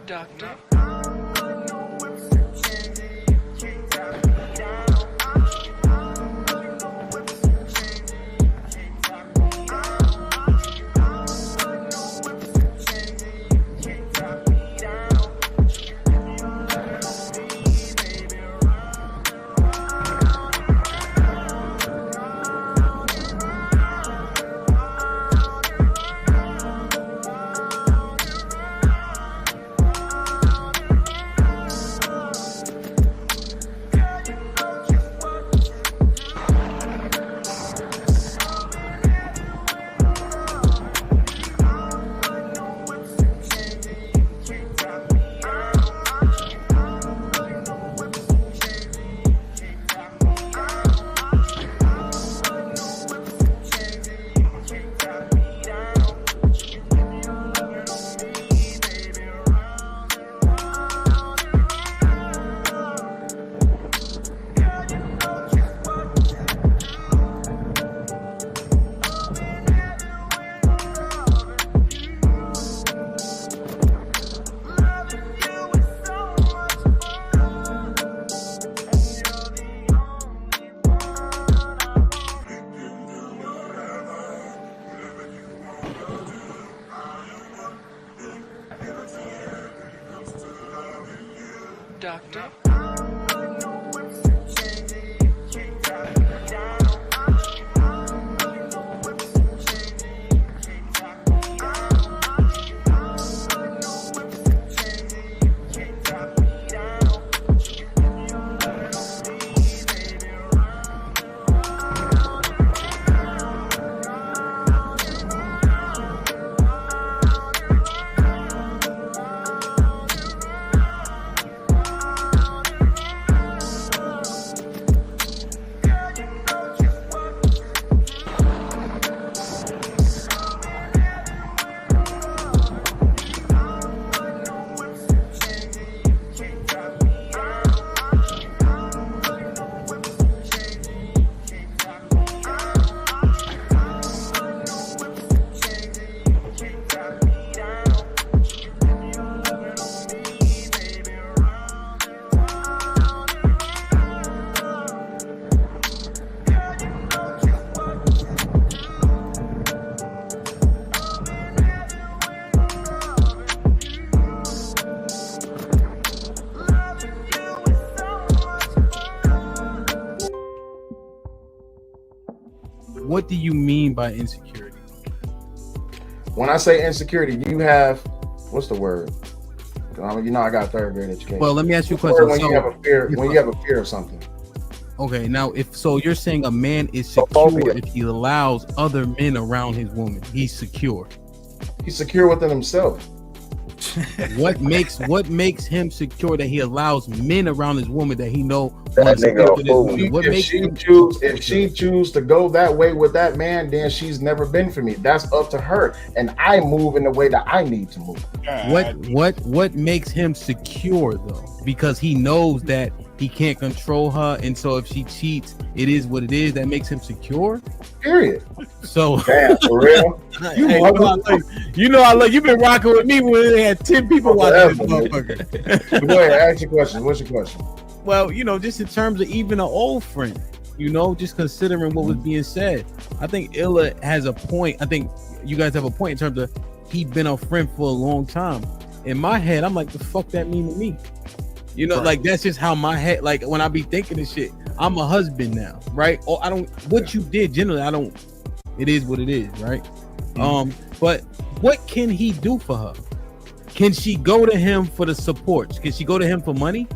Doctor. Doctor. What do you mean by insecurity? When I say insecurity, you have, what's the word? You know, I got third grade education. Well, let me ask you a question. When you have a fear, when you have a fear of something. Okay, now if so, you're saying a man is secure if he allows other men around his woman. He's secure. He's secure within himself. What makes him secure that he allows men around his woman that he know? That nigga, what makes if she choose to go that way with that man, then she's never been for me. That's up to her, and I move in the way that I need to move. What makes him secure though? Because he knows that he can't control her, and so if she cheats, it is what it is. That makes him secure. Period. So damn, for real. You know I love you've been rocking with me when they had 10 people watching this motherfucker. Go ahead, ask your question. What's your question? Well, you know, just in terms of even an old friend, you know, just considering what was being said, I think Illa has a point. I think you guys have a point in terms of he'd been a friend for a long time. In my head, I'm like, the fuck that mean to me? You know, like that's just how my head, like when I be thinking this shit, I'm a husband now, right? Oh, I don't, what you did generally, I don't, it is what it is, right? But what can he do for her? Can she go to him for the support? Can she go to him for money?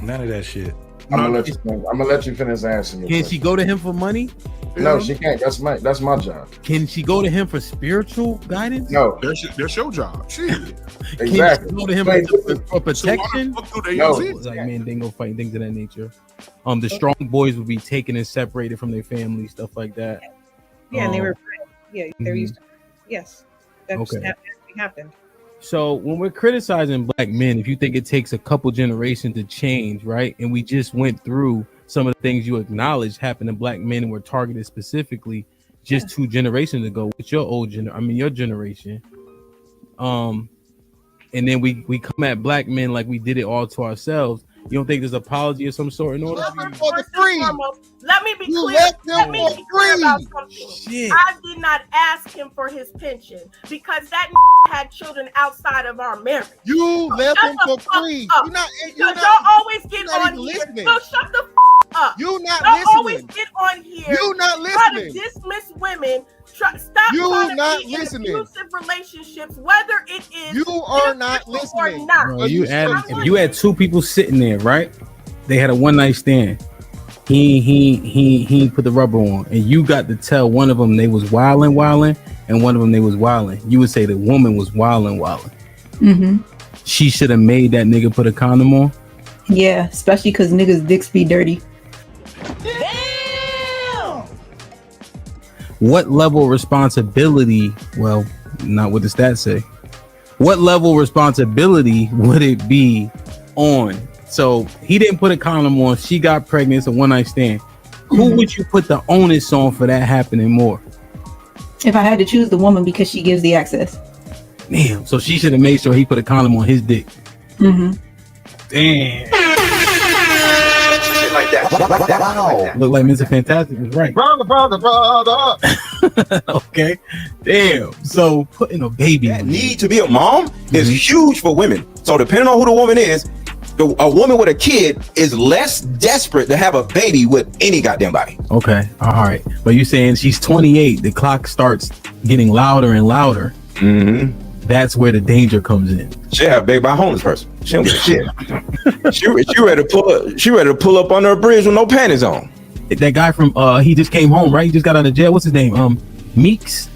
None of that shit. I'm gonna let you finish answering. Can she go to him for money? No, she can't. That's my job. Can she go to him for spiritual guidance? No, that's your job. Shit. Exactly. Can she go to him for protection? No, like men, they go fight things of that nature. The strong boys would be taken and separated from their family, stuff like that. Yeah, and they were they're used to. Yes, that's okay. Happened. So when we're criticizing black men, if you think it takes a couple generations to change, right? And we just went through some of the things you acknowledged happened to black men and were targeted specifically just 2 generations ago with your your generation. and then we come at black men like we did it all to ourselves. You don't think there's an apology of some sort in order? Let me be clear. Let me be clear about something. Shit. I did not ask him for his pension because that had children outside of our marriage. You left him for free. You're not always get on here. listening. So shut the up. You're not Don't listening. always get on here. You're not Try to listening. dismiss women. Stop You're trying to not be listening. in abusive relationships, whether it is You are not listening. or not. Bro, if you had two people sitting there, right? They had a one night stand. He put the rubber on, and you got to tell one of them they was wilding, and one of them they was wilding. You would say the woman was wilding. Mm-hmm. She should have made that nigga put a condom on. Yeah, especially because niggas' dicks be dirty. What level of responsibility? Well, not what the stats say. What level of responsibility would it be on? So he didn't put a condom on. She got pregnant. It's a one night stand. Who would you put the onus on for that happening more? If I had to choose the woman because she gives the access. Damn. So she should have made sure he put a condom on his dick. Mm-hmm. Damn. Like that. Wow. Look like Mr. Fantastic was right. Brother. Okay. Damn. So putting a baby. That need to be a mom is huge for women. So depending on who the woman is, a woman with a kid is less desperate to have a baby with any goddamn body. Okay. All right. But you're saying she's 28. The clock starts getting louder and louder. Mm-hmm. That's where the danger comes in. She have a baby by a homeless person. She don't give a shit. she ready to pull up on her bridge with no panties on. That guy from he just came home, right? He just got out of jail. What's his name? Meeks.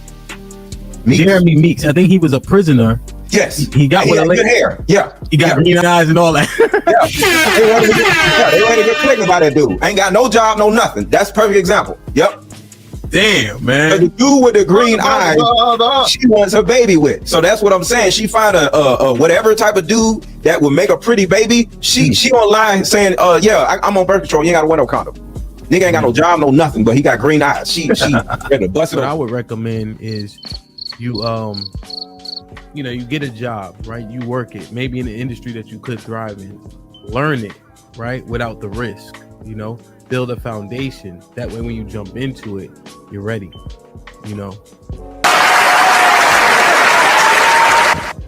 Jeremy Meeks. I think he was a prisoner. Yes. He got good hair. Yeah. He got green eyes and all that. They wanted to get pregnant by that dude. Ain't got no job, no nothing. That's a perfect example. Yep. Damn, man. But the dude with the green eyes, she wants her baby with. So that's what I'm saying. She find a whatever type of dude that would make a pretty baby. She online saying, I'm on birth control. You ain't gotta wear no condom. Nigga ain't got no job, no nothing, but he got green eyes. She ready to bust it. What I would recommend is you get a job, right? You work it, maybe in an industry that you could thrive in. Learn it, right? Without the risk, build a foundation. That way, when you jump into it, you're ready,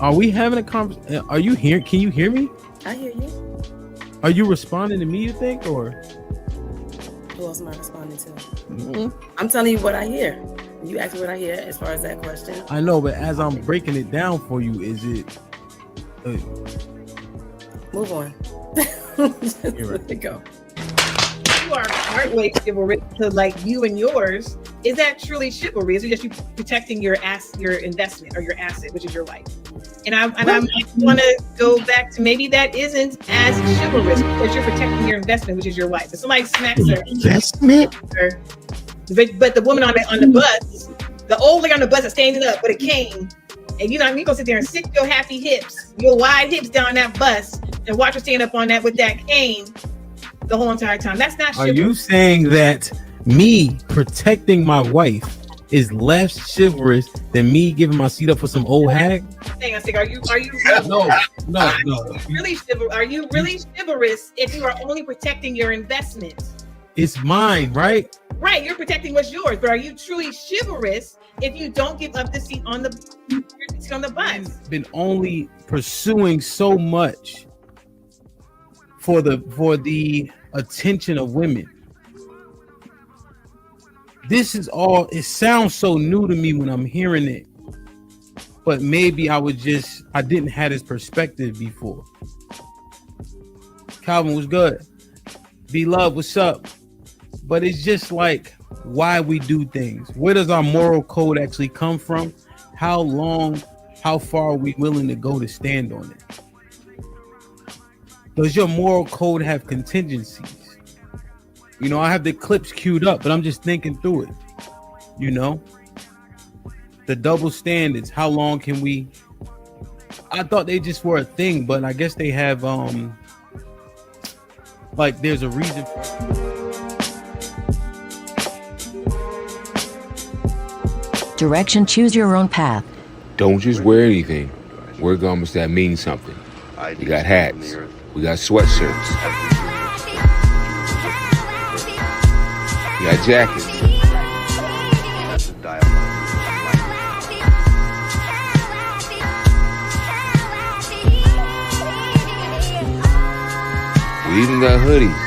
Are we having a conversation? Are you here? Can you hear me? I hear you. Are you responding to me, you think, or? Who else am I responding to? Mm-hmm. I'm telling you what I hear. You asked me what I hear as far as that question. I know, but as I'm breaking it down for you, is it? Move on. You're right. Let it go. You are partway chivalry to like you and yours. Is that truly chivalry? Is it just you protecting your investment or your asset, which is your life? And I want to go back to maybe that isn't as chivalrous because you're protecting your investment, which is your life. If somebody smacks her investment, but the woman on the bus, the old lady on the bus is standing up with a cane, and you gonna sit there and stick your happy hips, your wide hips down that bus, and watch her stand up on that with that cane the whole entire time. That's not chivalry. Are you saying that me protecting my wife is less chivalrous than me giving my seat up for some old hag? Are you No. Are you really chivalrous if you are only protecting your investment? It's mine, right? Right, you're protecting what's yours, but are you truly chivalrous if you don't give up the seat on the bus? I've been only pursuing so much for the attention of women. This is all, it sounds so new to me when I'm hearing it, but maybe I didn't have this perspective before. Calvin was good. B-Love, what's up? But it's just like why we do things. Where does our moral code actually come from? How far are we willing to go to stand on it? Does your moral code have contingencies? I have the clips queued up, but I'm just thinking through it. The double standards. How long can we? I thought they just were a thing, but I guess they have there's a reason for it. Direction, choose your own path. Don't just wear anything. Wear garments that mean something. We got hats. We got sweatshirts. We got jackets. We even got hoodies.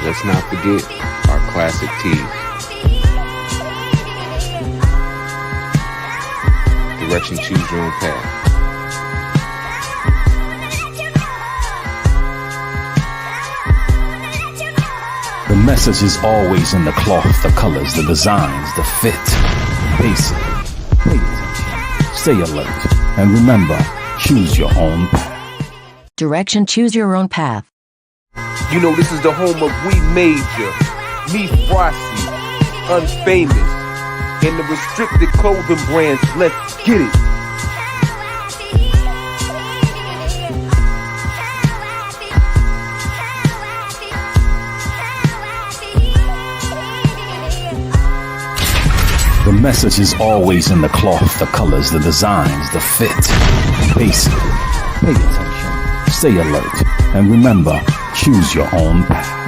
Let's not forget our classic tees. Direction, choose your own path. The message is always in the cloth, the colors, the designs, the fit. Basic. Pay attention. Stay alert. And remember, choose your own path. Direction, choose your own path. You know, this is the home of We Major, Me Frosty, Unfamous, and the restricted clothing brands. Let's get it. The message is always in the cloth, the colors, the designs, the fit. Basic. Pay attention. Stay alert. And remember, choose your own path.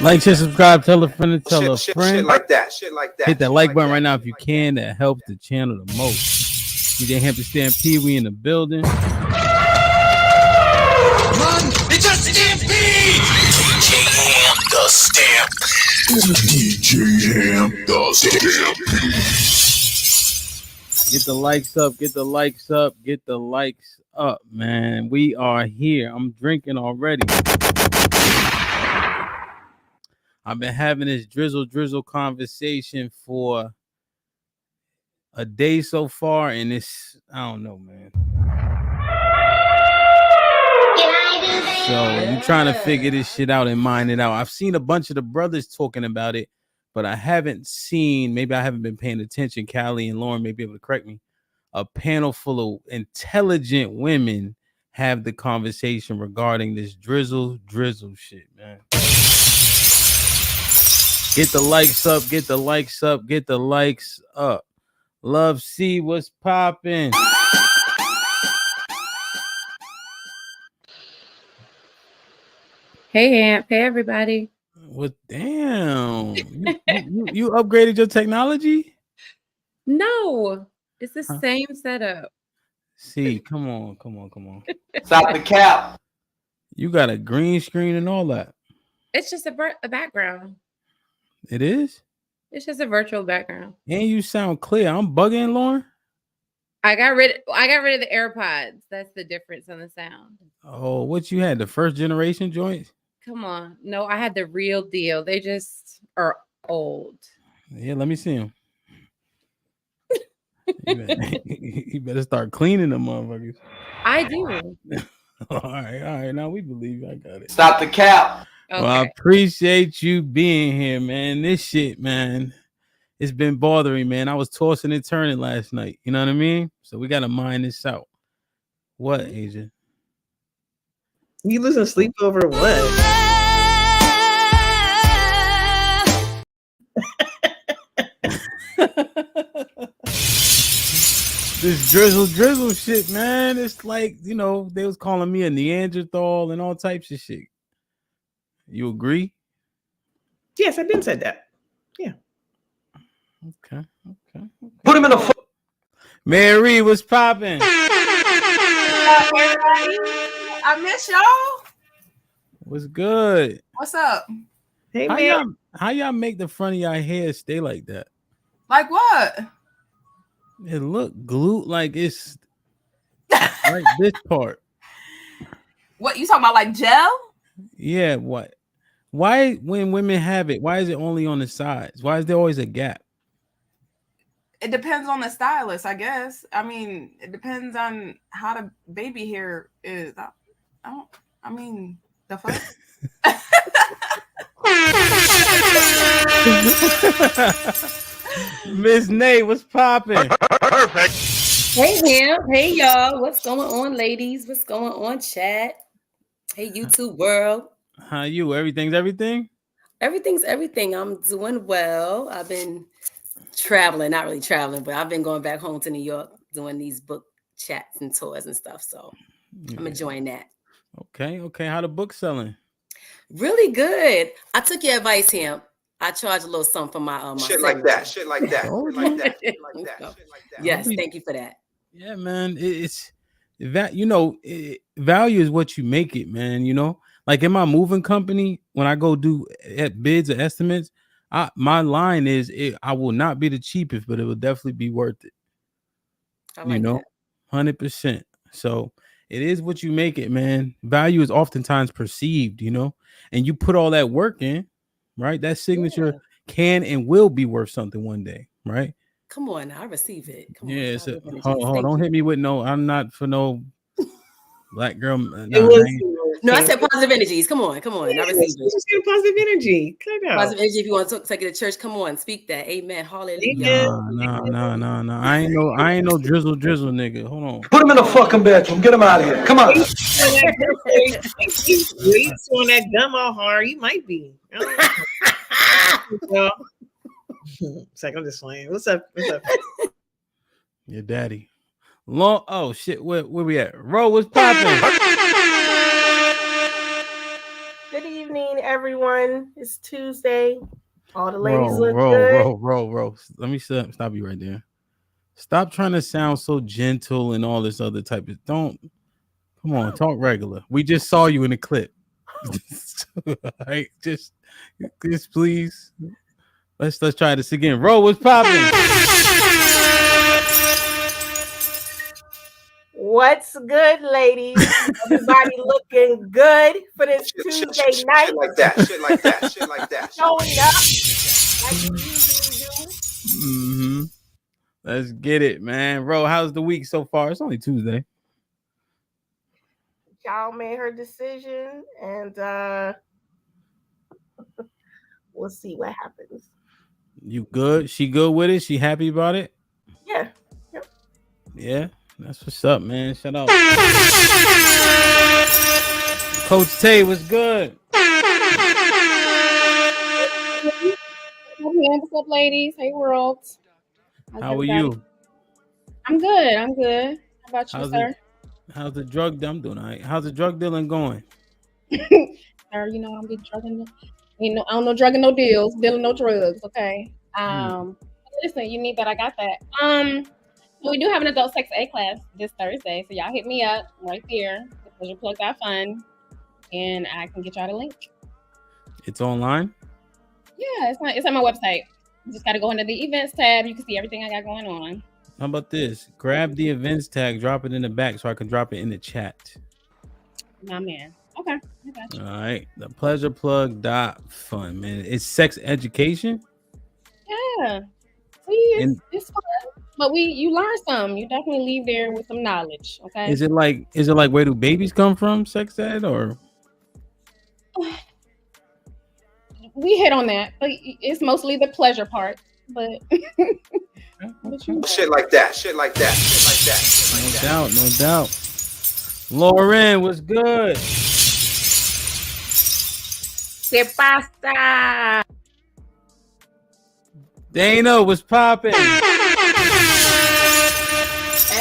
Like, share, subscribe, tell a friend, tell a friend. Shit like that. Hit that like button right now if you can. That helps the channel the most. DJ Hampton Stampede, we in the building. It's a stampede! DJ Ham the Stampede. DJ Ham the Stampede. Get the likes up, get the likes up, get the likes up, man. We are here. I'm drinking already. I've been having this drizzle conversation for a day so far, and it's, I don't know, man. So I'm trying to figure this shit out and mine it out. I've seen a bunch of the brothers talking about it, but I haven't seen, maybe I haven't been paying attention. Callie and Lauren may be able to correct me. A panel full of intelligent women have the conversation regarding this drizzle shit, man. Get the likes up, get the likes up, get the likes up. Love C, what's popping? Hey, Amp. Hey, everybody. What? Damn. You upgraded your technology? No, it's the same setup. See, come on. Stop the cap. You got a green screen and all that. It's just a background. It is? It's just a virtual background. And you sound clear. I'm bugging, Lauren. I got rid of the AirPods. That's the difference in the sound. Oh, what you had? The first generation joints? Come on. No, I had the real deal. They just are old. Yeah, let me see them. You better start cleaning them motherfuckers. I do. All right. Now we believe you. I got it. Stop the cap. Okay. Well, I appreciate you being here, man. This shit, man, it's been bothering, man. I was tossing and turning last night. You know what I mean? So we got to mine this out. What, Asia? You losing sleep over what? This drizzle shit, man. It's like, you know, they was calling me a Neanderthal and all types of shit. You agree? Yes, I did said that. Yeah. Okay. Put him in a foot. Mary, what's popping? I miss y'all. What's good? What's up? Hey, How y'all make the front of your hair stay like that? Like what? It look glued like it's right this part. What you talking about? Like gel? Yeah, what? Why when women have it, why is it only on the sides? Why is there always a gap? It depends on the stylist, I guess. I mean, it depends on how the baby hair is. I mean, the fuck? Miss Nay, what's popping? Perfect. Hey, Him. Hey, y'all. What's going on, ladies? What's going on, chat? Hey, YouTube world. How you? Everything's everything? Everything's everything. I'm doing well. I've been traveling, not really traveling, but I've been going back home to New York doing these book chats and tours and stuff. So I'm enjoying that. Okay. How the book selling? Really good. I took your advice, Him. I charge a little something for my shit like that. Shit like that. Yes, thank you for that. Yeah, man. It's that value is what you make it, man. You know, like in my moving company, when I go do bids or estimates, my line is I will not be the cheapest, but it will definitely be worth it. I like 100%. So it is what you make it, man. Value is oftentimes perceived, and you put all that work in, right? That signature can and will be worth something one day, right? Come on, I receive it. Come on. Positive Hold, don't hit me with no. I'm not for no black girl. No, I said positive energies. Come on. I receive it. Positive energy. Positive energy. If you want to take it to church, come on, speak that. Amen. Hallelujah. No. I ain't no drizzle, nigga. Hold on. Put him in the fucking bedroom. Get him out of here. Come on. You on that gum all hard, you might be. It's like I'm just playing. What's up? Your daddy. Oh shit. Where we at? Ro, what's popping? Good evening, everyone. It's Tuesday. All the ladies look good. Ro. Let me stop you right there. Stop trying to sound so gentle and all this other type of. Come on, talk regular. We just saw you in the clip. Right, just please. Let's try this again. Ro, what's popping? What's good, ladies? Everybody looking good for this Tuesday night. Shit like that. Showing up like you usually do. Mm-hmm. Let's get it, man. Ro, how's the week so far? It's only Tuesday. Y'all made her decision, and we'll see what happens. You good? She good with it? She happy about it? Yeah. Yep. Yeah. That's what's up, man. Shut up. Coach Tay, what's good? What's up, ladies? Hey, world. How are you? I'm good. How about you, sir? How's the drug? I'm doing all right. How's the drug dealing going? Sir, I don't be drugging. I don't know drugging no deals, dealing no drugs. Okay. Listen, you need that. I got that. We do have an adult sex ed class this Thursday, so y'all hit me up right there. pleasureplug.fun, and I can get y'all the link. It's online. Yeah, it's on my website. You just got to go into the events tab. You can see everything I got going on. How about this? Grab the events tag, drop it in the back so I can drop it in the chat. My man. Okay, I got you. All right, the pleasureplug.fun, man. It's sex education. Yeah, see, it's fun. But you learn something. You definitely leave there with some knowledge. Okay. Is it like where do babies come from? Sex ed or? We hit on that, but it's mostly the pleasure part. But shit like that. No doubt. Lauren, what's good? ¿Qué pasa? Dana, what's popping?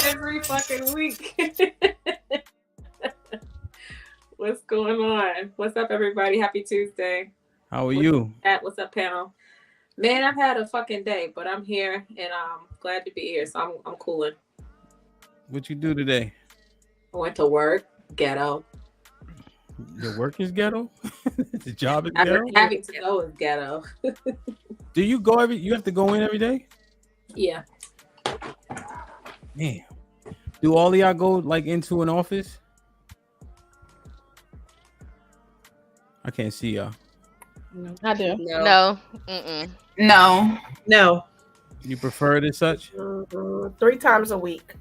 Every fucking week. What's going on? What's up, everybody? Happy Tuesday. How are you? What's up, panel? Man, I've had a fucking day, but I'm here and I'm glad to be here. So I'm cooling. What you do today? I went to work, ghetto. Your work is ghetto. The job is ghetto. Having to go is ghetto. Do you go you have to go in every day? Yeah. Man. Do all of y'all go like into an office? I can't see y'all. I do. No. Mm-mm. No. You prefer it as such? 3 times a week.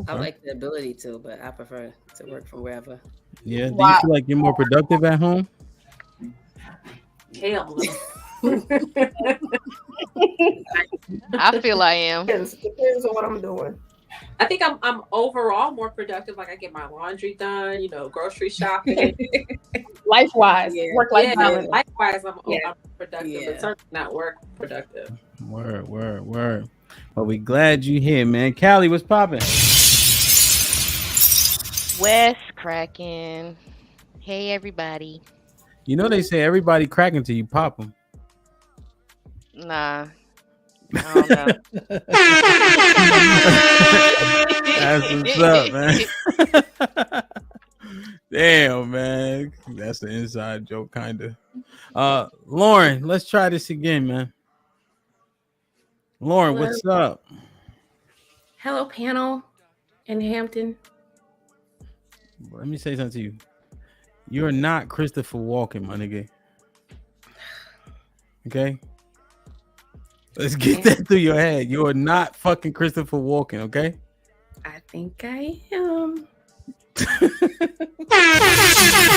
I like the ability to, but I prefer to work from wherever. Yeah. Do you feel like you're more productive at home? Hell no. I feel I am. Depends on what I'm doing. I think I'm overall more productive. Like I get my laundry done, grocery shopping. Life-wise, work-life balance. Likewise, I'm productive, but certainly not work productive. Word. But we glad you here, man. Callie, what's popping? West cracking. Hey, everybody. You know they say everybody cracking till you pop them. Nah. I don't know. That's what's up, man. Damn, man. That's an inside joke, kind of. Lauren, let's try this again, man. Lauren, what's up? Hello, panel in Hampton. Let me say something to you. You're not Christopher Walken, my nigga. Okay? Let's get that through your head. You are not fucking Christopher Walken, okay? I think I am.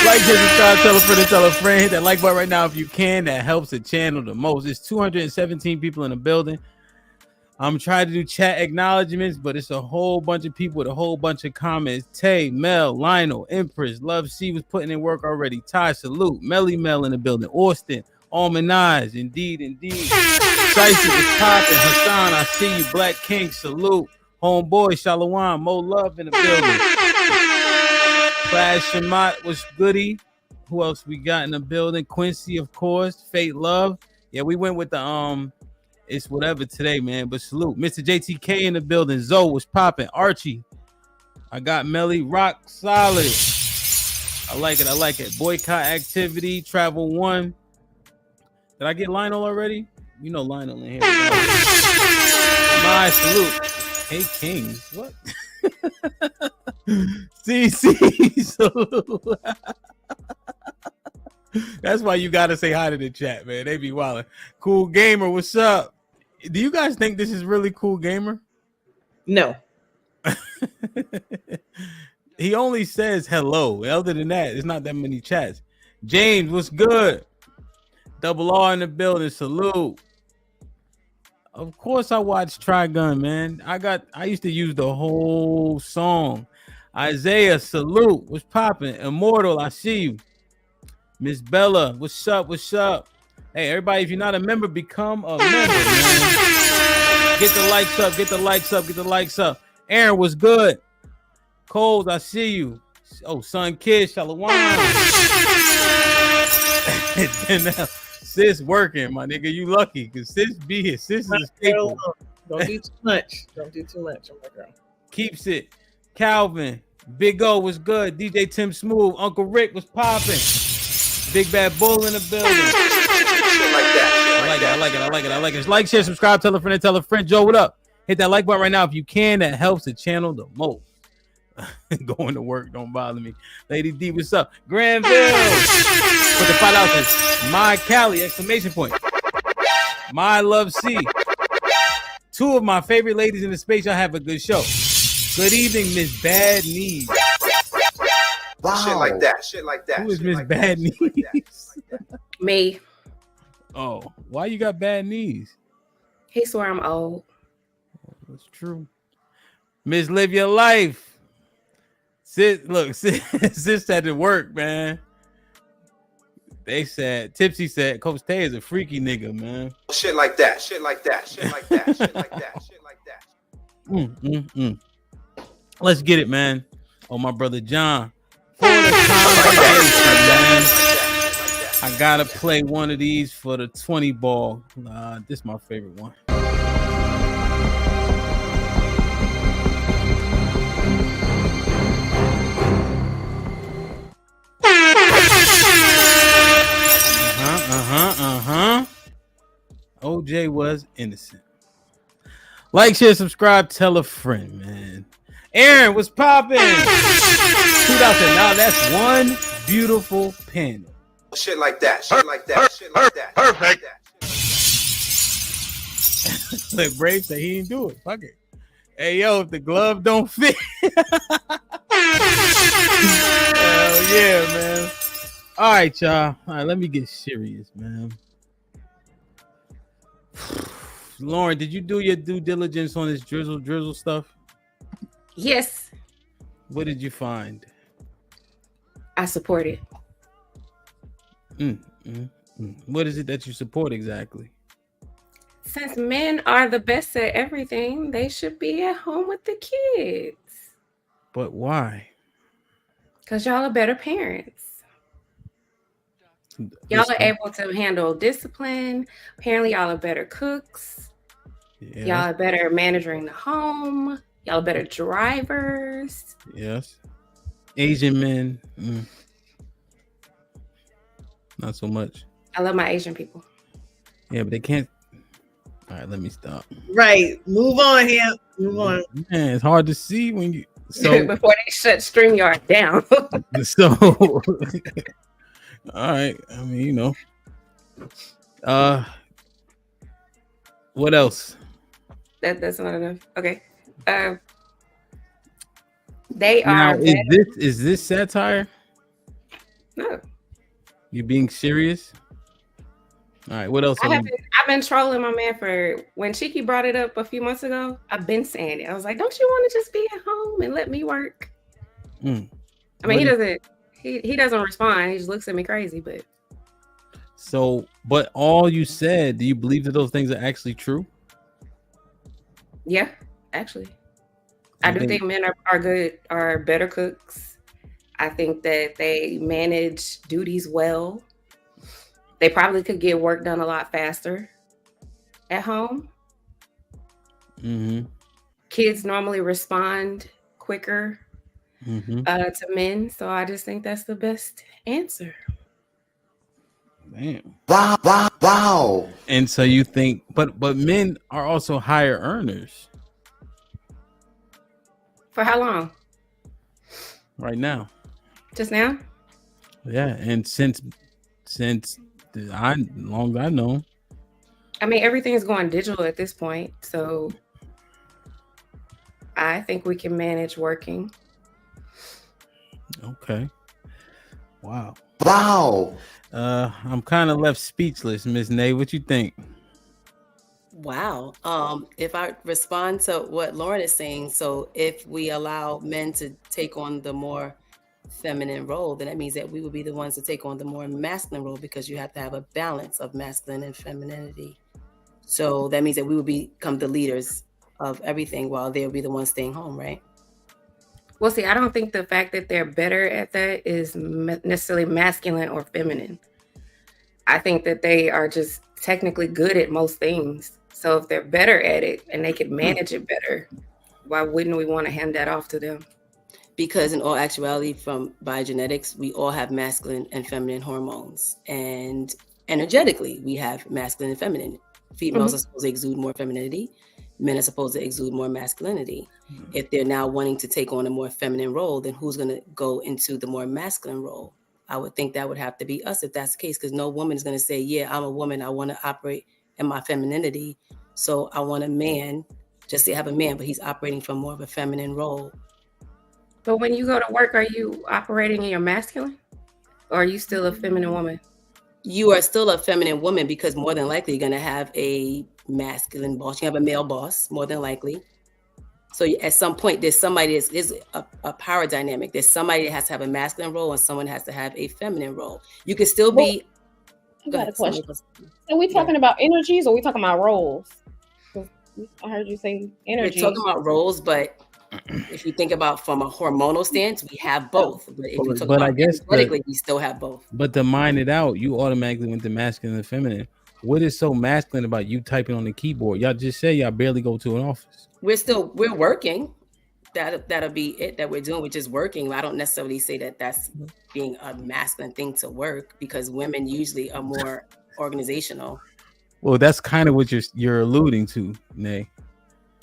Like, subscribe, tell a friend. Hit that like button right now if you can. That helps the channel the most. It's 217 people in the building. I'm trying to do chat acknowledgements, but it's a whole bunch of people with a whole bunch of comments. Tay, Mel, Lionel, Empress, Love C was putting in work already. Ty, salute. Melly Mel in the building. Austin, Almond Eyes, indeed. Sassy was popping. Hassan, I see you. Black King, salute. Homeboy, Shalom, Mo Love in the building. Clash Shamat was goody. Who else we got in the building? Quincy, of course. Fate Love. Yeah, we went with the it's whatever today, man. But salute. Mr. JTK in the building. Zoe was popping. Archie. I got Melly. Rock solid. I like it. Boycott activity. Travel 1. Did I get Lionel already? You know Lionel in here. My salute. Hey Kings. What? CC salute. That's why you gotta say hi to the chat, man. They be wilding. Cool Gamer, what's up? Do you guys think this is really Cool Gamer? No. He only says hello. Other than that, it's not that many chats. James, what's good? Double R in the building. Salute. Of course, I watched Trigun, man. I used to use the whole song. Isaiah, salute. What's popping? Immortal, I see you. Miss Bella, what's up? Hey, everybody, if you're not a member, become a member, man. Get the likes up. Aaron, what's good? Coles, I see you. Oh, Son Kid, Shalom. Sis working, my nigga. You lucky, because sis be here. Sis is a staple. Don't do too much. Oh my girl. Keeps it. Calvin, Big O was good. DJ Tim Smooth, Uncle Rick was popping. Big Bad Bull in the building. I like it. Like, share, subscribe, tell a friend. Joe, what up? Hit that like button right now if you can. That helps the channel the most. Going to work don't bother me. Lady D, what's up? Granville. Put the fight out there. My Cali, exclamation point. My Love C. 2 of my favorite ladies in the space. Y'all have a good show. Good evening, Miss Bad Knees. Wow. Shit like that. Who is Miss Bad Knees? Me. Oh, why you got bad knees? He swore I'm old. That's true. Miss Live Your Life. Sis had to work, man. They said, Tipsy said, Coach Tay is a freaky nigga, man. Shit like that. Let's get it, man. Oh, my brother John. I gotta play one of these for the 20 ball. This is my favorite one. OJ was innocent. Like, share, subscribe, tell a friend, man. Aaron, what's popping? Now that's one beautiful pen. Shit like that. Shit like that. Shit like that. Perfect. Like Brave said, he didn't do it. Fuck it. Hey, yo, if the glove don't fit. Hell yeah, man. All right, y'all. All right, let me get serious, man. Lauren, did you do your due diligence on this drizzle stuff? Yes. What did you find? I support it. What is it that you support exactly? Since men are the best at everything, they should be at home with the kids. But why? Because y'all are better parents. Y'all are able to handle discipline. Apparently, y'all are better cooks. Yeah. Y'all are better managing the home. Y'all are better drivers. Yes. Asian men. Not so much. I love my Asian people. Yeah, but they can't. All right, let me stop. Right. Move on here. Move on. Man, it's hard to see when you. So before they shut StreamYard down. So, all right. I mean, you know. What else? That's not enough. Okay. They now, are. Is this satire? No. You being serious? All right. What else? I've been trolling my man for when Cheeky brought it up a few months ago. I've been saying it. I was like, "Don't you want to just be at home and let me work?" I mean, he doesn't. He doesn't respond. He just looks at me crazy. But so, but all you said, do you believe that those things are actually true? Yeah, actually, I do think men are better cooks. I think that they manage duties well. They probably could get work done a lot faster at home. Mm-hmm. Kids normally respond quicker to men, so I just think that's the best answer. Damn. Wow. And so you think, but men are also higher earners. For how long? Right now. Just now? Yeah, and since long as I know. I mean, everything is going digital at this point, so I think we can manage working. Okay. Wow. I'm kind of left speechless, Miss Nay. What you think? Wow. If I respond to what Lauren is saying, so if we allow men to take on the more feminine role, then that means that we will be the ones to take on the more masculine role, because you have to have a balance of masculine and femininity. So that means that we will become the leaders of everything while they'll be the ones staying home, right? Well, see, I don't think the fact that they're better at that is necessarily masculine or feminine. I think that they are just technically good at most things. So if they're better at it and they can manage it better, why wouldn't we want to hand that off to them? Because in all actuality, from biogenetics, we all have masculine and feminine hormones. And energetically, we have masculine and feminine. Females are supposed to exude more femininity. Men are supposed to exude more masculinity. If they're now wanting to take on a more feminine role, then who's going to go into the more masculine role? I would think that would have to be us if that's the case, because no woman is going to say, yeah, I'm a woman. I want to operate in my femininity. So I want a man, just to have a man, but he's operating from more of a feminine role. But when you go to work, are you operating in your masculine? Or are you still a feminine woman? You are still a feminine woman, because more than likely you're going to have a masculine boss. You have a male boss, more than likely. So at some point, there's somebody there's a power dynamic. There's somebody that has to have a masculine role and someone has to have a feminine role. You can still be. I got a question. Are we talking about energies or are we talking about roles? I heard you say energy. We're talking about roles, but if you think about from a hormonal stance, we have both. But if you talk about I guess politically, we still have both. But to mine it out, you automatically went to masculine and feminine. What is so masculine about you typing on the keyboard? Y'all just say y'all barely go to an office. We're working. That'll be it that we're doing, which is working. I don't necessarily say that that's being a masculine thing to work, because women usually are more organizational. Well, that's kind of what you're alluding to, Nay.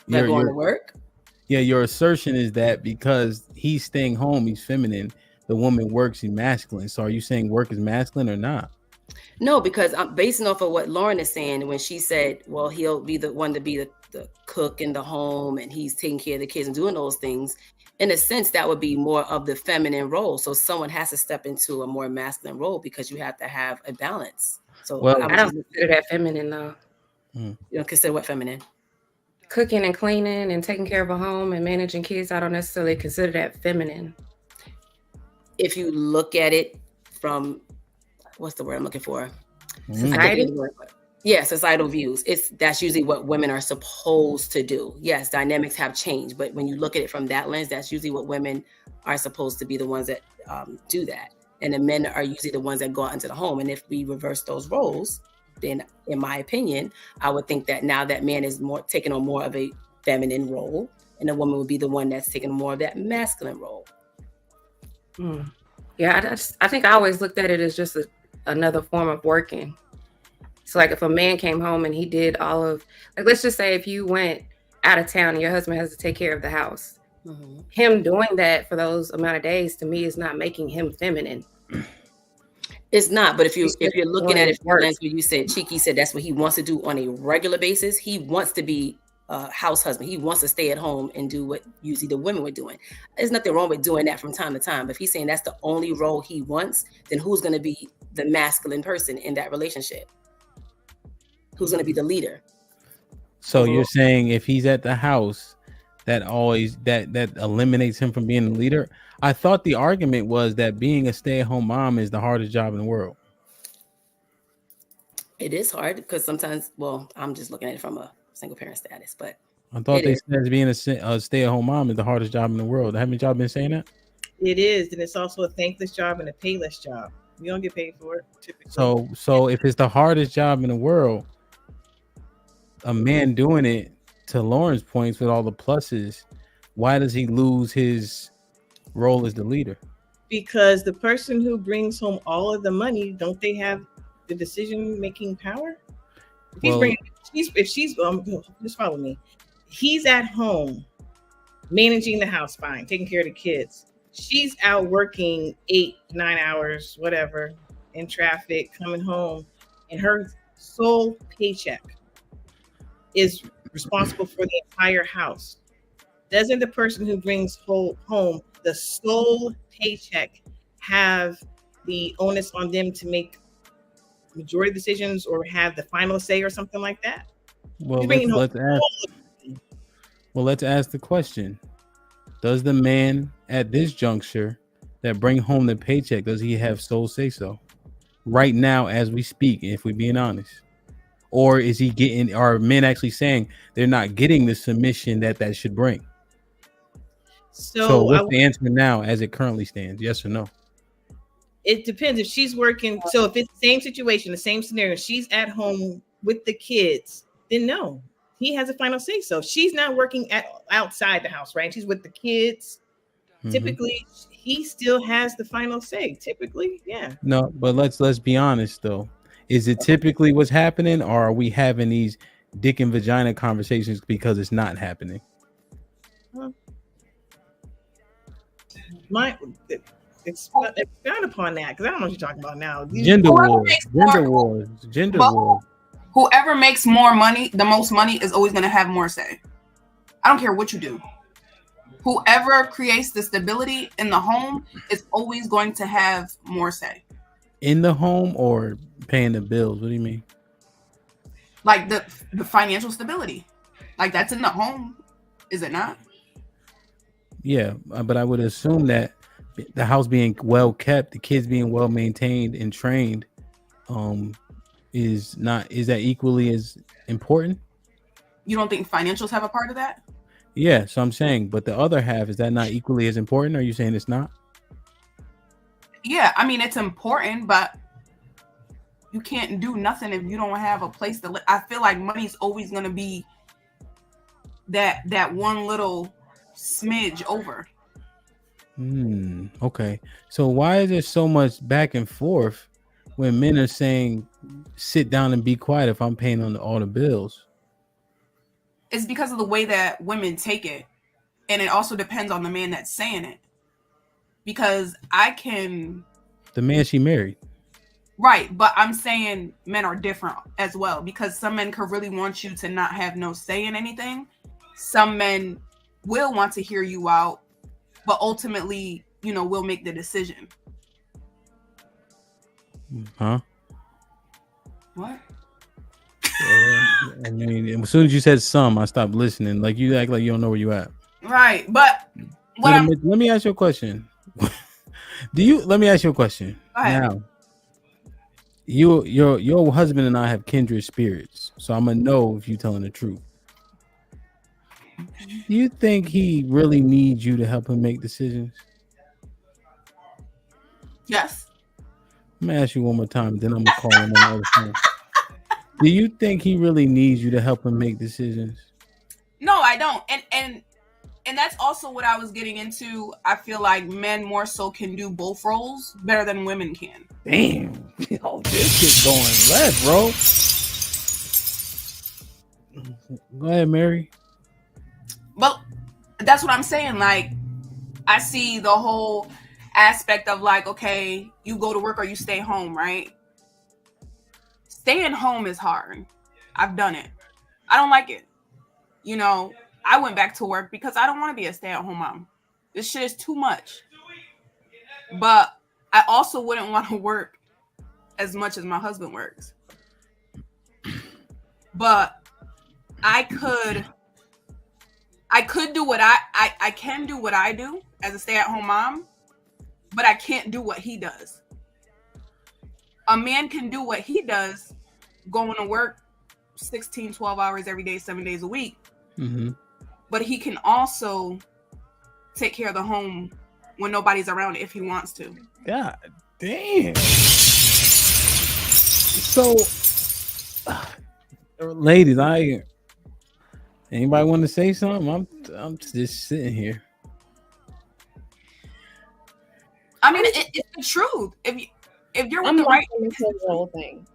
By going to work. Yeah, your assertion is that because he's staying home, he's feminine. The woman works, he's masculine. So are you saying work is masculine or not? No, because I'm basing off of what Lauren is saying when she said, well, he'll be the one to be the cook in the home and he's taking care of the kids and doing those things. In a sense, that would be more of the feminine role. So someone has to step into a more masculine role because you have to have a balance. So well, I don't consider that feminine though. You don't consider what feminine? Cooking and cleaning and taking care of a home and managing kids, I don't necessarily consider that feminine. If you look at it from, what's the word I'm looking for? Society? Yeah, societal views. That's usually what women are supposed to do. Yes, dynamics have changed, but when you look at it from that lens, that's usually what women are supposed to be, the ones that do that. And the men are usually the ones that go out into the home. And if we reverse those roles, then in my opinion, I would think that now that man is taking on more of a feminine role and the woman would be the one that's taking more of that masculine role. Yeah, I think I always looked at it as just another form of working. So like if a man came home and he did all of, like, let's just say if you went out of town and your husband has to take care of the house, him doing that for those amount of days to me is not making him feminine. It's not, but if you're looking at it from the lens where you said, Cheeky said that's what he wants to do on a regular basis, he wants to be a house husband. He wants to stay at home and do what usually the women were doing. There's nothing wrong with doing that from time to time. But if he's saying that's the only role he wants, then who's going to be the masculine person in that relationship? Who's going to be the leader? So you're saying if he's at the house, that eliminates him from being the leader? I thought the argument was that being a stay-at-home mom is the hardest job in the world. It is hard because sometimes, well, I'm just looking at it from a single parent status, but I thought they said being a stay-at-home mom is the hardest job in the world. Haven't y'all been saying that? It is, and it's also a thankless job and a payless job. You don't get paid for it typically. So if it's the hardest job in the world, a man doing it, to Lauren's points with all the pluses, why does he lose his role as the leader? Because the person who brings home all of the money, don't they have the decision-making power? If she's just follow me. He's at home managing the house, fine, taking care of the kids. She's out working 8-9 hours, whatever, in traffic, coming home, and her sole paycheck is responsible for the entire house. Doesn't the person who brings home the sole paycheck have the onus on them to make majority decisions or have the final say or something like that? Well, let's ask the question. Does the man at this juncture that bring home the paycheck, does he have sole say so right now as we speak, if we're being honest? Or is he getting, are men actually saying they're not getting the submission that should bring? So what's the answer now as it currently stands? Yes or no? It depends. If she's working, so if it's the same situation, the same scenario, she's at home with the kids, then no, he has a final say. So she's not working outside the house, right? She's with the kids. Typically, he still has the final say. Typically, yeah. No, but let's be honest though. Is it typically what's happening, or are we having these dick and vagina conversations because it's not happening? Expound upon that, because I don't know what you're talking about now. Gender wars. Whoever makes more money, the most money, is always going to have more say. I don't care what you do. Whoever creates the stability in the home is always going to have more say. In the home or paying the bills? What do you mean? Like the financial stability. Like that's in the home, is it not? Yeah, but I would assume that the house being well kept, the kids being well maintained and trained, is that equally as important? You don't think financials have a part of that? Yeah, so I'm saying, but the other half, is that not equally as important? Or are you saying it's not? Yeah, I mean, it's important, but you can't do nothing if you don't have a place to live. I feel like money's always going to be that one little smidge over. Okay. So why is there so much back and forth when men are saying, "Sit down and be quiet," if I'm paying on all the bills? It's because of the way that women take it, and it also depends on the man that's saying it. Because the man she married. Right, but I'm saying men are different as well, because some men could really want you to not have no say in anything. Some men will want to hear you out, but ultimately, will make the decision. Huh? What? I mean, as soon as you said some, I stopped listening. Like you act like you don't know where you at. Right, but let me ask you a question. Let me ask you a question. Go ahead. Now, your husband and I have kindred spirits, so I'm gonna know if you're telling the truth. Do you think he really needs you to help him make decisions? Yes. I'm gonna ask you one more time, then I'm gonna call him on the other phone. Do you think he really needs you to help him make decisions? No, I don't. And that's also what I was getting into. I feel like men more so can do both roles better than women can. Damn. Yo, this is going left, bro. Go ahead, Mary. But that's what I'm saying. Like, I see the whole aspect of like, okay, you go to work or you stay home, right? Staying home is hard. I've done it. I don't like it. I went back to work because I don't want to be a stay-at-home mom. This shit is too much. But I also wouldn't want to work as much as my husband works. But I could do what I can do what I do as a stay-at-home mom, but I can't do what he does. A man can do what he does, going to work 16, 12 hours every day, 7 days a week. Mm-hmm. But he can also take care of the home when nobody's around if he wants to. God damn. So, ladies, anybody want to say something? I'm just sitting here. I mean, it's the truth. If you're with the right role thing,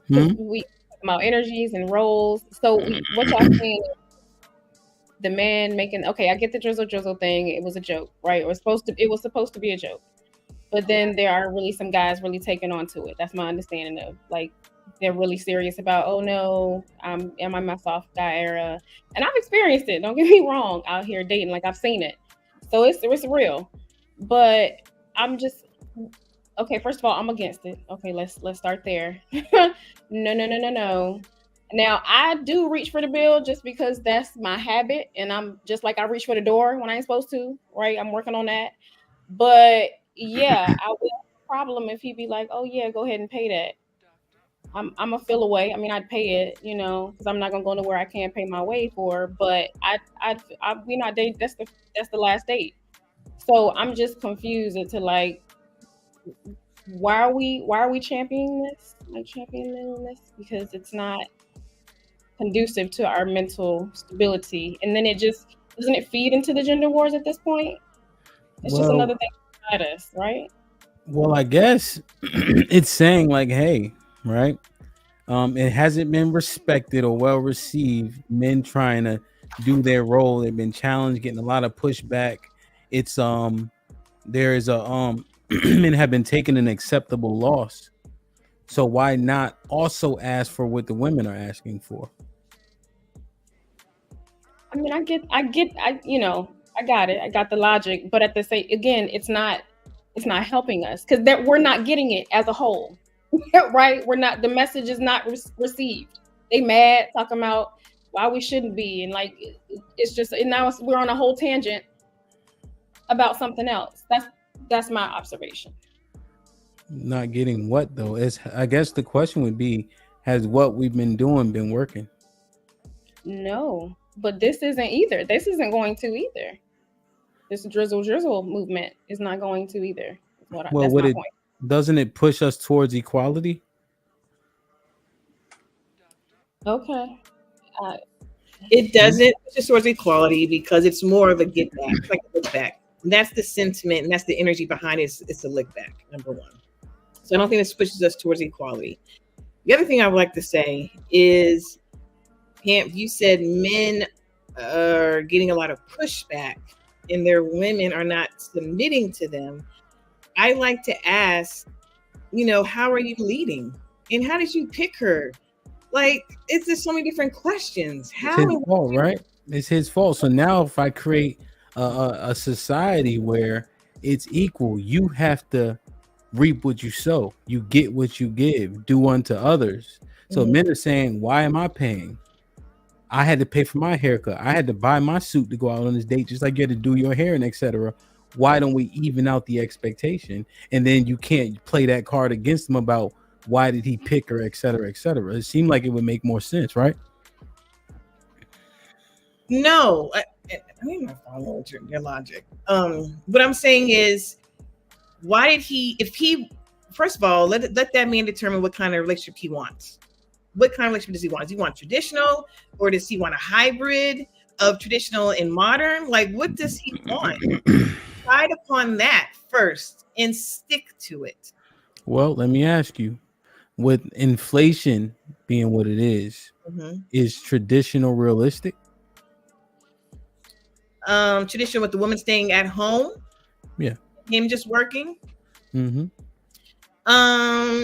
we talk about energies and roles. So what y'all saying? The man making, okay, I get the drizzle thing. It was a joke, right? It was supposed to be a joke. But then there are really some guys really taking on to it. That's my understanding of, like, they're really serious about, oh no, am I my soft guy era? And I've experienced it. Don't get me wrong. Out here dating, like I've seen it. So it's real. But I'm just, okay, first of all, I'm against it. Okay, let's start there. No. Now, I do reach for the bill just because that's my habit. And I'm just like I reach for the door when I ain't supposed to, right? I'm working on that. But yeah, I would have a problem if he'd be like, oh yeah, go ahead and pay that. I'm a feel away. I mean, I'd pay it, because I'm not gonna go nowhere I can't pay my way for. But that's the last date. So I'm just confused as to like, why are we championing this? Because it's not conducive to our mental stability, and then doesn't it feed into the gender wars at this point? It's just another thing beside us, right? Well, I guess it's saying like, hey, right? It hasn't been respected or well received. Men trying to do their role, they've been challenged, getting a lot of pushback. It's there is a men have been taking an acceptable loss. So why not also ask for what the women are asking for? I mean, I got it. I got the logic, but at the same, again, it's not helping us because we're not getting it as a whole, right? We're not. The message is not received. They mad, talking about why we shouldn't be, and like it's just. And now we're on a whole tangent about something else. That's my observation. Not getting what though? I guess the question would be, has what we've been doing been working? No. But this isn't either. This isn't going to either. This drizzle movement is not going to either. That's my point. Doesn't it push us towards equality? Okay. It doesn't push us towards equality because it's more of a get back. It's like a look back. And that's the sentiment and that's the energy behind it. It's a look back, number one. So I don't think this pushes us towards equality. The other thing I would like to say is, Pam, you said men are getting a lot of pushback and their women are not submitting to them. I like to ask, how are you leading? And how did you pick her? Like, it's just so many different questions. It's his fault, right? It's his fault. So now if I create a society where it's equal, you have to reap what you sow. You get what you give. Do unto others. So men are saying, why am I paying? I had to pay for my haircut. I had to buy my suit to go out on this date, just like you had to do your hair and etc. Why don't we even out the expectation? And then you can't play that card against them about why did he pick her, etc., etc. It seemed like it would make more sense, right? No, I mean, I follow your logic. What I'm saying is, why did he? First of all, let that man determine what kind of relationship he wants. What kind of relationship does he want? Does he want traditional, or does he want a hybrid of traditional and modern? Like, what does he want? Decide upon that first and stick to it. Well, let me ask you, with inflation being what it is traditional realistic? Traditional with the woman staying at home. Yeah. Him just working. Mm-hmm.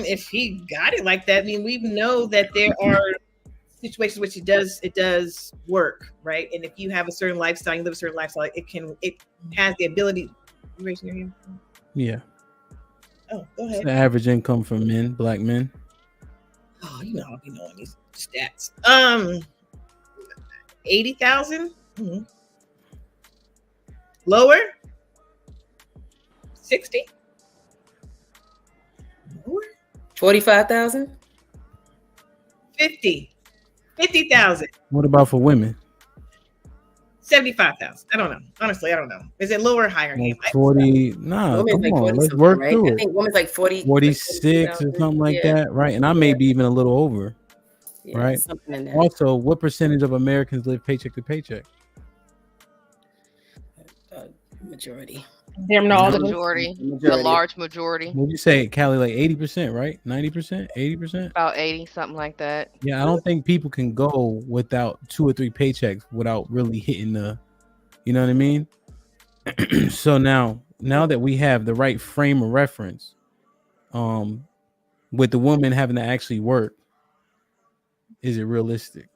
If he got it like that, I mean, we know that there are situations which it does work, right? And if you have a certain lifestyle, you live a certain lifestyle, it has the ability. You raising your hand? Yeah. Oh, go ahead. It's the average income for men, black men. Oh, I'll be knowing these stats. 80,000. Mm-hmm. Lower. 60. 45,000. 50,000. What about for women? 75,000. I don't know. Honestly, I don't know. Is it lower or higher? Like 40. Nah, come like on. 40 Let's work right? through I it. think woman's like 40, 46 or something like that, right? And I may be even a little over, right? Something in there. Also, what percentage of Americans live paycheck to paycheck? Majority. Damn, no, The majority. The large majority. Would you say, Callie, like 80%, right? 90%, 80%? About 80, something like that. Yeah, I don't think people can go without 2 or 3 paychecks without really hitting the, you know what I mean? So now that we have the right frame of reference, with the woman having to actually work, is it realistic?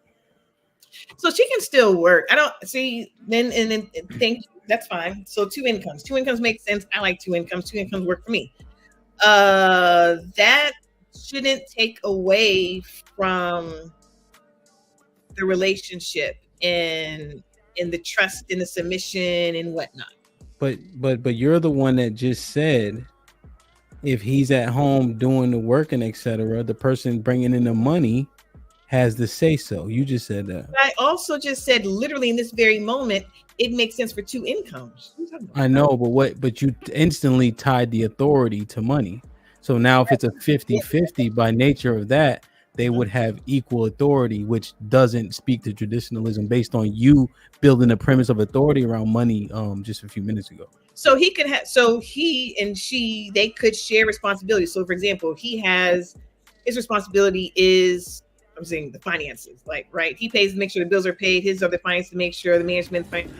So she can still work. I don't see then thank you. That's fine. So 2 incomes. 2 incomes make sense. I like 2 incomes. 2 incomes work for me. That shouldn't take away from the relationship and the trust and the submission and whatnot. But you're the one that just said if he's at home doing the work and etc., the person bringing in the money has the say so. You just said that. But I also just said literally in this very moment, it makes sense for 2 incomes. I know, but you instantly tied the authority to money. So now if it's a 50-50 by nature of that, they would have equal authority, which doesn't speak to traditionalism based on you building a premise of authority around money just a few minutes ago. So he could have, he and she, they could share responsibility. So for example, his responsibility is, I'm saying the finances, like, right? He pays to make sure the bills are paid. His other finance to make sure the management's fine.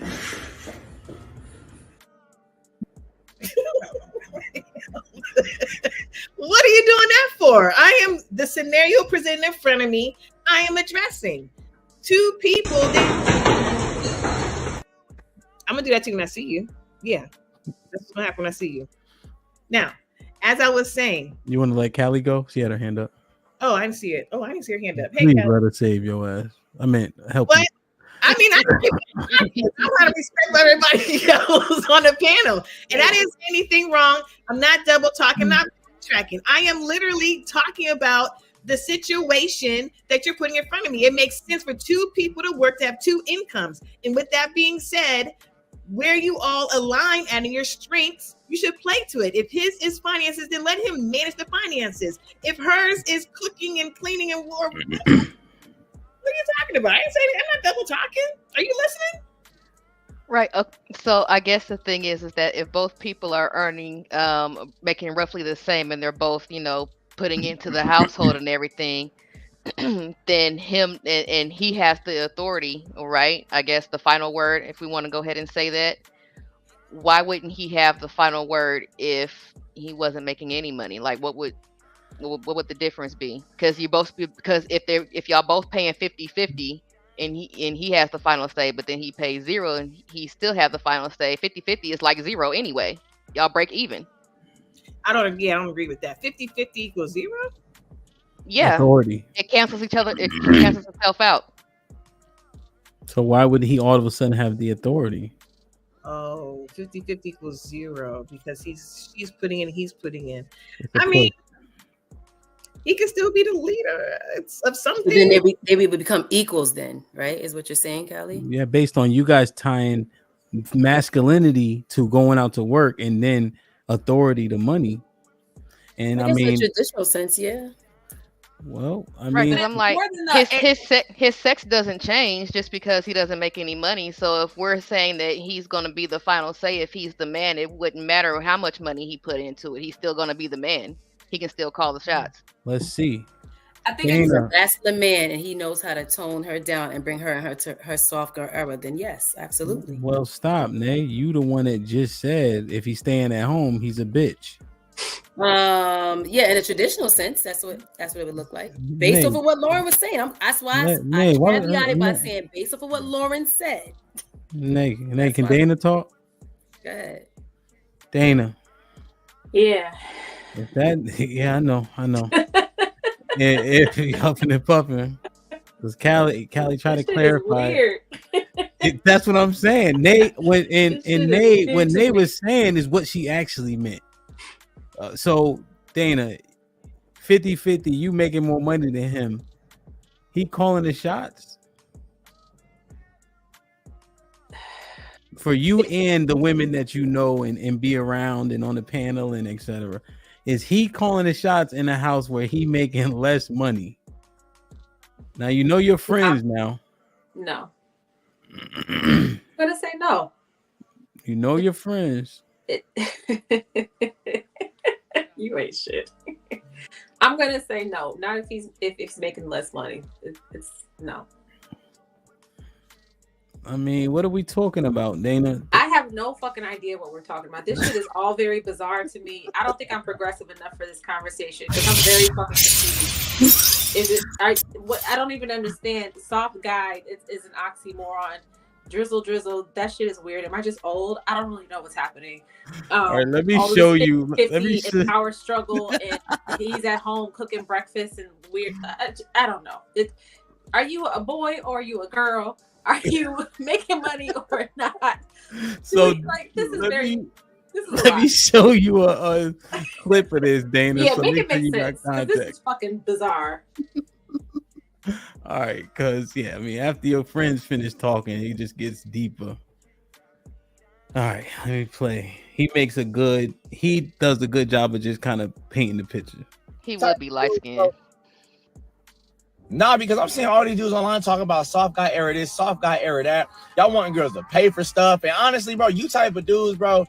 What are you doing that for? I am the scenario presented in front of me. I am addressing 2 people. I'm gonna do that too when I see you. Yeah, that's what's gonna happen when I see you. Now, as I was saying, You want to let Callie go? She had her hand up. oh, I didn't see it. Oh, I didn't see her hand up. Hey, Please Cal. let her save your ass. I meant help. What? I mean, I got to respect everybody else on the panel, and I didn't say anything wrong. I'm not double talking, not tracking. I am literally talking about the situation that you're putting in front of me. It makes sense for 2 people to work to have 2 incomes. And with that being said, where you all align at in your strengths, you should play to it. If his is finances, then let him manage the finances. If hers is cooking and cleaning and war, what are you talking about? I ain't saying I'm not double talking. Are you listening? Right. So I guess the thing is that if both people are earning, making roughly the same, and they're both, putting into the household and everything, then him and he has the authority, right? I guess the final word, if we want to go ahead and say that. Why wouldn't he have the final word if he wasn't making any money? Like, what would the difference be? Because if y'all both paying 50-50 and he has the final say, but then he pays 0 and he still have the final say, 50-50 is like 0 anyway. Y'all break even. I don't agree with that. 50-50 equals 0? Yeah. Authority. It cancels each other. It cancels itself out. So why would he all of a sudden have the authority? Oh, 50-50 equals 0 because she's putting in, he's putting in. I mean, he can still be the leader of something. But then they would become equals then, right? Is what you're saying, Callie? Yeah, based on you guys tying masculinity to going out to work and then authority to money. And I mean, in a traditional sense, yeah. Well, I right, mean, I'm like, his sex doesn't change just because he doesn't make any money. So if we're saying that he's going to be the final say, if he's the man, it wouldn't matter how much money he put into it. He's still going to be the man. He can still call the shots. Let's see. I think if that's the man and he knows how to tone her down and bring her in her soft girl era, then yes, absolutely. Well, stop, Nay. You the one that just said if he's staying at home, he's a bitch. Yeah, in a traditional sense, that's what it would look like. Based off of what Lauren was saying. That's why I caveated by saying based off of what Lauren said. Nay, can Dana talk? Go ahead. Dana. Yeah. I know. If you huffing and puffing, because Callie tried to clarify. That's what I'm saying. Nay, when Nay was saying is what she actually meant. So Dana, 50-50, you making more money than him. He calling the shots for you and the women that you know and be around and on the panel and etc. Is he calling the shots in a house where he making less money? Now you know your friends now. No. I'm gonna say no. You know your friends. You ain't shit. I'm gonna say no. Not if he's making less money. It's no. I mean, what are we talking about, Dana? I have no fucking idea what we're talking about. This shit is all very bizarre to me. I don't think I'm progressive enough for this conversation because I'm very fucking confused. I don't even understand. Soft guy is an oxymoron. Drizzle, that shit is weird. Am I just old? I don't really know what's happening. All right, let me show you. Let me see. Power struggle, and he's at home cooking breakfast and weird. I don't know. Are you a boy or are you a girl? Are you making money or not? So this is very. Let me show you a clip of this, Dana. Yeah, make it make sense. This is fucking bizarre. All right, because after your friends finish talking, he just gets deeper. All right, let me play. He does a good job of just kind of painting the picture. He would be light skinned. Nah, because I'm seeing all these dudes online talking about soft guy era this, soft guy era that. Y'all wanting girls to pay for stuff. And honestly, bro, you type of dudes, bro,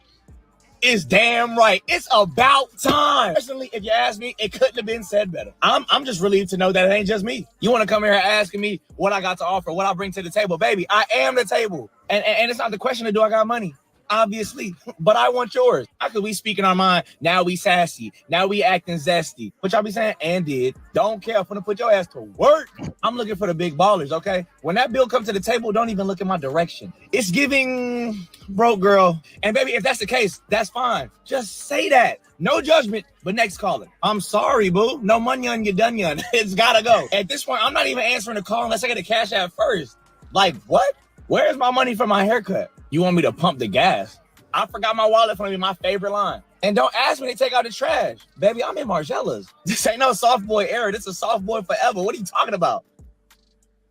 is damn right. It's about time. Personally, if you ask me, it couldn't have been said better. I'm just relieved to know that it ain't just me. You want to come here asking me what I got to offer, what I bring to the table. Baby, I am the table. And it's not the question of do I got money? Obviously, but I want yours. How could we speaking our mind? Now we sassy. Now we acting zesty. What y'all be saying? And did. Don't care. I'm gonna put your ass to work. I'm looking for the big ballers, okay? When that bill comes to the table, don't even look in my direction. It's giving broke girl. And baby, if that's the case, that's fine. Just say that. No judgment, but next caller. I'm sorry, boo. No money on your dunion. It's gotta go. At this point, I'm not even answering the call unless I get a cash app first. Like, what? Where's my money for my haircut? You want me to pump the gas? I forgot my wallet for me, my favorite line. And don't ask me to take out the trash. Baby, I'm in Margella's. This ain't no soft boy era. This is soft boy forever. What are you talking about?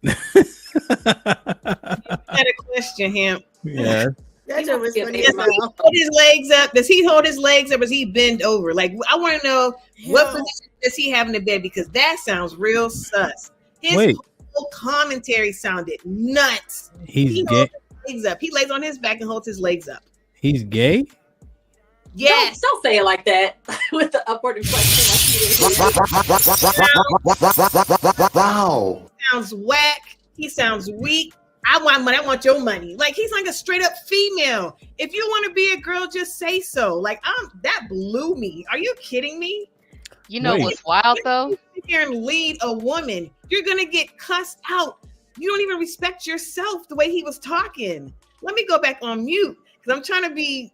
I had a question, Hemp. Yeah. Does he hold his legs up? Does he hold his legs up? Or does he bend over? Like, I want to know what position does he have in the bed? Because that sounds real sus. His whole commentary sounded nuts. He's gay. legs up. He lays on his back and holds his legs up. He's gay? Yes. Don't say it like that with the upward inflection. Wow. He sounds whack. He sounds weak. I want money. I want your money. Like he's like a straight up female. If you want to be a girl, just say so. Like that blew me. Are you kidding me? You know what's wild though? Sit here and lead a woman. You're gonna get cussed out. You don't even respect yourself the way he was talking. Let me go back on mute because I'm trying to be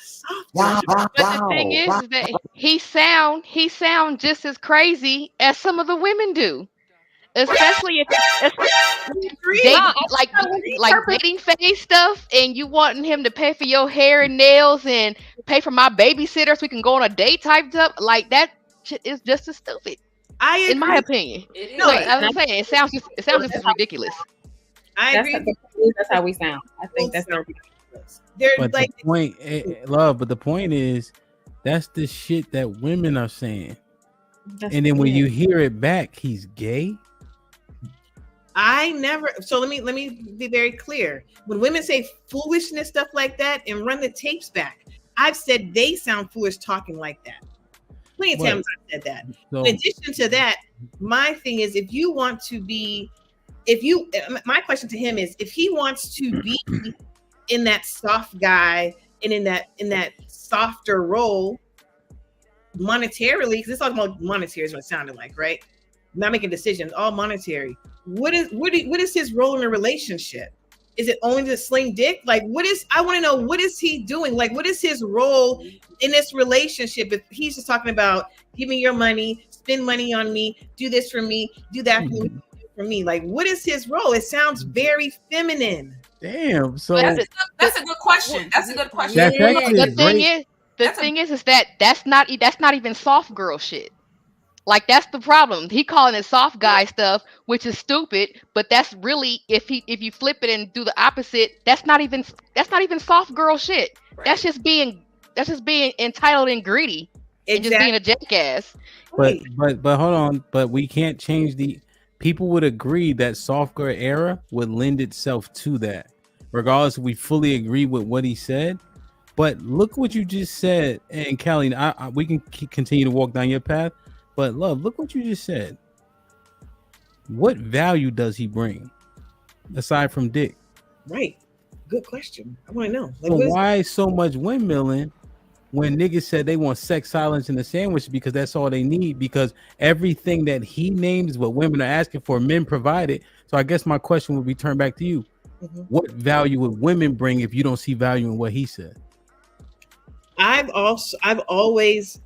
soft. But the thing is that he sound just as crazy as some of the women do. Especially if dating phase stuff, and you wanting him to pay for your hair and nails and pay for my babysitter so we can go on a date type stuff, like that shit is just as stupid. In my opinion. No, I'm saying it sounds just as ridiculous. I agree. That's how we sound. I think that's ridiculous. But like the point, love. But the point is, that's the shit that women are saying. And then when you hear it back, he's gay. I never. So let me be very clear. When women say foolishness, stuff like that, and run the tapes back, I've said they sound foolish talking like that. Plenty of times I've said that. So, in addition to that, my thing is, my question to him is, if he wants to be in that soft guy and in that softer role monetarily, because it's all about monetary is what it sounded like, right? Not making decisions, all monetary. What is his role in a relationship? Is it only to sling dick? Like, I want to know, what is he doing? Like, what is his role in this relationship? If he's just talking about, give me your money, spend money on me, do this for me, do that for me. Like, what is his role? It sounds very feminine. Damn. So that's a good question. That's a good question. The thing is that that's not even soft girl shit. Like, that's the problem. He calling it soft guy stuff, which is stupid. But that's really, if you flip it and do the opposite, that's not even soft girl shit. Right. That's just being entitled and greedy, and just being a jackass. But hold on. But we can't change the. People would agree that soft girl era would lend itself to that, regardless if we fully agree with what he said. But look what you just said, and Callie, we can continue to walk down your path. But love, look what you just said. What value does he bring aside from dick? Right. Good question. I want to know. Like, so why so much windmilling when niggas said they want sex, silence, and a sandwich because that's all they need? Because everything that he names is what women are asking for, men provided. So I guess my question would be turned back to you. Mm-hmm. What value would women bring if you don't see value in what he said? I've always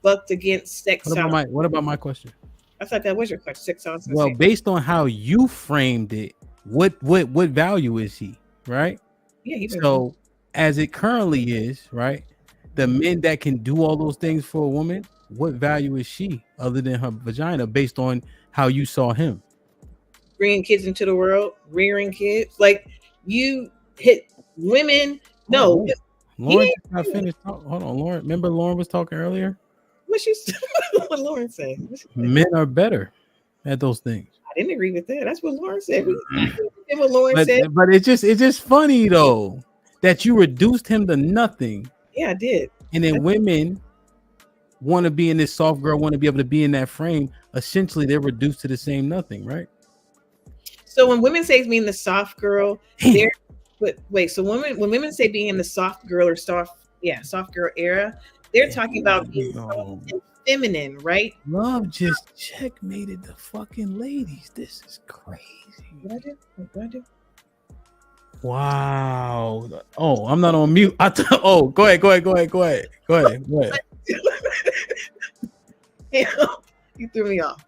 bucked against sex. What about my question? I thought that was your question. Sex, silence. Well, based on how you framed it, what value is he? Right? Yeah. So as it currently is, right? The men that can do all those things for a woman, what value is she other than her vagina based on how you saw him? Bringing kids into the world, rearing kids. Like, you hit women. No. Lauren just not finished. Hold on, Lauren. Remember Lauren was talking earlier? What Lauren said. Men are better at those things. I didn't agree with that. That's what Lauren said. What Lauren said. But it's just funny though that you reduced him to nothing. Yeah, I did. And then women want to be in this soft girl, want to be able to be in that frame. Essentially, they're reduced to the same nothing, right? So when women say being the soft girl, so when women say being in the soft girl or soft girl era, they're talking about being soft and feminine, right? Love just checkmated the fucking ladies. This is crazy. What I do? Wow. Oh, I'm not on mute. Go ahead. You threw me off.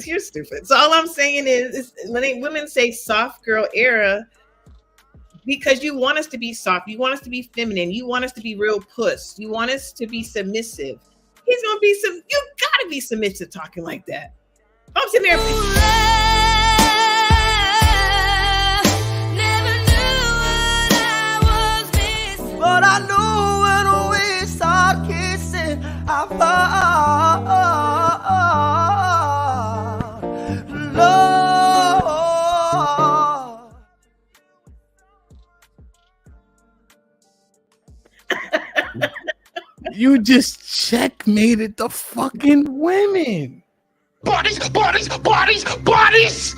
You're stupid. So all I'm saying is when women say soft girl era, because you want us to be soft, you want us to be feminine, you want us to be real puss, you want us to be submissive. He's gonna be you gotta be submissive talking like that. I'm sitting there. But I knew when we start kissing, I found love. You just checkmated the fucking women. Bodies, bodies, bodies, bodies.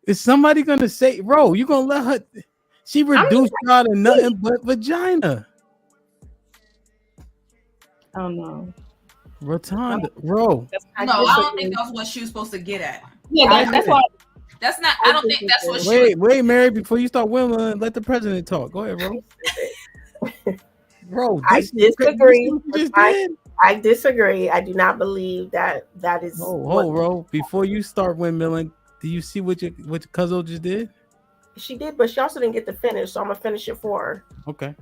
Is somebody gonna say, bro, you gonna let her? She reduced y'all to nothing but vagina. Oh no. Rotunda, bro. No, I don't think that's what she was supposed to get at. Yeah, that's why. That's not. I don't think that's what she. Wait, Mary. Before you start whittling, let the president talk. Go ahead, bro. Bro, I disagree. Just did. I disagree. I do not believe that is. Bro. Before you start windmilling, do you see what your cousin just did? She did, but she also didn't get to finish, so I'm gonna finish it for her. Okay.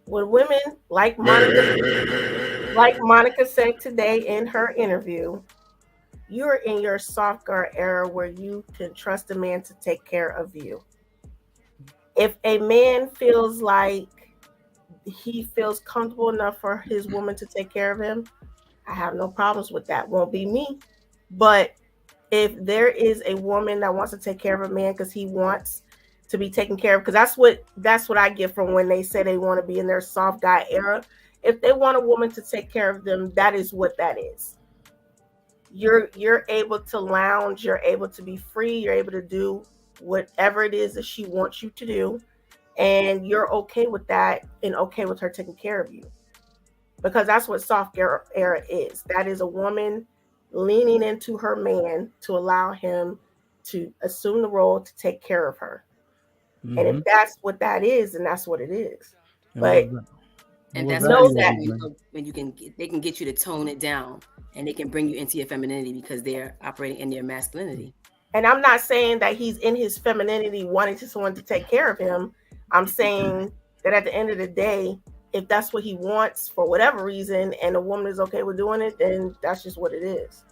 When women like Monica said today in her interview, you're in your soft guard era where you can trust a man to take care of you. If a man feels like he feels comfortable enough for his woman to take care of him, I have no problems with that. Won't be me. But if there is a woman that wants to take care of a man because he wants to be taken care of, because that's what I get from when they say they want to be in their soft guy era. If they want a woman to take care of them, that is what that is. You're able to lounge, you're able to be free, you're able to do whatever it is that she wants you to do, and you're okay with that and okay with her taking care of you, because that's what soft era is. That is a woman leaning into her man to allow him to assume the role to take care of her. Mm-hmm. And if that's what that is, then that's what it is. But and that's that when they can get you to tone it down, and they can bring you into your femininity because they're operating in their masculinity. And I'm not saying that he's in his femininity wanting someone to take care of him. I'm saying that at the end of the day, if that's what he wants for whatever reason, and a woman is okay with doing it, then that's just what it is.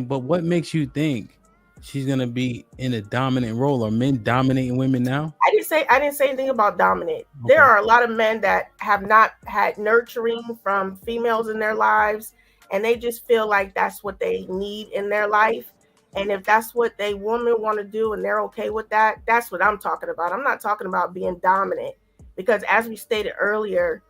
But what makes you think she's gonna be in a dominant role? Are men dominating women now? I didn't say anything about dominant. Okay. There are a lot of men that have not had nurturing from females in their lives, and they just feel like that's what they need in their life. And if that's what they women want to do and they're okay with that, that's what I'm talking about. I'm not talking about being dominant, because as we stated earlier,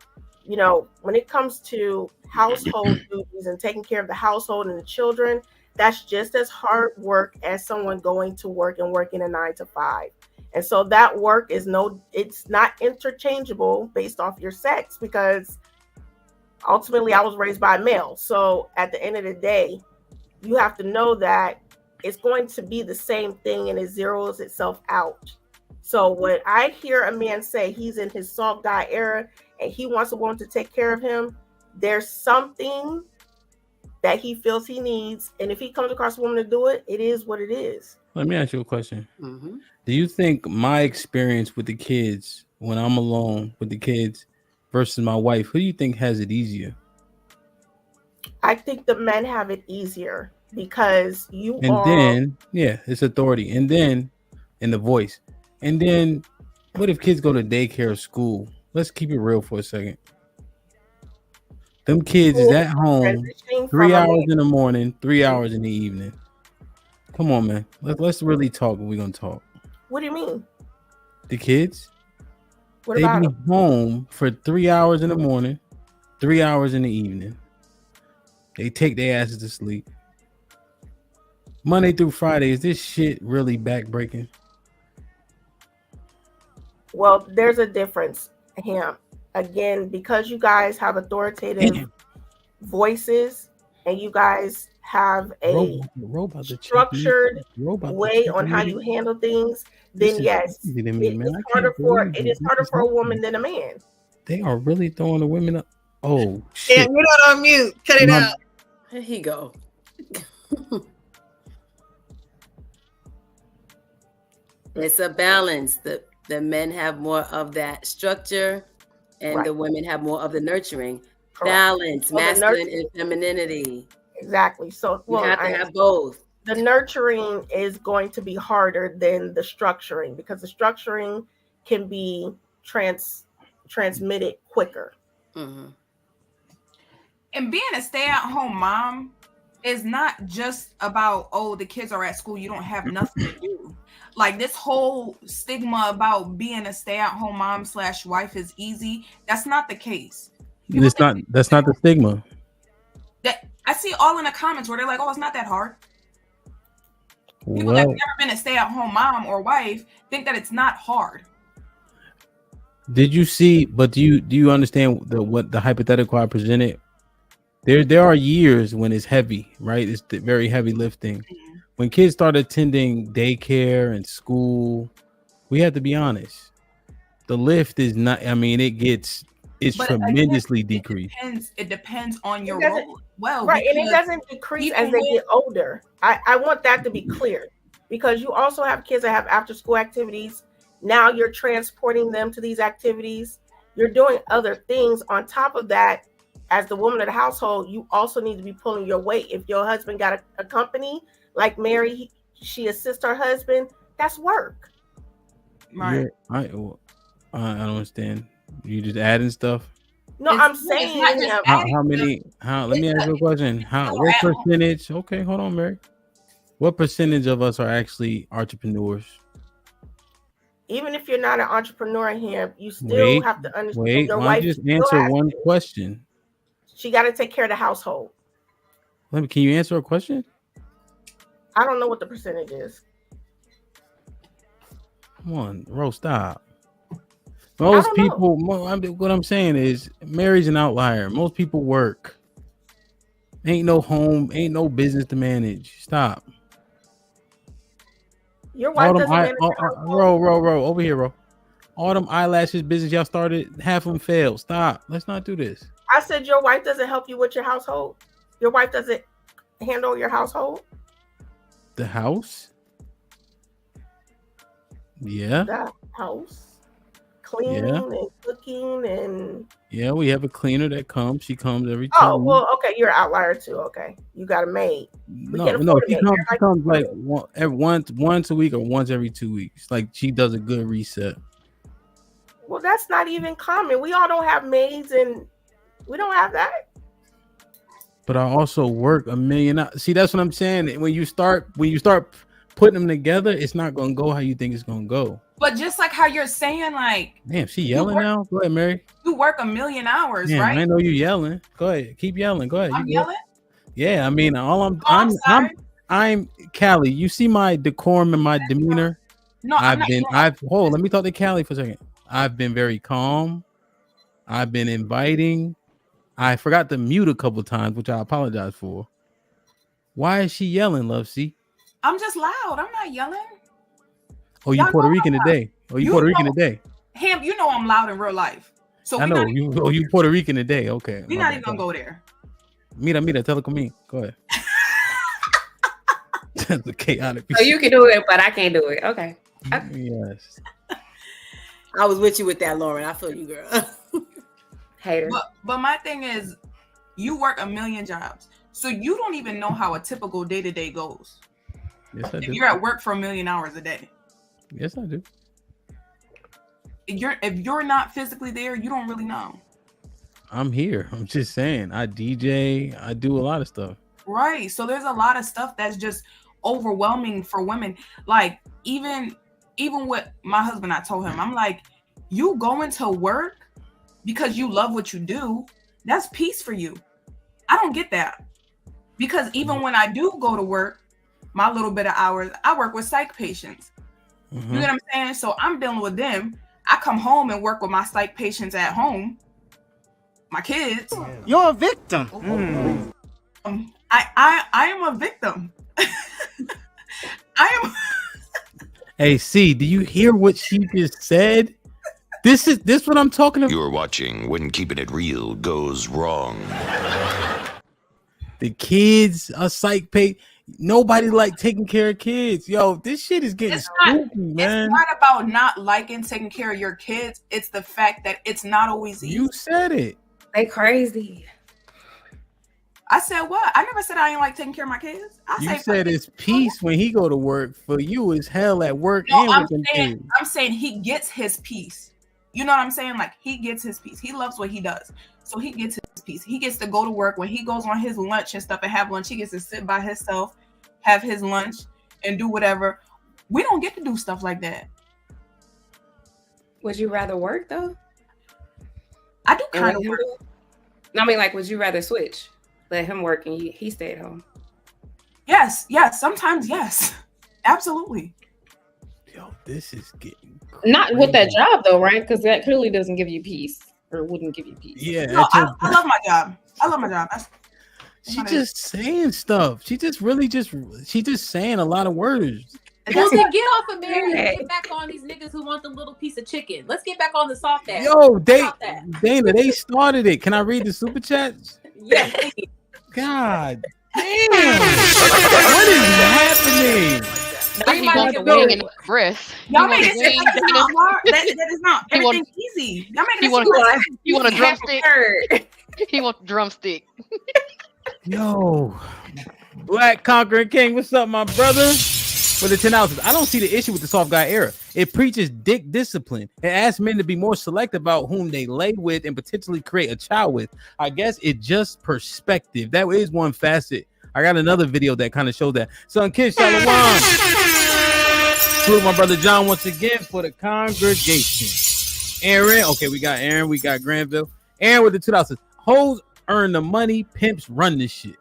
you know, when it comes to household duties and taking care of the household and the children, that's just as hard work as someone going to work and working a 9-to-5. And so that work is it's not interchangeable based off your sex, because ultimately I was raised by a male. So at the end of the day, you have to know that it's going to be the same thing, and it zeroes itself out. So when I hear a man say he's in his soft guy era and he wants a woman to take care of him, there's something that he feels he needs. And if he comes across a woman to do it, it is what it is. Let me ask you a question. Mm-hmm. Do you think my experience with the kids, when I'm alone with the kids versus my wife, who do you think has it easier? I think the men have it easier because then it's authority. And then in the voice. And then what if kids go to daycare or school? Let's keep it real for a second. Them kids is at home 3 hours in the morning, 3 hours in the evening. Come on, man. Let's really talk when we're going to talk. What do you mean? The kids, what they about be them? home for 3 hours in the morning, 3 hours in the evening. They take their asses to sleep. Monday through Friday, is this shit really backbreaking? Well, there's a difference, again, because you guys have authoritative voices and you guys have a structured way on how you handle things, then yes, it is harder for a woman than a man. They are really throwing the women up. Oh shit! Yeah, you're not on mute. Cut it out. Here he go. It's a balance. The men have more of that structure, and the women have more of the nurturing. Correct. Balance, masculine and femininity. Exactly. So you have to have both. The nurturing is going to be harder than the structuring, because the structuring can be transmitted quicker. Mm-hmm. And being a stay-at-home mom is not just about, oh, the kids are at school, you don't have nothing to do. Like, this whole stigma about being a stay-at-home mom / wife is easy. That's not the case. That's not the stigma. That I see all in the comments where they're like, "Oh, it's not that hard." People Well, that have never been a stay-at-home mom or wife think that it's not hard. did you see? But do you understand what the hypothetical I presented? There are years when it's heavy, right? It's very heavy lifting. When kids start attending daycare and school, we have to be honest. The lift is not. I mean, it's But tremendously again, decreased. It depends on your doesn't- role. Well, Right, and it because doesn't decrease as they get older. I want that to be clear, because you also have kids that have after school activities. Now you're transporting them to these activities. You're doing other things on top of that. As the woman of the household, you also need to be pulling your weight. If your husband got a company like Mary, she assists her husband. That's work. Right. I don't understand. You just adding stuff. No, I'm saying How many? Let me ask you a question. What percentage? Okay, hold on, Mary. What percentage of us are actually entrepreneurs? even if you're not an entrepreneur here, you still have to understand your Why wife. just answer one question? She got to take care of the household. Can you answer a question? I don't know what the percentage is. Come on, Ro, stop. Most people, what I'm saying is, Mary's an outlier. Most people work. Ain't no home, ain't no business to manage. Stop. Your wife doesn't manage Ro, over here, Ro. All them eyelashes business y'all started, half of them failed. Stop. Let's not do this. I said your wife doesn't help you with your household. Your wife doesn't handle your household. The house? Yeah. The house. Cleaning and cooking and. Yeah, we have a cleaner that comes. She comes every 2 Oh, weeks. well, okay. You're an outlier too. Okay. You got a maid. No, she comes like once a week or once every 2 weeks. Like, she does a good reset. Well, that's not even common. We all don't have maids, and we don't have that. But I also work a million hours. See, that's what I'm saying. When you start putting them together, it's not gonna go how you think it's gonna go. But just like how you're saying, like, Damn, she yelling now. Go ahead, Mary. you work a million hours, Damn, right? I know you yelling. Go ahead, keep yelling. Go ahead. I'm You go. yelling. Yeah, I mean, I'm sorry. I'm Callie. You see my decorum and my demeanor. No, Let me talk to Callie for a second. I've been very calm. I've been inviting. I forgot to mute a couple times, which I apologize for. Why is she yelling, Love C? I'm just loud. I'm not yelling. Oh, you Puerto Rican today? Oh, you Puerto Rican today? Him, you know I'm loud in real life. So I know you. Oh, you Puerto Rican today? Okay. We're not even gonna go there. Mira, tell her conmigo. Go ahead. That's a chaotic. So you can do it, but I can't do it. Okay. Yes. I was with you with that, Lauren. I feel you, girl. Hater. But my thing is, you work a million jobs, so you don't even know how a typical day-to-day goes. Yes, I do. If you're at work for a million hours a day. Yes, I do. If you're not physically there, you don't really know. I'm here. I'm just saying. I DJ. I do a lot of stuff. Right. So there's a lot of stuff that's just overwhelming for women. Like even with my husband, I told him, I'm like, you going to work because you love what you do. That's peace for you. I don't get that. Because even when I do go to work, my little bit of hours, I work with psych patients. Mm-hmm. You know what I'm saying? So I'm dealing with them. I come home and work with my psych patients at home. My kids. You're a victim. I am a victim. I am. Hey, C, do you hear what she just said? This what I'm talking about. You're watching When Keeping It Real Goes Wrong. The kids are psych paid. Nobody like taking care of kids. Yo, this shit is getting spooky, man. It's not about not liking taking care of your kids. It's the fact that it's not always easy. You said it. They crazy. I said what? I never said I ain't like taking care of my kids. You said it's peace when he go to work. For you, it's hell at work. No, and with them kids. I'm saying he gets his peace. You know what I'm saying? Like, he gets his peace. He loves what he does. So he gets his peace. He gets to go to work. When he goes on his lunch and stuff and have lunch, he gets to sit by himself, have his lunch, and do whatever. We don't get to do stuff like that. Would you rather work, though? I do kind of work. I mean, like, would you rather switch? Let him work and he stay at home? Yes. Sometimes, yes. Absolutely. Yo, this is getting not with that job though, right? Because that clearly doesn't give you peace, or wouldn't give you peace. Yeah, no, I love my job. She just saying stuff. She just saying a lot of words. Well, then get off of Mary and get back on these niggas who want the little piece of chicken. Let's get back on the soft ass. Yo, Dana, they started it. Can I read the super chats? Yes. God damn. What is happening? He wants a wing and a breast. Y'all make it hard. That is not everything's easy. Y'all make it He want a drumstick. He wants a drumstick. Yo, Black Conquering King, what's up, my brother? For the 10 ounces, I don't see the issue with the soft guy era. It preaches dick discipline and asks men to be more selective about whom they lay with and potentially create a child with. I guess it just perspective. That is one facet. I got another video that kind of showed that. Son Ken Shalom. Salute my brother John once again for the congregation. Aaron, okay, we got Aaron, we got Granville. Aaron with the $2. Hoes earn the money, pimps run this shit.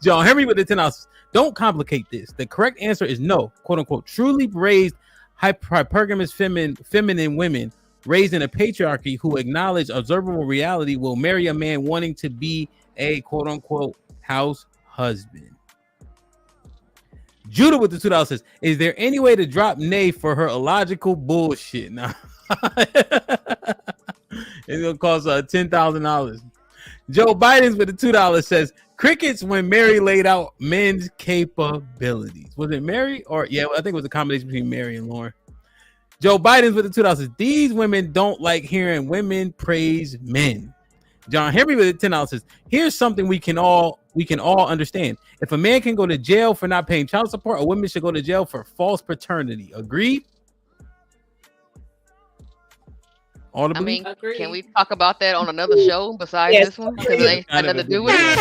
John Henry with the $10. Don't complicate this. The correct answer is no. "Quote unquote," truly raised hypergamous feminine women raised in a patriarchy who acknowledge observable reality will marry a man wanting to be a "quote unquote" house husband. Judah with the $2 says, "Is there any way to drop Nay for her illogical bullshit?" Nah. It's gonna cost $10,000. Joe Biden's with the $2 says, "Crickets when Mary laid out men's capabilities." Was it Mary or I think it was a combination between Mary and Lauren. Joe Biden's with the $2 says, "These women don't like hearing women praise men." John Henry with the $10 says, "Here's something we can all understand. If a man can go to jail for not paying child support, a woman should go to jail for false paternity." Agreed? I mean, can we talk about that on another show besides this one? Because it ain't got nothing to do with it.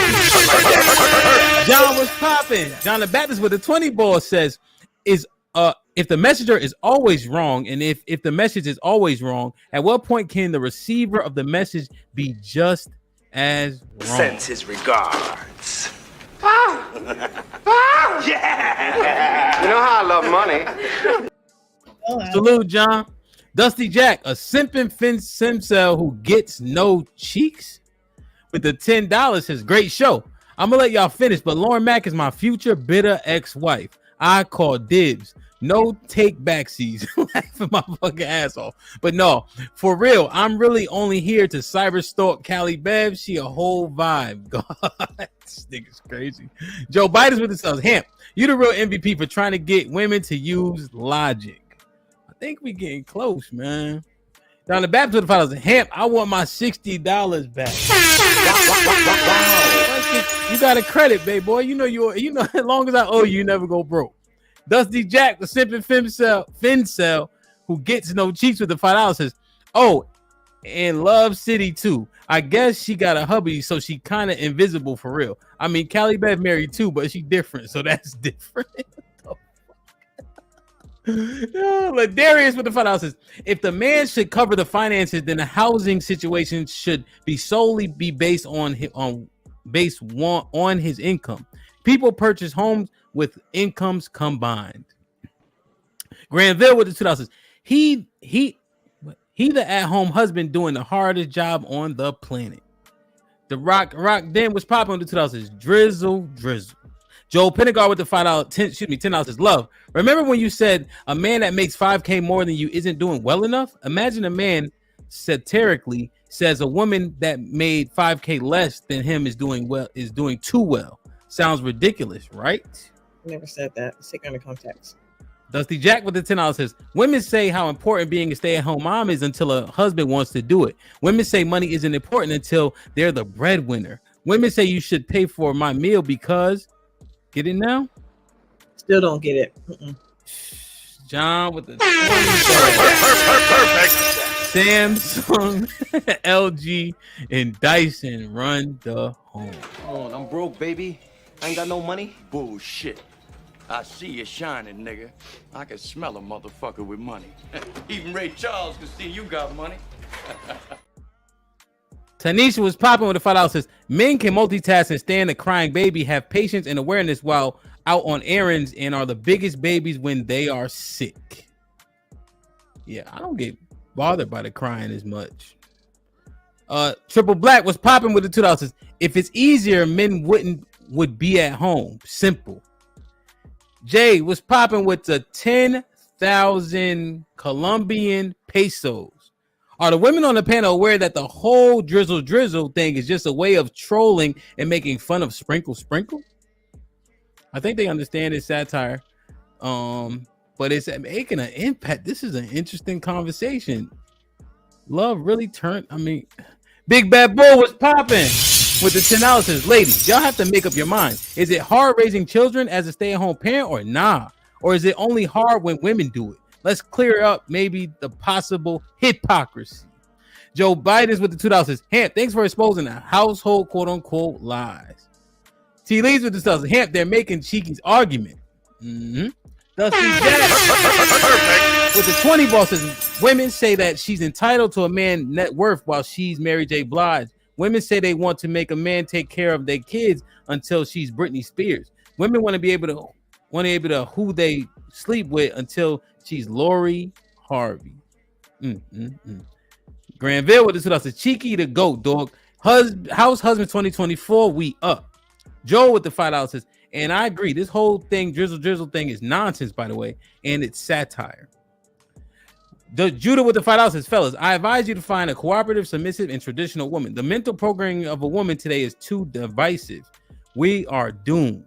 John was popping. John the Baptist with the 20 ball says, if the messenger is always wrong, and if the message is always wrong, at what point can the receiver of the message be just as wrong? Sends his regards. Yeah. You know how I love money. Salute, John. Dusty Jack, a simping simcel who gets no cheeks, with the $10 says, "Great show. I'm gonna let y'all finish, but Lauren Mack is my future bitter ex-wife. I call dibs. No take backsies." Laughing my fucking ass off. But no, for real, I'm really only here to cyber stalk Callie Bev. She a whole vibe. God, this nigga's crazy. Joe Biden's with the Hamp, you the real MVP for trying to get women to use logic. I think we getting close, man. Down the Baptist with the $5. Hamp, I want my $60 back. Wow. You got a credit, baby boy. You know, as long as I owe you, you never go broke. Dusty Jack, the simping fincel who gets no cheeks with the $5 says, "Oh, and Love City too. I guess she got a hubby, so she kind of invisible for real. I mean, Callie Beth married too, but she different, so that's different." Darius with the $5 says, "If the man should cover the finances, then the housing situation should be solely be based on his income. People purchase homes with incomes combined." Granville with the $2 says, he the at-home husband doing the hardest job on the planet. The Rock then was popping on the $2 says, drizzle. Joel Pentegard with the $10 says, "Love, remember when you said a man that makes $5K more than you isn't doing well enough? Imagine a man satirically says a woman that made $5K less than him is doing too well. Sounds ridiculous, right?" Never said that. Let's take it under context. Dusty Jack with the $10 says, "Women say how important being a stay-at-home mom is until a husband wants to do it. Women say money isn't important until they're the breadwinner. Women say you should pay for my meal because..." Get it now? Still don't get it. John with the perfect. Samsung, LG, and Dyson run the home. Oh, I'm broke, baby. I ain't got no money. Bullshit. I see you shining, nigga. I can smell a motherfucker with money. Even Ray Charles can see you got money. Tanisha was popping with the $5. Says men can multitask and stand a crying baby, have patience and awareness while out on errands, and are the biggest babies when they are sick. Yeah, I don't get bothered by the crying as much. Triple Black was popping with the $2. Says, if it's easier, men would be at home. Simple. Jay was popping with the 10,000 Colombian pesos. Are the women on the panel aware that the whole drizzle thing is just a way of trolling and making fun of sprinkle? I think they understand it's satire, but it's making an impact. This is an interesting conversation. Love really turned. I mean, Big Bad Bull was popping with the $10. Says, ladies, y'all have to make up your mind. Is it hard raising children as a stay-at-home parent or nah? Or is it only hard when women do it? Let's clear up maybe the possible hypocrisy. Joe Biden's with the $2. Says, Hamp, thanks for exposing the household quote-unquote lies. T. Lee's with the $2. Hamp, they're making Cheeky's argument. Dusty Jack with the 20 ball says, women say that she's entitled to a man's net worth while she's Mary J. Blige. Women say they want to make a man take care of their kids until she's Britney Spears. Women want to be able to who they sleep with until she's Lori Harvey. Granville with the $2. Says, Cheeky the GOAT, dog. House husband 2024, we up. Joe with the $5 says, and I agree. This whole thing, drizzle thing, is nonsense, by the way, and it's satire. The Judah with the $5 says, fellas, I advise you to find a cooperative, submissive, and traditional woman. The mental programming of a woman today is too divisive. We are doomed.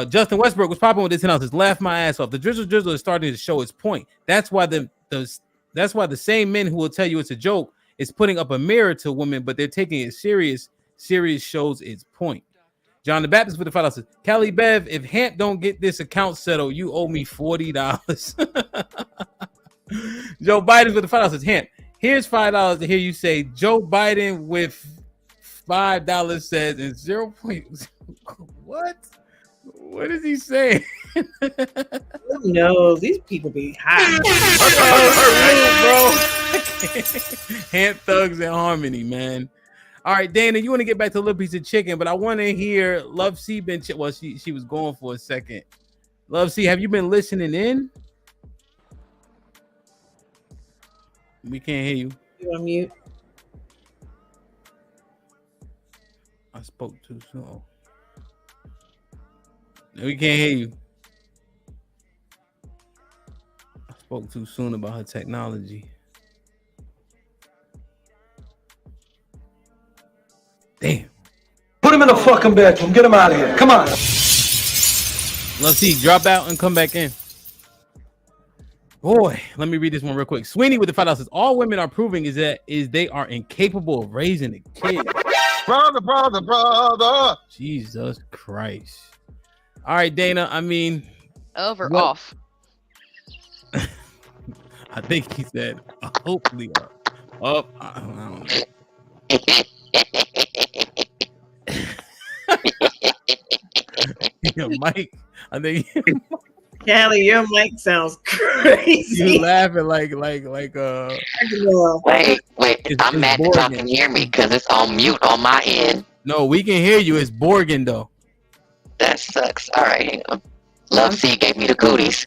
Justin Westbrook was popping with this $10. Says, laugh my ass off. The drizzle is starting to show its point. That's why the same men who will tell you it's a joke is putting up a mirror to women, but they're taking it serious. Serious shows its point. John the Baptist with the $5 says, Callie Bev, if Hamp don't get this account settled, you owe me $40. Joe Biden with the $5 says, Hamp, here's $5 to hear you say Joe Biden with $5 says and 0. What? What is he saying? Who knows? These people be high. Bro. Hamp Thugs and Harmony, man. All right, Dana, you want to get back to a little piece of chicken, but I want to hear Love C been. Well, she was going for a second. Love C, have you been listening in? We can't hear you. You on mute? I spoke too soon. We can't hear you. I spoke too soon about her technology. Damn. Put him in the fucking bedroom. Get him out of here. Come on. Let's see. Drop out and come back in. Boy, let me read this one real quick. Sweeney with the $5 says, all women are proving is they are incapable of raising a kid. Brother. Jesus Christ. All right, Dana. I mean, over off. I think he said hopefully up. I don't know. Your mic, I think. Callie, your mic sounds crazy. You laughing like Wait, I'm mad that y'all can hear me because it's on mute on my end. No, we can hear you. It's Borgin though. That sucks. All right, hang on. Love C gave me the cooties.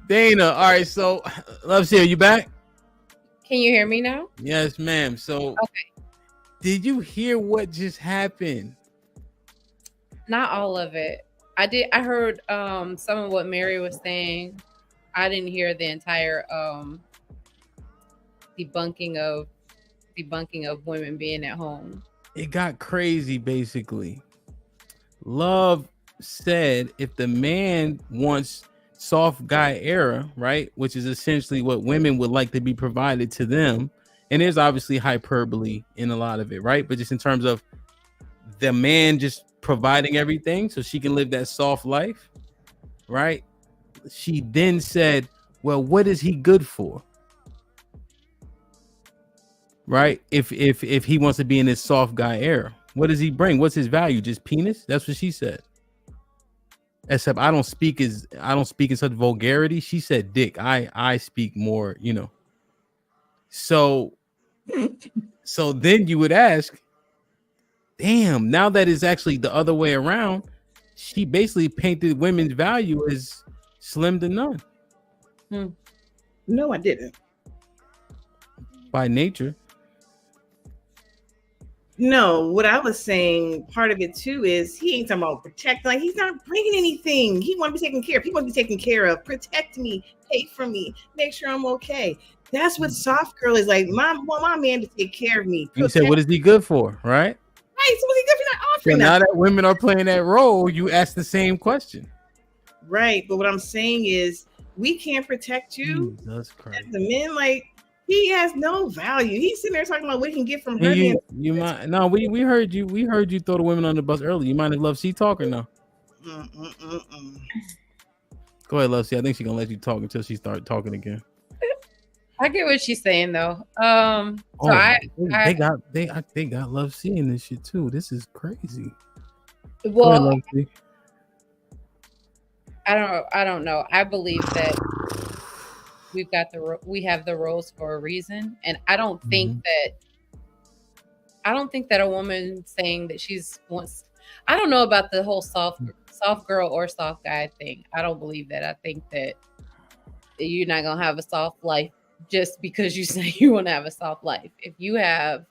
Dana, all right. So, Love C, are you back? Can you hear me now? Yes, ma'am. So, okay. Did you hear what just happened? Not all of it. I heard some of what Mary was saying. I didn't hear the entire debunking of women being at home. It got crazy, basically. Love said if the man wants soft guy era, right, which is essentially what women would like to be provided to them, and there's obviously hyperbole in a lot of it, right? But just in terms of the man just providing everything so she can live that soft life, right? She then said, well, what is he good for? Right? If he wants to be in this soft guy era, what does he bring? What's his value? Just penis? That's what she said. except I don't speak in such vulgarity. She said dick. I speak more, you know. So then you would ask, damn, now that it's actually the other way around, she basically painted women's value as slim to none. No, I didn't. By nature. No, what I was saying, part of it too is he ain't talking about protect. Like he's not bringing anything. He want to be taken care of. He want to be taken care of. Protect me, pay for me, make sure I'm okay. That's what soft girl is like. My man to take care of me. You said, what is he good for, right? Right. So what's he good for not offering So now nothing? that women are playing that role, you ask the same question. Right. But what I'm saying is we can't protect you. Jesus Christ. As the men, like he has no value. He's sitting there talking about what he can get from her. You might no, we heard you. We heard you throw the women on the bus early. You might have Love C talk or no? Go ahead, Love C. I think she's gonna let you talk until she starts talking again. I get what she's saying though. They got Love C in this shit too. This is crazy. Well, Go ahead, Love C. I don't know. I believe that we have the roles for a reason, and I don't think that a woman saying that she's wants. I don't know about the whole soft girl or soft guy thing. I don't believe that. I think that you're not gonna have a soft life just because you say you want to have a soft life. If you have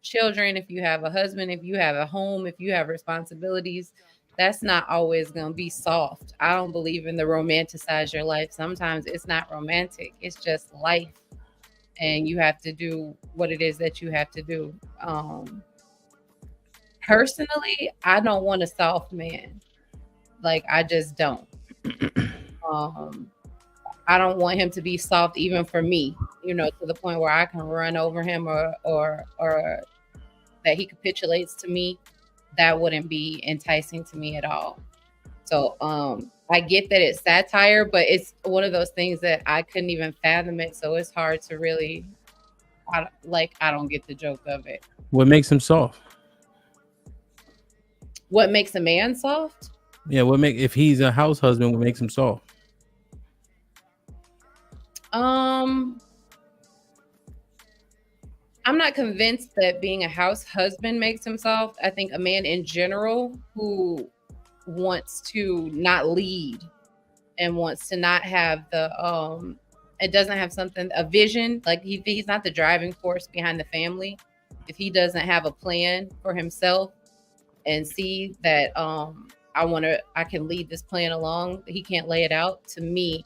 children, if you have a husband, if you have a home, if you have responsibilities, that's not always going to be soft. I don't believe in the romanticize your life. Sometimes it's not romantic. It's just life. And you have to do what it is that you have to do. Personally, I don't want a soft man. Like, I just don't. I don't want him to be soft even for me, you know, to the point where I can run over him or that he capitulates to me. That wouldn't be enticing to me at all. So I get that it's satire, but it's one of those things that I couldn't even fathom it. So it's hard to really, I don't get the joke of it. What makes him soft? What makes a man soft? Yeah, if he's a house husband, what makes him soft? I'm not convinced that being a house husband makes him soft. I think a man in general who wants to not lead and wants to not have the it doesn't have a vision, like he's not the driving force behind the family. If he doesn't have a plan for himself and see that I can lead this plan along, he can't lay it out, to me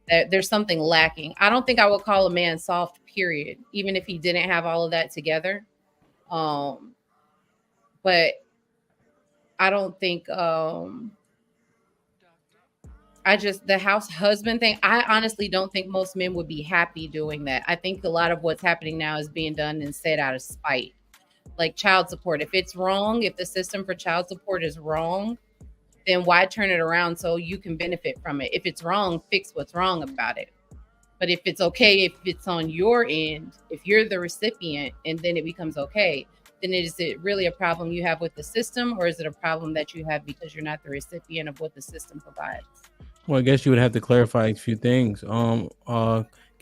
that there's something lacking. I don't think I would call a man soft, period, even if he didn't have all of that together. But I don't think the house husband thing, I honestly don't think most men would be happy doing that. I think a lot of what's happening now is being done and said out of spite. Like child support, if it's wrong, if the system for child support is wrong, then why turn it around so you can benefit from it? If it's wrong, fix what's wrong about it. But if it's okay, if it's on your end, if you're the recipient and then it becomes okay, then is it really a problem you have with the system, or is it a problem that you have because you're not the recipient of what the system provides? Well, I guess you would have to clarify a few things. Can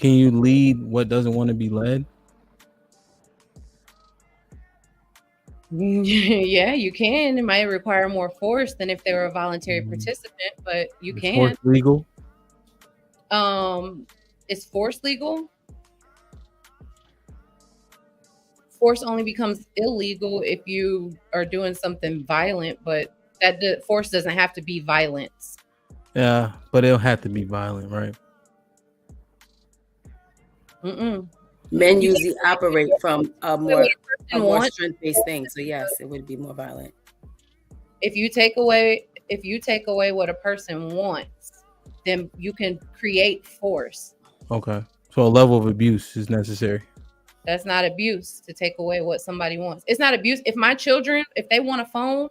you lead what doesn't want to be led? Yeah, you can. It might require more force than if they were a voluntary participant, but you can. Force legal? Is force legal? Force only becomes illegal if you are doing something violent, but that force doesn't have to be violence. Yeah, but it'll have to be violent, right? Men usually operate from a more strength-based thing. So yes, it would be more violent. If you take away what a person wants, then you can create force. Okay. So a level of abuse is necessary. That's not abuse to take away what somebody wants. It's not abuse. If my children, if they want a phone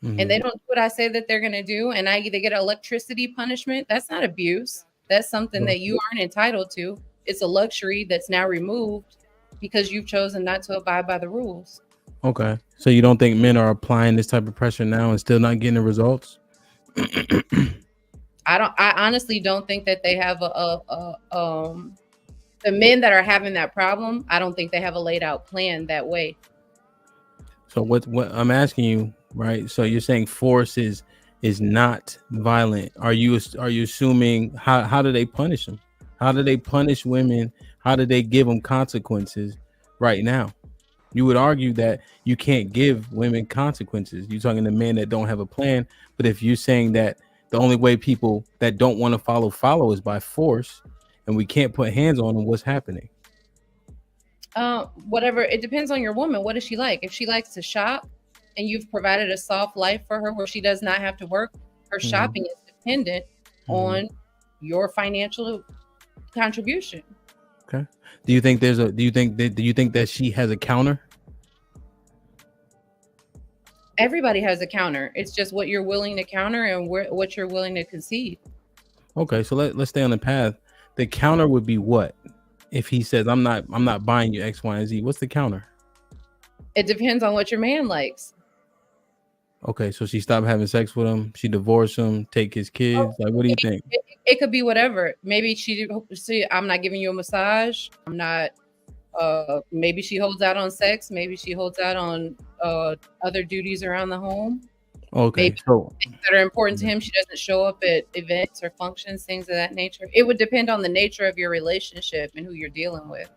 and they don't do what I say that they're going to do, and they get an electricity punishment, that's not abuse. That's something that you aren't entitled to. It's a luxury that's now removed because you've chosen not to abide by the rules. Okay. So you don't think men are applying this type of pressure now and still not getting the results? I honestly don't think that they have the men that are having that problem, I don't think they have a laid out plan that way. So what I'm asking you, right? So you're saying force is not violent. Are you assuming how do they punish them? How do they punish women? How do they give them consequences right now? You would argue that you can't give women consequences. You're talking to men that don't have a plan. But if you're saying that the only way people that don't want to follow is by force, and we can't put hands on them, what's happening? Whatever. It depends on your woman. What does she like? If she likes to shop and you've provided a soft life for her where she does not have to work, her shopping is dependent on your financial contribution. Okay. Do you think that she has a counter? Everybody has a counter. It's just what you're willing to counter and what you're willing to concede. Okay, so let's stay on the path. The counter would be what? If he says I'm not buying you X, Y, and Z, what's the counter? It depends on what your man likes. Okay, so she stopped having sex with him, she divorced him, take his kids. Like, what do you think? It could be whatever. Maybe I'm not giving you a massage. I'm not. Maybe she holds out on sex. Maybe she holds out on other duties around the home. Okay, maybe things that are important to him. She doesn't show up at events or functions, things of that nature. It would depend on the nature of your relationship and who you're dealing with.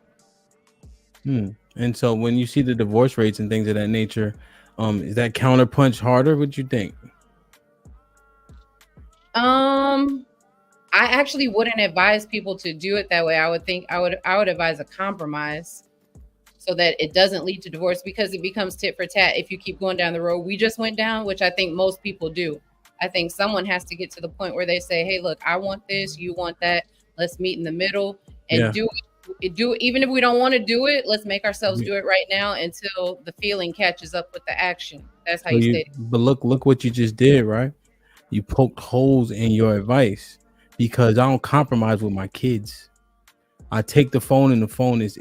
And so when you see the divorce rates and things of that nature, is that counterpunch harder? What you think? I actually wouldn't advise people to do it that way. I would advise a compromise so that it doesn't lead to divorce, because it becomes tit for tat if you keep going down the road we just went down, which I think most people do. I think someone has to get to the point where they say, hey, look, I want this, you want that. Let's meet in the middle and do it. Even if we don't want to do it, let's make ourselves do it right now until the feeling catches up with the action. That's how you stay. But look what you just did, right? You poked holes in your advice, because I don't compromise with my kids. I take the phone, and the phone is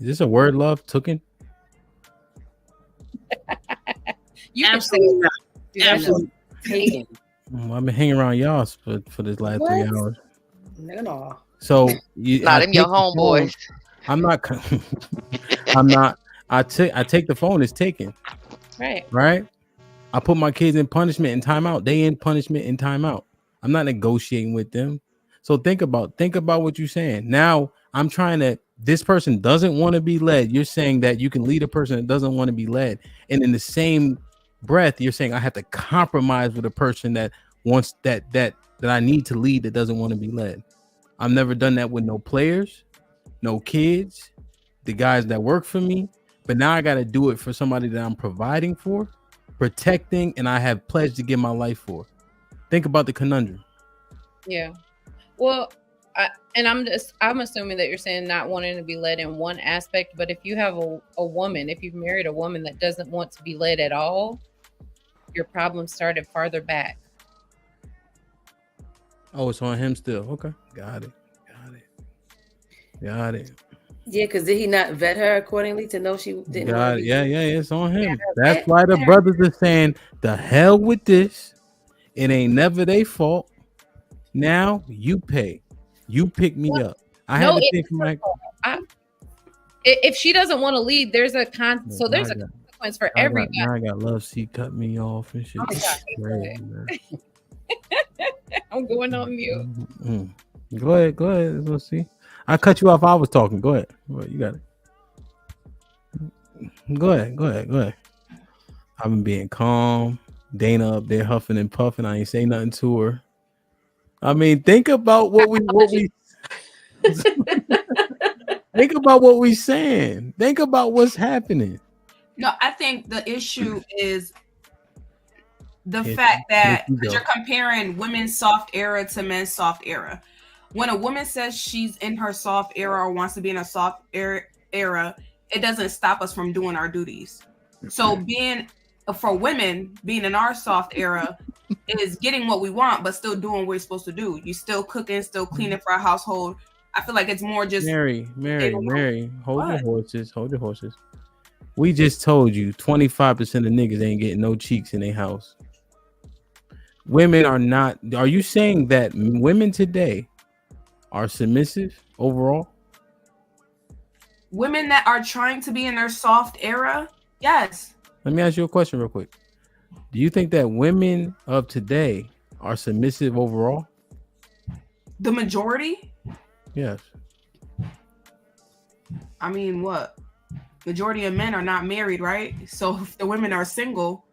this a word, love? Tooken? You absolutely not. Absolutely. I've been hanging around y'all for this last 3 hours. No. So not them your homeboys. I'm not. I'm not. I take the phone. It's taken. Right. I put my kids in punishment and timeout. They in punishment and timeout. I'm not negotiating with them. So think about what you're saying. Now I'm trying to. This person doesn't want to be led. You're saying that you can lead a person that doesn't want to be led, and in the same breath, you're saying I have to compromise with a person that wants that I need to lead, that doesn't want to be led. I've never done that with no players, no kids, the guys that work for me. But now I got to do it for somebody that I'm providing for, protecting, and I have pledged to give my life for. Think about the conundrum. Yeah. Well, I'm assuming that you're saying not wanting to be led in one aspect, but if you have a woman, if you've married a woman that doesn't want to be led at all, your problem started farther back. Oh, it's on him still. Okay. Got it. Yeah, because did he not vet her accordingly to know she didn't? Got it. Yeah, it's on him. That's why the brothers are saying, the hell with this. It ain't never their fault. Now you pay. You pick me up. I had to think my. If she doesn't want to lead, there's a consequence for everybody. Now I got love. She cut me off and shit. I'm going on mute. Go ahead. Let's see. I cut you off. I was talking. Go ahead. You got it. Go ahead. I've been being calm. Dana up there huffing and puffing. I ain't say nothing to her. I mean, think about what we think about what we saying. Think about what's happening. No, I think the issue is the fact that you're comparing women's soft era to men's soft era. When a woman says she's in her soft era or wants to be in a soft era, it doesn't stop us from doing our duties. So for women, being in our soft era is getting what we want, but still doing what we're supposed to do. You still cooking, still cleaning for our household. I feel like it's more just Mary, hold your horses. We just told you 25% of niggas ain't getting no cheeks in their house. women are not. Are you saying that women today are submissive overall? Women that are trying to be in their soft era, yes. Let me ask you a question real quick. Do you think that women of today are submissive overall? The majority? Yes. I mean, what? Majority of men are not married, right? So if the women are single.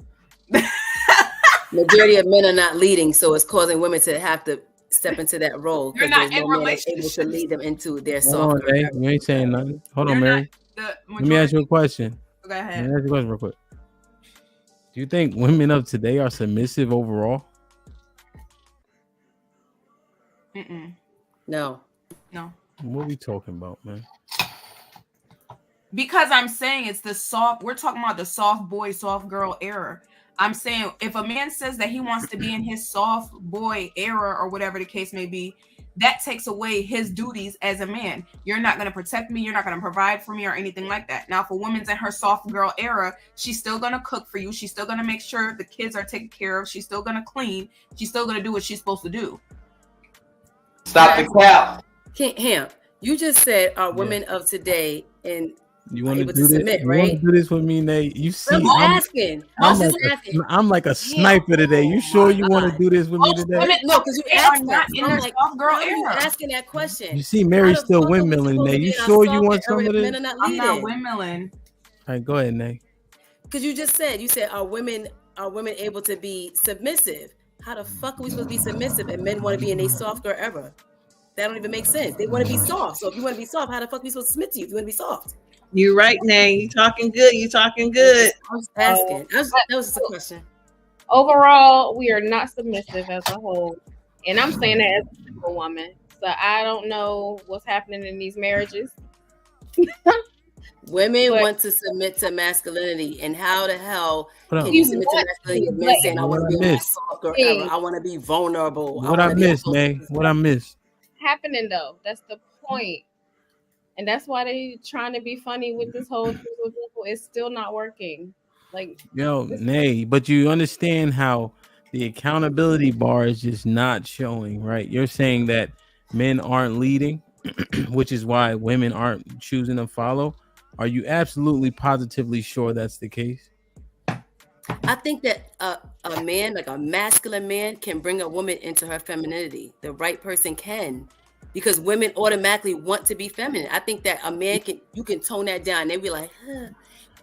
Majority of men are not leading, so it's causing women to have to step into that role You're because not there's in no man that's able to relationships. lead them into their Hold soft. on, Nate. You ain't saying nothing. Hold on, You're Mary. not Let me ask you a question. Go ahead. Let me ask you a question real quick. Do you think women of today are submissive overall? Mm-mm. No. What are we talking about, man? Because I'm saying it's the soft, we're talking about the soft boy, soft girl era. I'm saying if a man says that he wants to be in his soft boy era or whatever the case may be, that takes away his duties as a man. You're not going to protect me. You're not going to provide for me or anything like that. Now, if a woman's in her soft girl era, she's still going to cook for you. She's still going to make sure the kids are taken care of. She's still going to clean. She's still going to do what she's supposed to do. Stop the cap. Ham, you just said are women of today and You want to able do to this? submit, You want right? to do this with me, Nate? You see, I'm asking. I'm like a sniper today. You sure you want to do this with me today? No, because you They asked are not that. in I'm their like, soft girl how are you era. asking that question? You see, Mary's How the still fuck are we windmilling supposed there. to be You in our sure you soft want era some of if this? men are not I'm not leading? windmilling. All right, go ahead, Nate. Because you said are women able to be submissive? How the fuck are we supposed to be submissive and men want to be in a soft girl era? That don't even make sense. They want to be soft. So if you want to be soft, how the fuck are we supposed to submit to you if you want to be soft? You're right, Nay. You talking good. You talking good. I was asking. That was just a question. Overall, we are not submissive as a whole, and I'm saying that as a single woman. So I don't know what's happening in these marriages. Women want to submit to masculinity, and how the hell Hold can on. you submit to masculinity? Men saying, "I want to be in my missed? soft girl era. I want to be vulnerable. What I missed, Nate? What I missed? Happening though, that's the point, and that's why they trying to be funny with this whole thing with people. It's still not working. Like, Yo, Nay, but you understand how the accountability bar is just not showing, right? You're saying that men aren't leading, which is why women aren't choosing to follow. Are you absolutely positively sure that's the case? I think that a man, like a masculine man, can bring a woman into her femininity. The right person can, because women automatically want to be feminine. I think that a man you can tone that down. They be like, huh.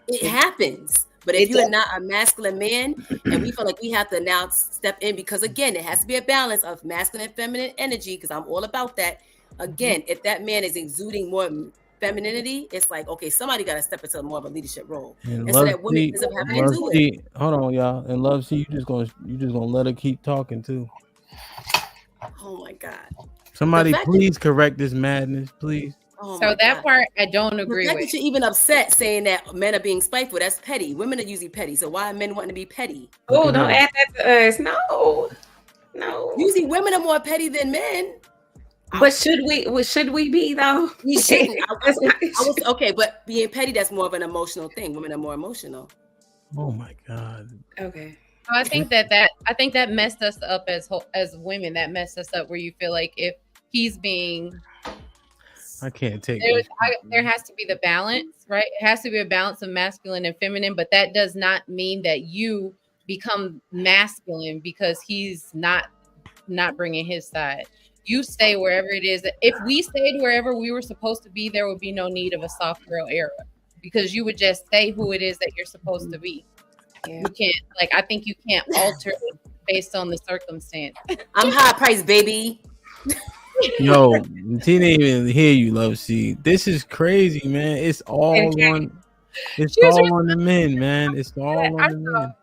It happens. But if you're not a masculine man, and we feel like we have to now step in, because again, it has to be a balance of masculine and feminine energy, because I'm all about that. Again, if that man is exuding more femininity, it's like, okay, somebody got to step into more of a leadership role. And so that women end up having to do it. Hold on, y'all. And Love C, you just gonna let her keep talking too. Oh my God. Somebody please correct this madness, please. Oh so that part I don't agree the fact with. that you're even upset saying that men are being spiteful, that's petty. Women are usually petty. So why are men wanting to be petty? Oh, don't add that to us. No. Usually women are more petty than men. But should we be though? We shouldn't. I was okay, but being petty, that's more of an emotional thing. Women are more emotional. Oh my God. Okay. I think that messed us up as women. That messed us up where you feel like if he's being, I can't take it. There has to be the balance, right? It has to be a balance of masculine and feminine, but that does not mean that you become masculine because he's not bringing his side. You stay wherever it is. If we stayed wherever we were supposed to be, there would be no need of a soft girl era because you would just stay who it is that you're supposed to be. Yeah. You can't, I think you can't alter it based on the circumstance. I'm high price, baby. Yo, T didn't even hear you, Love C. This is crazy, man. It's all on the men, man. It's all on the men.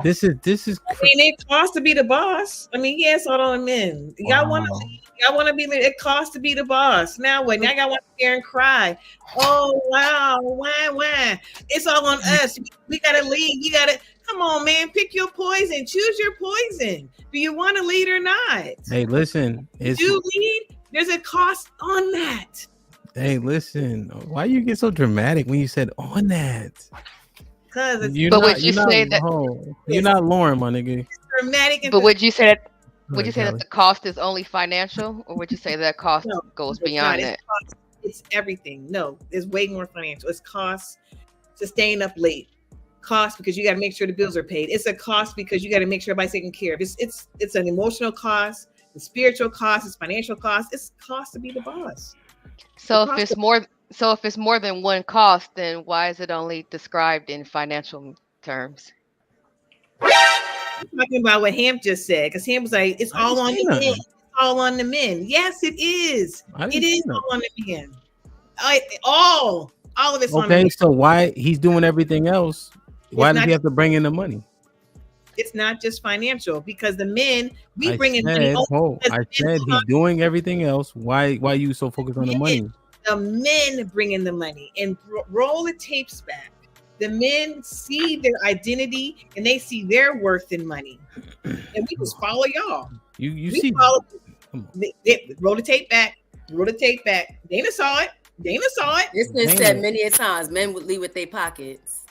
This is. I mean, it costs to be the boss. I mean, yes, all on men. Y'all want to be. It costs to be the boss. Now what? Now y'all want to sit there and cry. Oh wow, why? It's all on us. We gotta lead. You gotta come on, man. Pick your poison. Choose your poison. Do you want to lead or not? Hey, listen. Do you lead? There's a cost on that. Hey, listen. Why you get so dramatic when you said on that? because it's You're not Lauren, my nigga. dramatic. But would you say that? Go Would you ahead, say that Callie. the cost is only financial, or would you say that cost No, goes it's not. beyond It's that? cost. It's everything. No, it's way more financial. It's cost to staying up late. Cost because you got to make sure the bills are paid. It's a cost because you got to make sure everybody's taken care of. It's an emotional cost, the spiritual cost, it's financial cost. It's cost to be the boss. So if it's more than one cost, then why is it only described in financial terms? I'm talking about what Ham just said because Ham was like, it's all on the men. It's all on the men. Yes, it is. It is all on the men. All of it's on the Okay, men. so why he's doing everything else? Why does he have to bring in the money? It's not just financial because the men I bring in money. said he's doing everything else. Why you so focused on the money? The men bring in the money and roll the tapes back. The men see their identity and they see their worth in money, and we just follow y'all. You we see, follow, roll the tape back. Roll the tape back. Dana saw it. It's been said many a times. Men would leave with their pockets.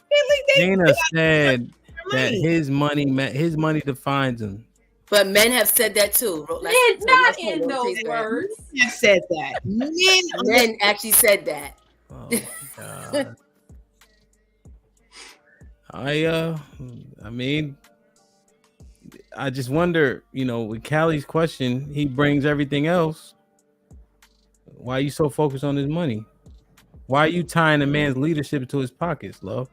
Dana said that his money defines him. But men have said that too. Not in those words. Men said that. Men actually said that. Oh God. I mean, I just wonder, with Callie's question, he brings everything else. Why are you so focused on his money? Why are you tying a man's leadership to his pockets, love?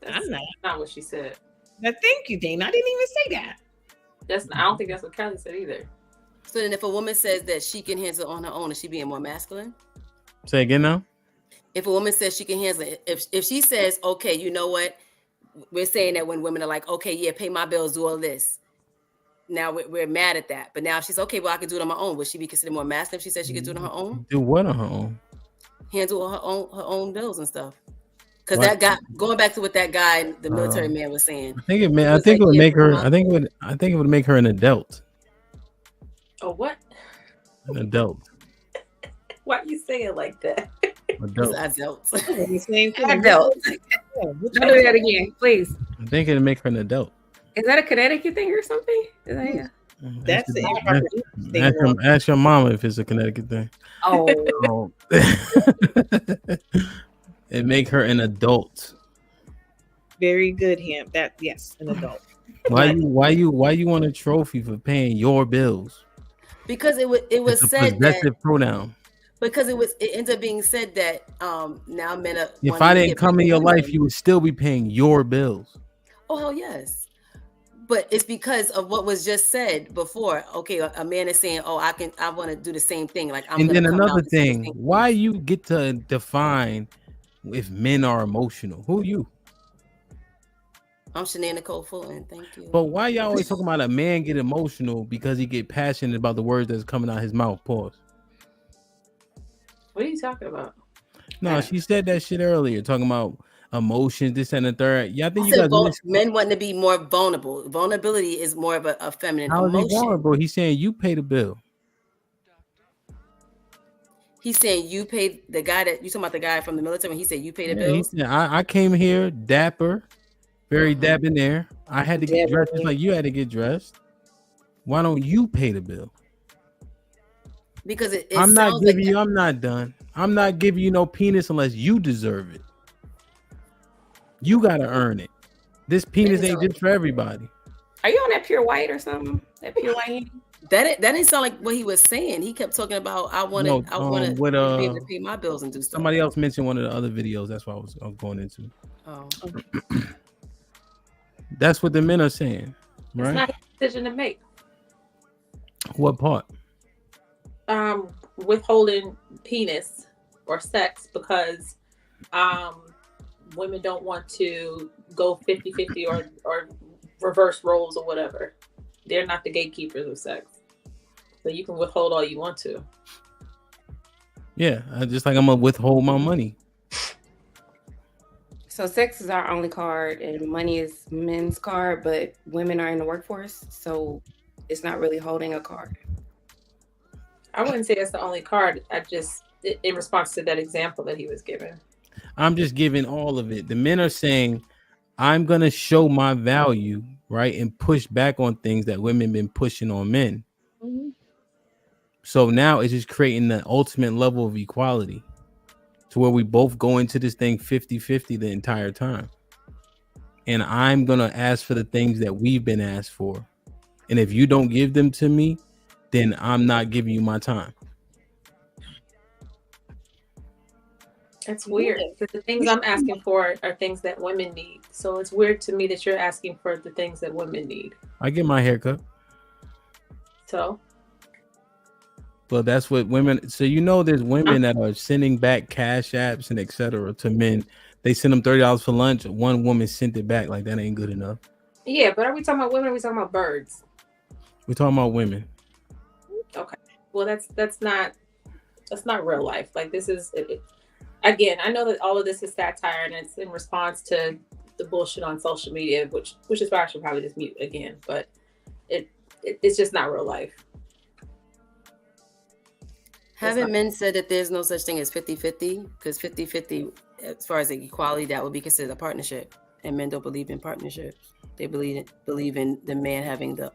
That's not what she said. Now, thank you, Dana. I didn't even say that. I don't think that's what Kelly said either. So then if a woman says that she can handle on her own, is she being more masculine? Say again now. If a woman says she can handle it, if she says, okay, you know what? We're saying that when women are like, okay, yeah, pay my bills, do all this. Now we're mad at that. But now if she's okay, well, I can do it on my own. Would she be considered more masculine if she said she could do it on her own? Do what on her own? Handle her own bills and stuff. Because that guy, going back to what that guy, the military man, was saying. I think it would make her. I think it would make her an adult. Oh, what? An adult. Why are you saying it like that? Adult. Adults. Adult. Don't do that again, please. I think it'd make her an adult. Is that a Connecticut thing or something? Is that That's ask your mama if it's a Connecticut thing. Oh. It make her an adult. Very good, Ham. Yes, an adult. Why you want a trophy for paying your bills? Because it was said possessive pronoun. Because it ends up being said that now men are. If I didn't come in your life, you would still be paying your bills. Oh hell yes. But it's because of what was just said before. Okay, a man is saying, "Oh, I want to do the same thing." Like I'm. And then another thing, why you get to define if men are emotional? Who you? I'm Shanae Nicole Fulton. Thank you. But why y'all always talking about a man get emotional because he get passionate about the words that's coming out his mouth? Pause. What are you talking about? No, she said that shit earlier, talking about emotions, this and the third. Yeah, I think I you said guys men want to be more vulnerable. Vulnerability is more of a feminine How is he emotion. vulnerable? He's saying you pay the bill. He's saying you paid the guy that you talking about the guy from the military when he said you pay the He bills. said, I came here dapper, very debonair. I had to get dressed just like you had to get dressed. Why don't you pay the bill? Because it I'm not sounds giving like you. I'm not done. I'm not giving you no penis unless you deserve it. You gotta earn it. This penis ain't just for everybody. Are you on that pure white or something? That pure white? that didn't sound like what he was saying. He kept talking about I want to be able to pay my bills and do stuff. Somebody else mentioned one of the other videos. That's what I was going into. Oh. That's what the men are saying, right? It's not a decision to make. What part? Withholding penis or sex because women don't want to go 50-50 or reverse roles or whatever. They're not the gatekeepers of sex. So you can withhold all you want to. Yeah, just like I'm gonna withhold my money. So sex is our only card and money is men's card, but women are in the workforce, so it's not really holding a card. I wouldn't say it's the only card. I just, in response to that example that he was given. I'm just giving all of it. The men are saying, I'm gonna show my value, right, and push back on things that women been pushing on men. Mm-hmm. So now it's just creating the ultimate level of equality to where we both go into this thing 50-50 the entire time. And I'm gonna ask for the things that we've been asked for. And if you don't give them to me, then I'm not giving you my time. That's weird because the things I'm asking for are things that women need. So it's weird to me that you're asking for the things that women need. I get my haircut. So, But that's what women. So there's women that are sending back cash apps and etc. to men. They send them $30 for lunch. One woman sent it back. Like, that ain't good enough. yeah, but are we talking about women or are we talking about birds? We're talking about women. Okay. Well, that's not real life. Like, this is again, I know that all of this is satire and it's in response to the bullshit on social media, which is why I should probably just mute again. But it's just not real life. Haven't men said that there's no such thing as 50-50? Because 50-50, as far as equality, that would be considered a partnership. And men don't believe in partnerships. They believe in the man having the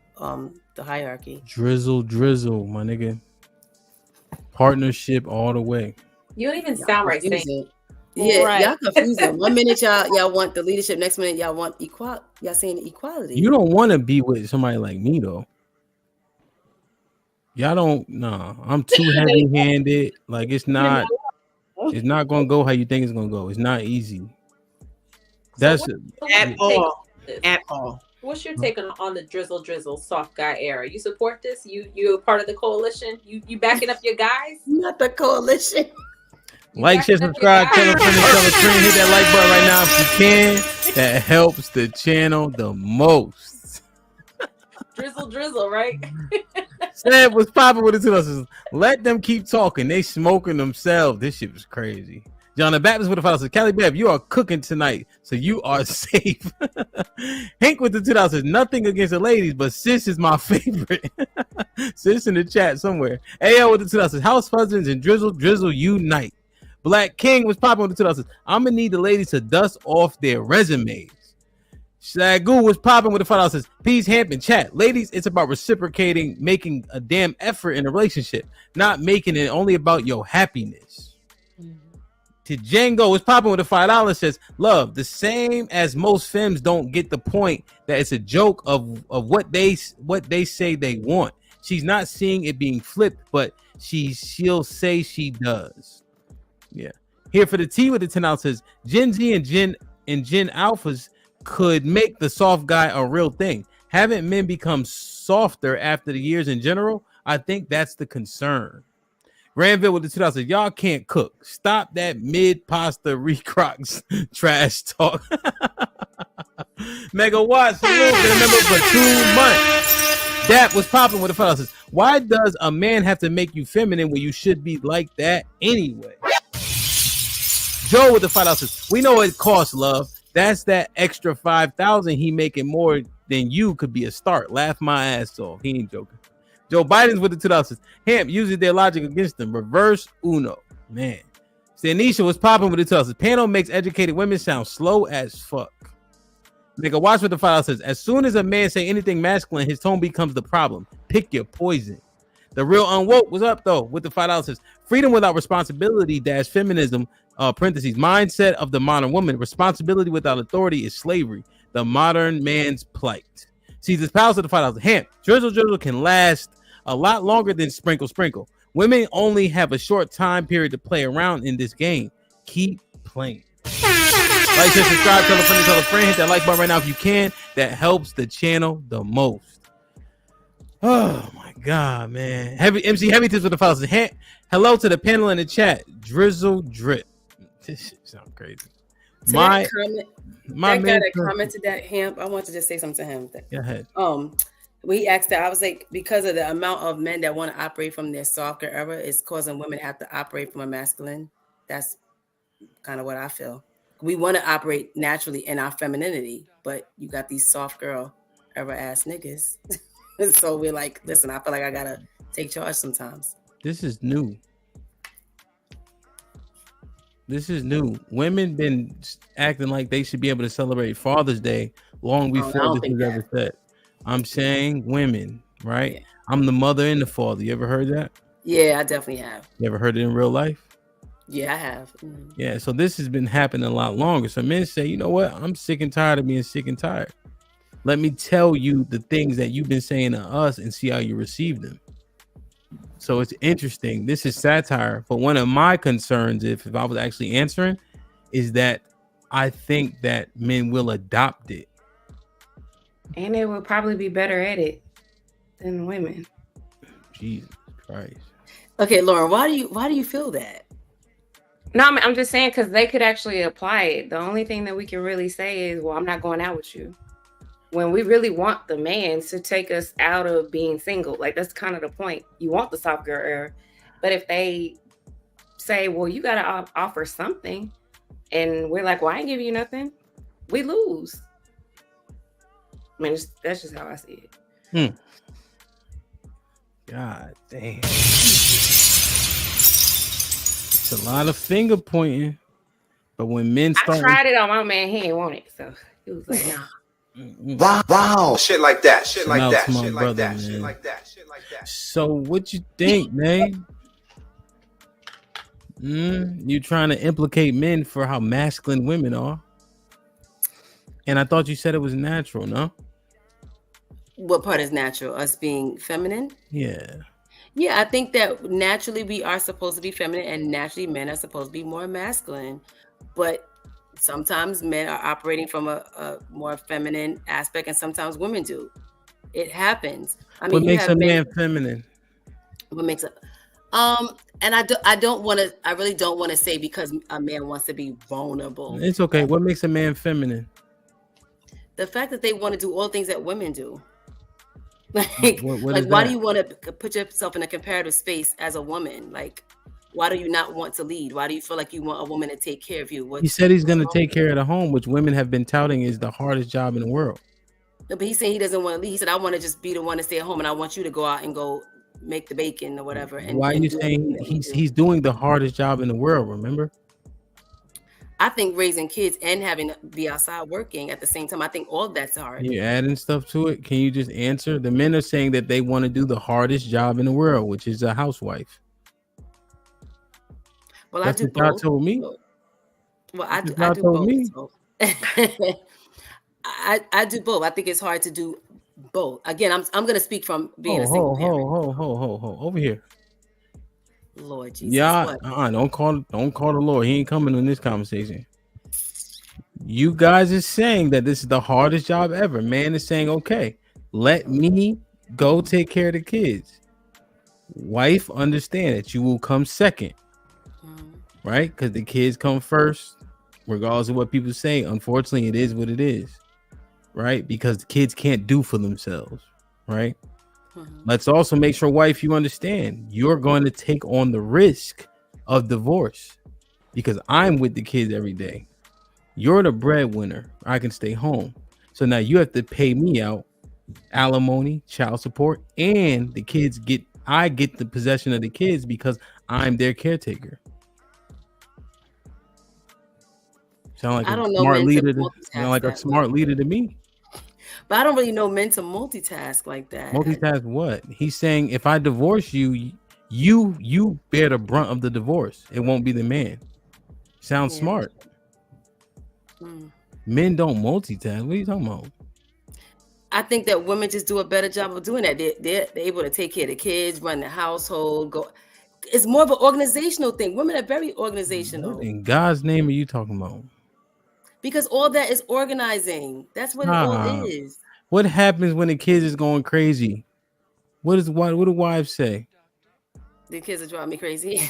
hierarchy. Drizzle, my nigga. Partnership all the way. You don't even sound right saying it. Yeah, Right. y'all confusing. One minute y'all want the leadership, next minute y'all want y'all saying equality. You don't want to be with somebody like me though. Y'all don't. No, I'm too heavy-handed. Like, it's not gonna go how you think it's gonna go. It's not easy. That's At all. What's your take on the drizzle soft guy era? You support this? You a part of the coalition? You backing up your guys? Not the coalition. Like, share, subscribe, tell a friend, hit that like button right now if you can. That helps the channel the most. Drizzle, right? Sam was popping with it to us. Let them keep talking. They smoking themselves. This shit was crazy. John the Baptist with the $5 says, Cali Bev, you are cooking tonight, so you are safe. Hank with the $2 says, nothing against the ladies, but sis is my favorite. Sis in the chat somewhere. AL with the $2 says, house husbands and drizzle unite. Black King was popping with the $2 says, I'm gonna need the ladies to dust off their resumes. Shagu was popping with the $5 says, peace, Hampton chat. Ladies, it's about reciprocating, making a damn effort in a relationship, not making it only about your happiness. To Django was popping with the $5 says, love, the same as most femmes don't get the point that it's a joke of what they say they want. She's not seeing it being flipped, but she'll say she does. Yeah. Here for the T with the $10 says, Gen Z and Gen Alphas could make the soft guy a real thing. Haven't men become softer after the years in general? I think that's the concern. Granville with the $2 says, y'all can't cook. Stop that mid pasta recrocs trash talk. Megawatt, salute, remember for 2 months. That was popping with the $5 says, why does a man have to make you feminine when you should be like that anyway? Joe with the $5 says, we know it costs, love. That's that extra 5,000 he making more than you could be a start. Laugh my ass off. He ain't joking. Joe Biden's with the $2 says, Hamp uses their logic against them. Reverse Uno. Man. Stanisha was popping with the $2 says, panel makes educated women sound slow as fuck. Nigga, watch with the $5 says, as soon as a man say anything masculine, his tone becomes the problem. Pick your poison. The real unwoke was up though with the $5 says, freedom without responsibility dash feminism. Parentheses, mindset of the modern woman. Responsibility without authority is slavery. The modern man's plight. See, this palace of the $5 Hamp. Drizzle can last a lot longer than sprinkle. Women only have a short time period to play around in this game. Keep playing. Like, share, subscribe, tell a friend, hit that like button right now if you can. That helps the channel the most. Oh my God, man. MC Heavy Tips with the $5 says, hello to the panel in the chat. Drizzle drip. This shit sounds crazy. So that guy that commented that, Hamp, I want to just say something to him. Go ahead. We asked that, I was like, because of the amount of men that want to operate from their softer era is causing women to have to operate from a masculine. That's kind of what I feel. We want to operate naturally in our femininity, but you got these soft girl era ass niggas. So we're like, listen, I feel like I gotta take charge sometimes. This is new. This is new. Women been acting like they should be able to celebrate Father's Day long I before don't this think was that. ever said. I'm saying women, right? Yeah. I'm the mother and the father. You ever heard that? Yeah, I definitely have. You ever heard it in real life? Yeah, I have. Mhm. Yeah, so this has been happening a lot longer. So men say, you know what? I'm sick and tired of being sick and tired. Let me tell you the things that you've been saying to us and see how you receive them. So it's interesting. This is satire. But one of my concerns, if I was actually answering, is that I think that men will adopt it. And they will probably be better at it than women. Jesus Christ. Okay, Lauren, why do you feel that? No, I'm just saying because they could actually apply it. The only thing that we can really say is, well, I'm not going out with you. When we really want the man to take us out of being single, like that's kind of the point. You want the soft girl era, but if they say, well, you got to offer something, and we're like, well, I ain't give you nothing, we lose. I mean, that's just how I see it. God damn. It's a lot of finger pointing, but when men start, I tried it on my man, he ain't want it, so he was like, nah. Wow. Shit like that. Shit like that. Shit like that. Shit like that. So what you think, man? You trying to implicate men for how masculine women are? And I thought you said it was natural, no? What part is natural? Us being feminine? Yeah. Yeah, I think that naturally we are supposed to be feminine and naturally men are supposed to be more masculine. But sometimes men are operating from a more feminine aspect and sometimes women do. It happens. I mean, What makes a man feminine? What makes it? And I really don't want to say because a man wants to be vulnerable. It's okay. What makes a man feminine? The fact that they want to do all things that women do. Like, what why do you want to put yourself in a comparative space as a woman? Like, why do you not want to lead? Why do you feel like you want a woman to take care of you? He said he's going to take care of the home, which women have been touting is the hardest job in the world. No, but he's saying he doesn't want to lead. He said, I want to just be the one to stay at home and I want you to go out and go make the bacon or whatever. And why are you saying he's doing the hardest job in the world, remember? I think raising kids and having to be outside working at the same time, I think all of that's hard. You're adding stuff to it. Can you just answer? The men are saying that they want to do the hardest job in the world, which is a housewife. Well, that's I do what y'all both. told me. Well, I do told both. me. So. I do both. I think it's hard to do both. Again, I'm going to speak from being a single parent. Over here. Lord Jesus. Yeah, don't call the Lord. He ain't coming in this conversation. You guys are saying that this is the hardest job ever. Man is saying, okay, let me go take care of the kids. Wife, understand that you will come second, right? Because the kids come first, regardless of what people say. Unfortunately, it is what it is, right? Because the kids can't do for themselves, right? Let's also make sure, wife, you understand you're going to take on the risk of divorce because I'm with the kids every day. You're the breadwinner. I can stay home. So now you have to pay me out alimony, child support, and the kids I get the possession of the kids because I'm their caretaker. Sound like a smart leader. Sound like a smart leader to me. But I don't really know men to multitask like that. Multitask what? He's saying if I divorce you, you bear the brunt of the divorce. It won't be the man. Sounds smart. Men don't multitask. What are you talking about? I think that women just do a better job of doing that. They're able to take care of the kids, run the household, go. It's more of an organizational thing. Women are very organizational. What in God's name are you talking about? Because all that is organizing. That's what it all is. What happens when the kids is going crazy? What do wives say? The kids are driving me crazy.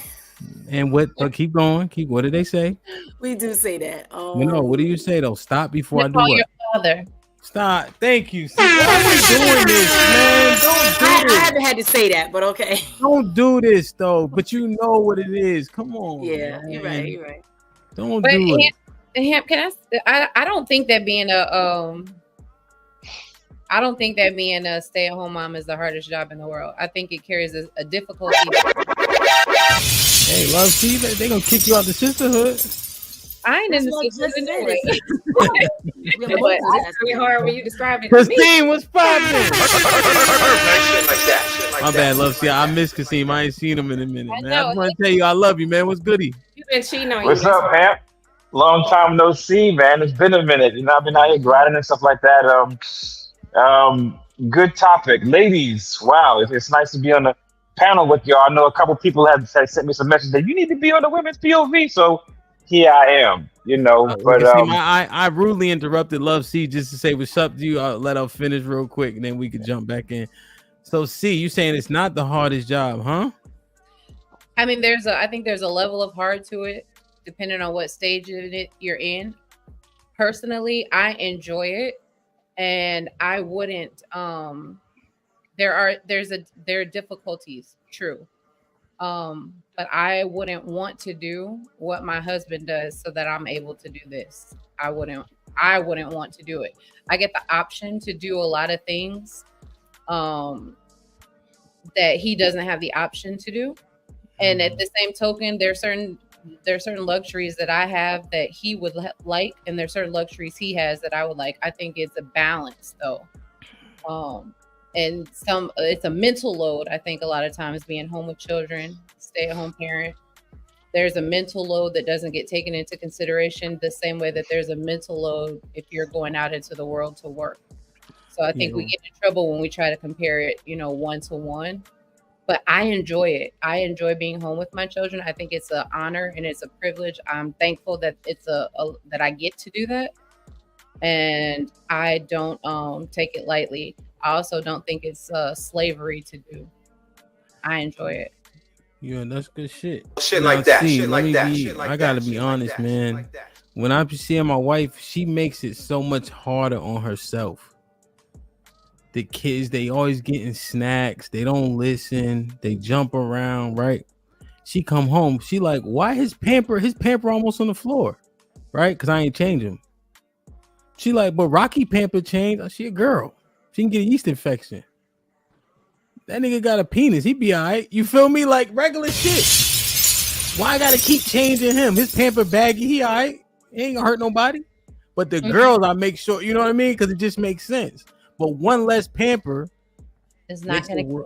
And what? Keep going. What do they say? We do say that. No, what do you say though? Stop before I do what? Your father. Stop. Thank you. See, why are we doing this, man? Don't do I this. haven't had to say that, but okay. Don't do this though. But you know what it is. Come on. Yeah, man. you're right. You're right. Don't do it. I don't think that being a stay-at-home mom is the hardest job in the world. I think it carries a difficulty. Hey, Love C, they gonna kick you out the sisterhood. I ain't in the sisterhood anyway. But it's really hard when you describe it to me. Christine, what's poppin'? Shit like that. My bad, Love C. I miss Kasim. I ain't seen him in a minute, man. I know. just want to tell you, I love you, man. What's goody? You've been cheating on What's you. up, man? Long time no see, man. It's been a minute. You know, I've been out here grinding and stuff like that. Good topic, ladies. Wow, it's nice to be on the panel with y'all. I know a couple people have sent me some messages that you need to be on the women's POV. So here I am. You know, but I rudely interrupted Love C just to say what's up to you. I'll let her finish real quick, and then we could jump back in. So C, you saying it's not the hardest job, huh? I mean, I think there's a level of hard to it, depending on what stage of it you're in. Personally, I enjoy it, and I wouldn't. There are difficulties, true, but I wouldn't want to do what my husband does so that I'm able to do this. I wouldn't want to do it. I get the option to do a lot of things that he doesn't have the option to do. And at the same token, there's certain luxuries that I have that he would like, and there's certain luxuries he has that I would like. I think it's a balance, though. And it's a mental load. I think a lot of times being home with children, stay-at-home parent, there's a mental load that doesn't get taken into consideration the same way that there's a mental load if you're going out into the world to work. So I think we get in trouble when we try to compare it, one to one. But I enjoy it. I enjoy being home with my children. I think it's an honor and it's a privilege. I'm thankful that it's that I get to do that, and I don't take it lightly. I also don't think it's slavery to do. I enjoy it. Yeah, that's good shit. Shit like that. I gotta be honest, man. When I'm seeing my wife, she makes it so much harder on herself. The kids, they always getting snacks. They don't listen. They jump around, right? She come home. She like, why his pamper almost on the floor, right? Because I ain't change him. She like, but Rocky pamper changed. She a girl. She can get a yeast infection. That nigga got a penis. He be all right. You feel me? Like regular shit. Why I gotta keep changing him? His pamper baggy. He all right. He ain't gonna hurt nobody. But the girls, I make sure, you know what I mean? Because it just makes sense. But one less pamper is not going to.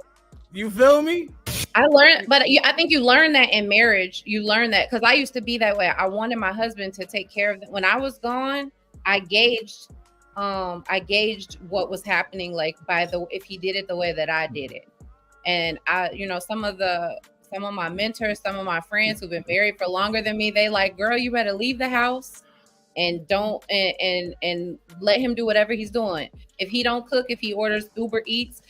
You feel me? I learned, but I think you learn that in marriage. You learn that because I used to be that way. I wanted my husband to take care of it. When I was gone, I gauged what was happening, like if he did it the way that I did it. And some of my mentors, some of my friends who've been married for longer than me, they like, girl, you better leave the house. And don't and let him do whatever he's doing. If he don't cook, if he orders Uber Eats,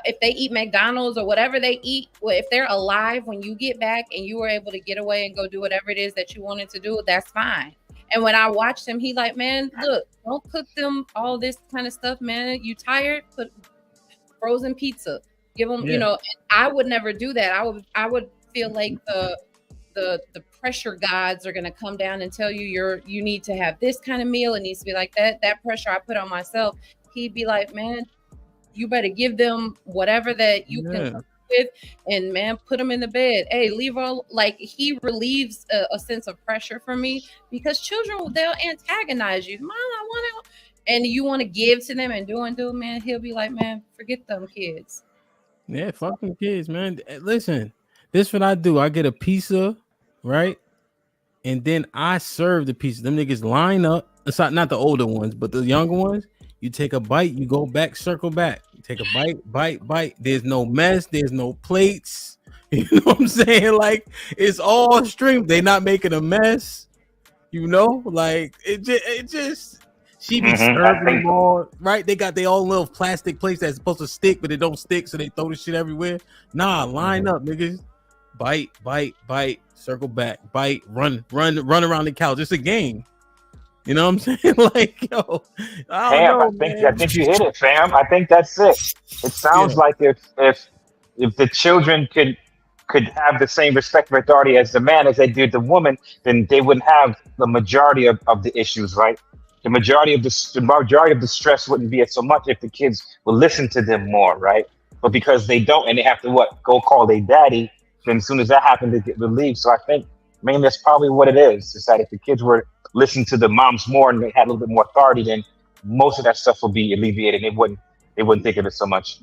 if they eat McDonald's or whatever they eat, if they're alive when you get back and you were able to get away and go do whatever it is that you wanted to do, that's fine. And when I watched him, he like, man, look, don't cook them all this kind of stuff, man. You tired? Put frozen pizza. Give them, And I would never do that. I would feel like the pressure gods are going to come down and tell you you need to have this kind of meal. It needs to be like that. That pressure I put on myself. He'd be like, man, you better give them whatever that you can cook with, and man, put them in the bed. Hey, leave all, like he relieves a sense of pressure for me because children, they'll antagonize you. Mom, I want to, and you want to give to them and do, man. He'll be like, man, forget them kids. Yeah, fuck them kids, man. Listen, this is what I do. I get a pizza, right? And then I serve the pizza. Them niggas line up. It's not the older ones, but the younger ones. You take a bite, you go back, circle back. You take a bite. There's no mess. There's no plates. You know what I'm saying? Like, it's all streamed. They not making a mess. Like, it just she be serving them all, right? They got their own little plastic plates that's supposed to stick, but it don't stick, so they throw the shit everywhere. Nah, line up, niggas. Bite, circle back, bite, run around the couch. It's a game. You know what I'm saying? Like, yo, I think you hit it, fam. I think that's it. It sounds like if the children could have the same respect for authority as the man as they do the woman, then they wouldn't have the majority of the issues, right? The majority of the stress wouldn't be so much if the kids would listen to them more, right? But because they don't, and they have to go call their daddy then as soon as that happened, they get relieved. So I think mainly that's probably what it is. Is that if the kids were listening to the moms more and they had a little bit more authority, then most of that stuff will be alleviated. They wouldn't think of it so much.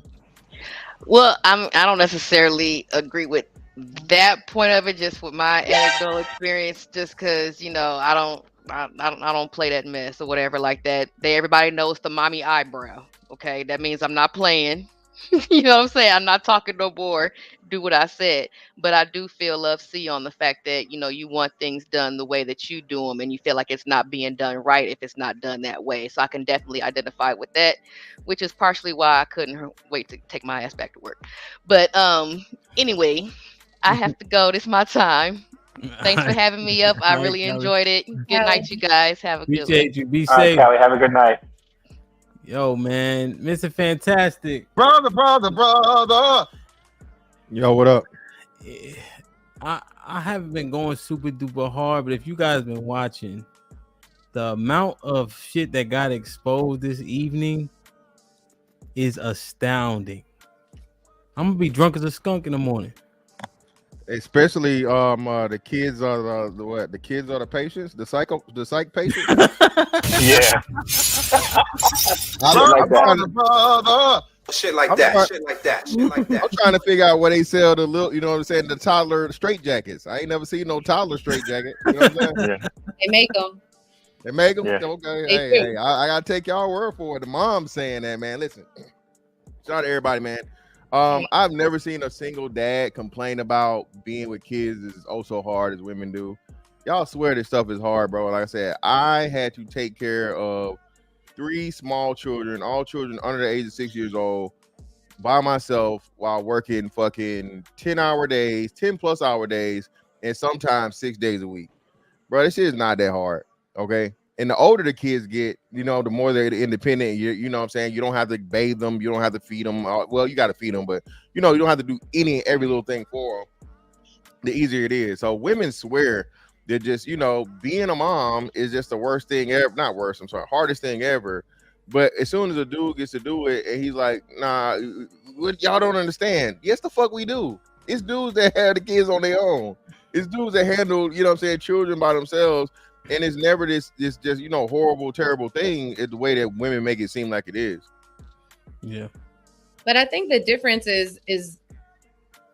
Well, I don't necessarily agree with that point of it, just with my anecdotal experience, just because I don't play that mess or whatever like that. Everybody knows the mommy eyebrow. Okay, that means I'm not playing. You know what I'm saying? I'm not talking no more. Do what I said. But I do feel Love C on the fact that, you want things done the way that you do them and you feel like it's not being done right if it's not done that way. So I can definitely identify with that, which is partially why I couldn't wait to take my ass back to work. But anyway, I have to go. This is my time. Thanks for having me up. I really enjoyed it. Good night, you guys. Have a good one. Appreciate you. Be All right, safe. Callie, have a good night. Yo, man, Mr. Fantastic. Brother. Yo, what up? I haven't been going super duper hard, but if you guys been watching, the amount of shit that got exposed this evening is astounding. I'm gonna be drunk as a skunk in the morning. Especially the kids are the kids are the patients, the psych patients. Yeah. Shit like that. I'm trying to figure out where they sell the little, the toddler straight jackets. I ain't never seen no toddler straight jacket. You know what I'm saying? Yeah. They make them. They make them. Yeah. Okay. They do. Hey, I gotta take y'all word for it. The mom's saying that, man. Listen, shout out to everybody, man. I've never seen a single dad complain about being with kids is oh so hard as women do. Y'all swear this stuff is hard, bro. Like I said, I had to take care of 3 small children, all children under the age of 6 years old, by myself while working fucking 10-hour days, 10+ hour days, and sometimes 6 days a week. Bro, this shit is not that hard. Okay. And the older the kids get, the more they're independent. You know what I'm saying? You don't have to bathe them. You don't have to feed them. Well, you got to feed them, but you don't have to do any and every little thing for them. The easier it is. So women swear that just, being a mom is just the worst thing ever. Not worst, I'm sorry, hardest thing ever. But as soon as a dude gets to do it and he's like, nah, what y'all don't understand. Yes, the fuck we do. It's dudes that have the kids on their own. It's dudes that handle, children by themselves. And it's never this just horrible, terrible thing. It's the way that women make it seem like it is. Yeah. But I think the difference is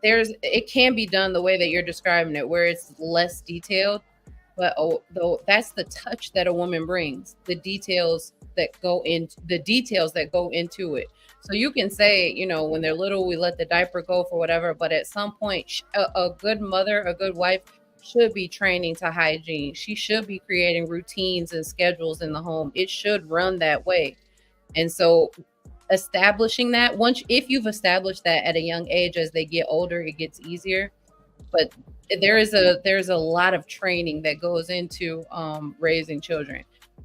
it can be done the way that you're describing it, where it's less detailed. But though that's the touch that a woman brings, the details that go into it. So you can say, when they're little, we let the diaper go for whatever. But at some point, a good mother, a good wife, should be training to hygiene. She should be creating routines and schedules in the home. It should run that way. And so establishing that, if you've established that at a young age, as they get older, it gets easier. But there's a lot of training that goes into raising children.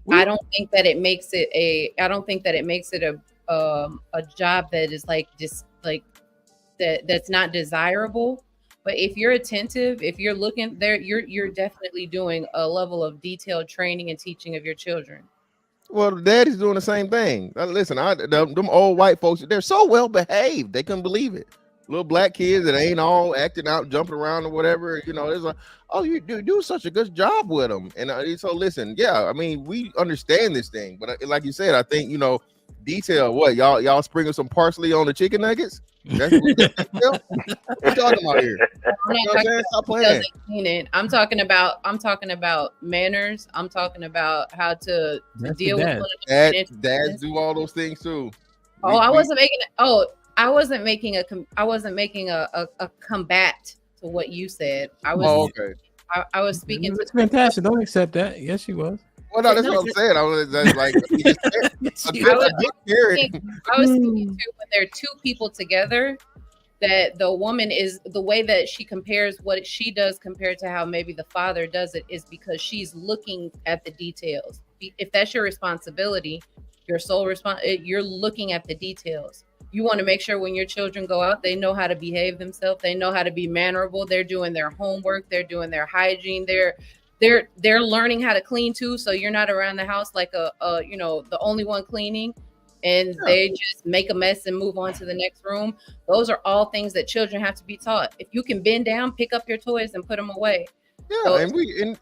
I don't think that it makes it a job that is that's not desirable. But if you're attentive, if you're looking there, you're definitely doing a level of detailed training and teaching of your children. Well, the daddy's doing the same thing. Listen, them old white folks, they're so well behaved. They couldn't believe it. Little black kids that ain't all acting out, jumping around or whatever. It's like, oh, you do such a good job with them. And so listen, yeah, I mean, we understand this thing, but like you said, I think detail. What y'all sprinkle some parsley on the chicken nuggets? That's what we're talking about here. Stop playing. I'm talking about manners. I'm talking about how to deal with one another. Dads do all those things too. I wasn't making a combat to what you said. I was speaking to fantastic. Don't accept that. Yes, she was. Well, no, that's what I'm saying. I was like, I was speaking to when there are two people together, that the woman is the way that she compares what she does compared to how maybe the father does it is because she's looking at the details. If that's your responsibility, your sole you're looking at the details. You want to make sure when your children go out, they know how to behave themselves. They know how to be mannerable. They're doing their homework. They're doing their hygiene. They're learning how to clean too. So you're not around the house like the only one cleaning. and they just make a mess and move on to the next room. Those are all things that children have to be taught. If you can bend down, pick up your toys and put them away. Yeah,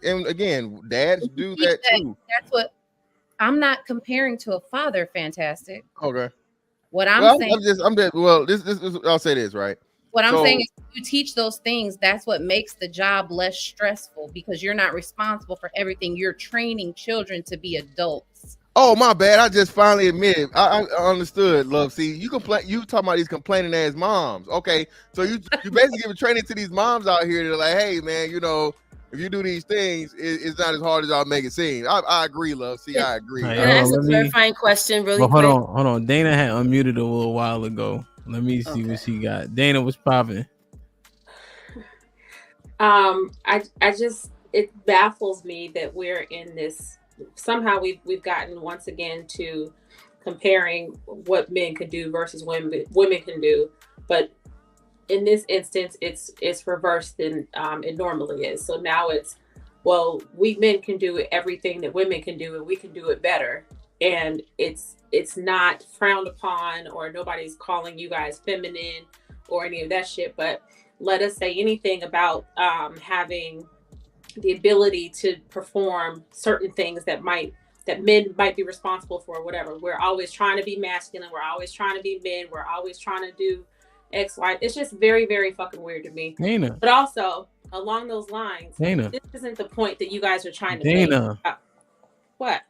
and again, dads do that too. That's what I'm not comparing to a father. Fantastic. Okay. What I'm saying, I'll say this, right? What I'm saying is, if you teach those things, that's what makes the job less stressful, because you're not responsible for everything. You're training children to be adults. Oh, my bad. I just finally admitted. I understood, love. See, you talking about these complaining ass moms. Okay, so you basically giving training to these moms out here. They're like, hey, man, if you do these things, it's not as hard as y'all make it seem. I agree, love. See, I agree. Can I ask a clarifying question really quick? Hold on. Dana had unmuted a little while ago. Let me see what she got. Dana, what's popping? It baffles me that we're in this. Somehow we've gotten once again to comparing what men can do versus women can do, but in this instance, it's reversed than it normally is. So now it's, well, we men can do everything that women can do, and we can do it better. And it's not frowned upon, or nobody's calling you guys feminine or any of that shit. But let us say anything about having the ability to perform certain things that men might be responsible for, or whatever. We're always trying to be masculine. We're always trying to be men. We're always trying to do X, Y. It's just very, very fucking weird to me. Dana. But also, along those lines, Dana. This isn't the point that you guys are trying to make. What?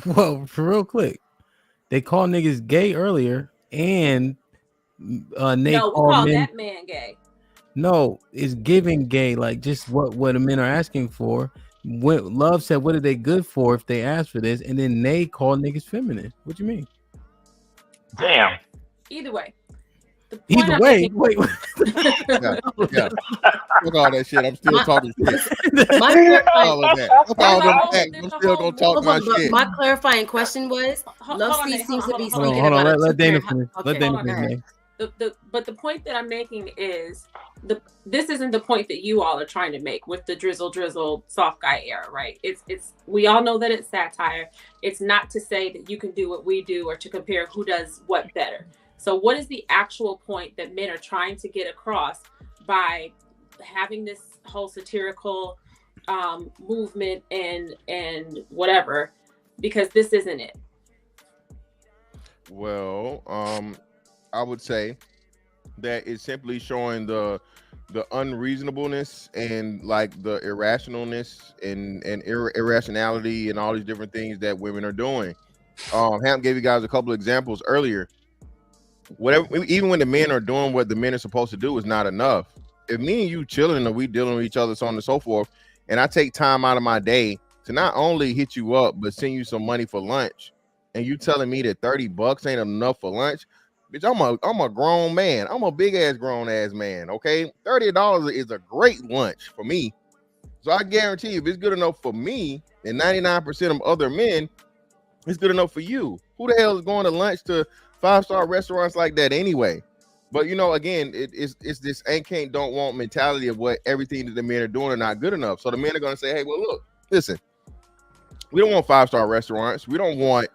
Well, for real quick, they called niggas gay earlier, and Nate no, we call that man gay. No, it's giving gay, like just what the men are asking for. When Love said, what are they good for if they ask for this? And then they called niggas feminine. What you mean? Damn. Either way. Yeah. Fuck all that shit. I'm still talking shit. All of that. Fuck all them facts. I'm still gonna talk my shit. My clarifying question was, Love C seems to be speaking hold on, about. let Dana finish. Okay. Let Dana finish. But the point that I'm making is this isn't the point that you all are trying to make with the drizzle soft guy era, right? It's we all know that it's satire. It's not to say that you can do what we do or to compare who does what better. So what is the actual point that men are trying to get across by having this whole satirical movement and whatever? Because this isn't it. Well, I would say that it's simply showing the unreasonableness and like the irrationalness and irrationality and all these different things that women are doing. Hamp gave you guys a couple of examples earlier. Whatever, even when the men are doing what the men are supposed to do, is not enough. If me and you chilling and we dealing with each other, so on and so forth, and I take time out of my day to not only hit you up but send you some money for lunch, and you telling me that $30 ain't enough for lunch, bitch, I'm a grown man. I'm a big ass grown ass man. Okay, $30 is a great lunch for me. So I guarantee you, if it's good enough for me, and 99% of other men, it's good enough for you. Who the hell is going to lunch to 5-star restaurants like that anyway? But again, it's this ain't can't don't want mentality of what everything that the men are doing are not good enough. So the men are going to say, hey, well, look, listen, we don't want 5-star restaurants. We don't want,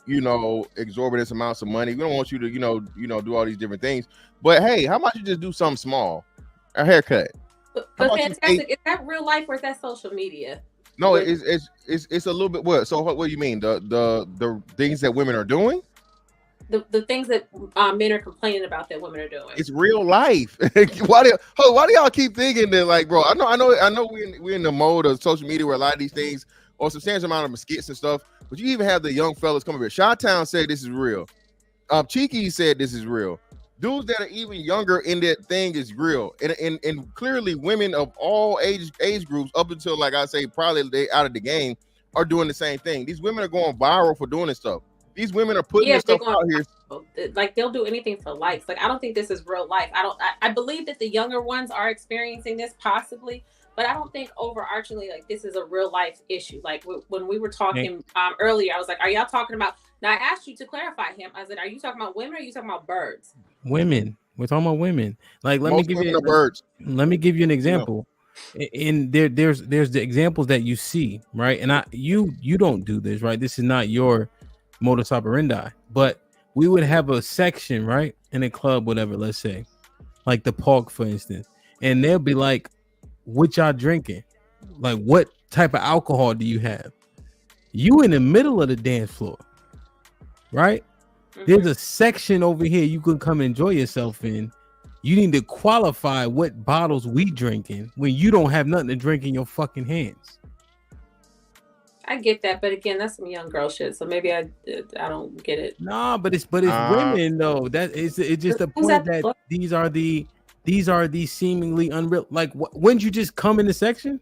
exorbitant amounts of money. We don't want you to, do all these different things. But hey, how about you just do something small? A haircut. But fantastic. Is that real life or is that social media? No, it's a little bit what? So what do you mean? The things that women are doing? The things that men are complaining about that women are doing. It's real life. Why do y'all keep thinking that, like, bro? I know we're in the mode of social media where a lot of these things, or a substantial amount of skits and stuff, but you even have the young fellas coming here. Chi-Town said this is real. Cheeky said this is real. Dudes that are even younger in that thing is real, and clearly women of all age groups up until, like I say, probably they out of the game, are doing the same thing. These women are going viral for doing this stuff. These women are putting this stuff out here. Like, they'll do anything for likes. Like, I don't think this is real life. I believe that the younger ones are experiencing this possibly, but I don't think overarchingly, like, this is a real life issue. Like, when we were talking earlier, I was like, are y'all talking about, now I asked you to clarify him. I said, are you talking about women or are you talking about birds? Women. We're talking about women. Like, let me give you an example. And there's the examples that you see, right? And you don't do this, right? This is not your modus operandi. But we would have a section, right, in a club, whatever, let's say, like the park, for instance, and they'll be like, what y'all drinking? Like, what type of alcohol do you have? You in the middle of the dance floor, right? There's a section over here you can come enjoy yourself in. You need to qualify what bottles we drinking when you don't have nothing to drink in your fucking hands. I get that, but again, that's some young girl shit. So maybe I don't get it. Nah, but it's women though. That is it's just the point that these are the seemingly unreal. Like, wouldn't you just come in the section?